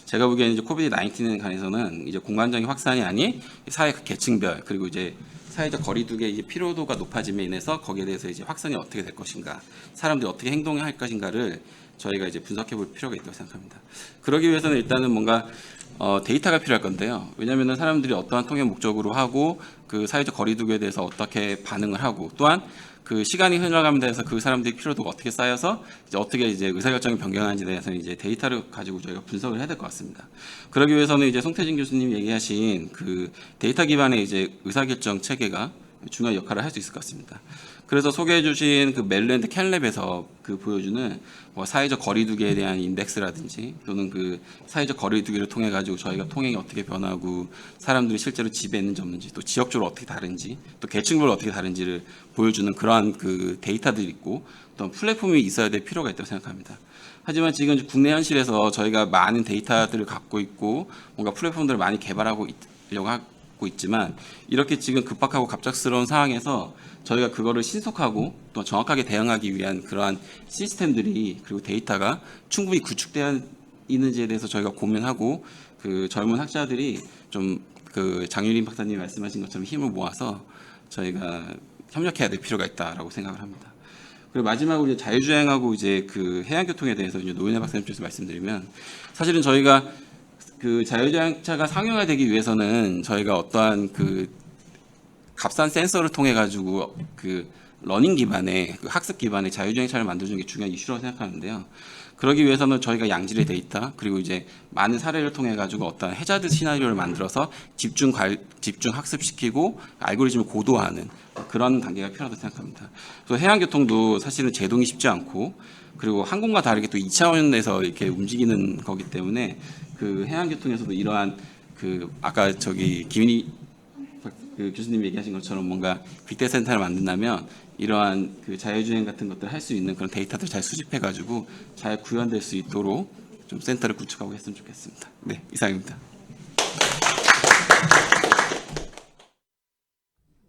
Speaker 10: 제가 보기에는 이제 코비드-19에 관해서는 이제 공간적인 확산이 아닌 사회 계층별 그리고 이제 사회적 거리두기의 이제 피로도가 높아짐에 인해서 거기에 대해서 이제 확산이 어떻게 될 것인가, 사람들이 어떻게 행동을 할 것인가를 저희가 이제 분석해 볼 필요가 있다고 생각합니다. 그러기 위해서는 일단은 뭔가 데이터가 필요할 건데요. 왜냐하면 사람들이 어떠한 통행 목적으로 하고 그 사회적 거리두기에 대해서 어떻게 반응을 하고 또한 그 시간이 흘러가면 돼서 그 사람들의 피로도가 어떻게 쌓여서 이제 어떻게 이제 의사결정이 변경하는지에 대해서 이제 데이터를 가지고 저희가 분석을 해야 될 것 같습니다. 그러기 위해서는 이제 송태진 교수님 얘기하신 그 데이터 기반의 이제 의사결정 체계가 중요한 역할을 할 수 있을 것 같습니다. 그래서 소개해주신 그 멜랜드 캔랩에서 그 보여주는 뭐 사회적 거리두기에 대한 인덱스라든지 또는 그 사회적 거리두기를 통해 가지고 저희가 통행이 어떻게 변하고 사람들이 실제로 집에 있는지 없는지 또 지역적으로 어떻게 다른지 또 계층별로 어떻게 다른지를 보여주는 그러한 그 데이터들이 있고 또 플랫폼이 있어야 될 필요가 있다고 생각합니다. 하지만 지금 국내 현실에서 저희가 많은 데이터들을 갖고 있고 뭔가 플랫폼들을 많이 개발하고 있려고 하고 있지만 이렇게 지금 급박하고 갑작스러운 상황에서 저희가 그거를 신속하고 또 정확하게 대응하기 위한 그러한 시스템들이 그리고 데이터가 충분히 구축되어 있는지에 대해서 저희가 고민하고 그 젊은 학자들이 좀 그 장유림 박사님이 말씀하신 것처럼 힘을 모아서 저희가 협력해야 될 필요가 있다라고 생각을 합니다. 그리고 마지막으로 이제 자율주행하고 이제 그 해양교통에 대해서 이제 노인혜 박사님 쪽에서 말씀드리면, 사실은 저희가 그 자율주행차가 상용화되기 위해서는 저희가 어떠한 그 값싼 센서를 통해 가지고 그 러닝 기반의 그 학습 기반의 자율주행차를 만들어주는 게 중요한 이슈라고 생각하는데요. 그러기 위해서는 저희가 양질의 데이터, 그리고 이제 많은 사례를 통해 가지고 어떤 해자드 시나리오를 만들어서 집중 학습시키고 알고리즘을 고도화하는 그런 단계가 필요하다고 생각합니다. 그래서 해양교통도 사실은 제동이 쉽지 않고, 그리고 항공과 다르게 또 2차원에서 이렇게 움직이는 거기 때문에 그 해양교통에서도 이러한 그 아까 저기 김인희 그 교수님 얘기하신 것처럼 뭔가 빅데이터 센터를 만든다면 이러한 그 자율주행 같은 것들을 할 수 있는 그런 데이터들 잘 수집해가지고 잘 구현될 수 있도록 좀 센터를 구축하고 했으면 좋겠습니다. 네, 이상입니다.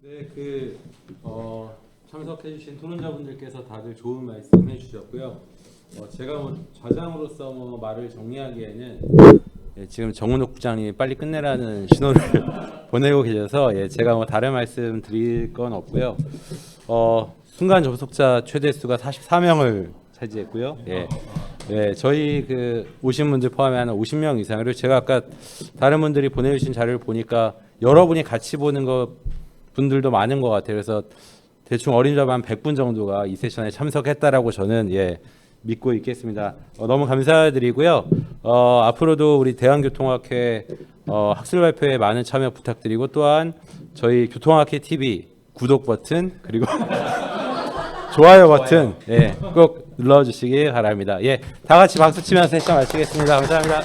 Speaker 1: 네, 참석해주신 토론자분들께서 다들 좋은 말씀 해주셨고요. 제가 좌장으로서 말을 정리하기에는 지금 정은옥 부장님이 빨리 끝내라는 신호를 보내고 계셔서 제가 다른 말씀 드릴 건 없고요. 순간 접속자 최대 수가 44명을 차지했고요. 저희 오신 분들 포함해 한 50명 이상. 그리고 제가 아까 다른 분들이 보내주신 자료를 보니까 여러분이 같이 보는 분들도 많은 것 같아요. 그래서 대충 어린이집 한 100분 정도가 이 세션에 참석했다라고 저는 믿고 있겠습니다. 너무 감사드리고요. 앞으로도 우리 대한교통학회 학술 발표에 많은 참여 부탁드리고, 또한 저희 교통학회 TV 구독 버튼 그리고 좋아요 버튼 꼭 눌러주시기 바랍니다. 다 같이 박수 치면서 세션 마치겠습니다. 감사합니다.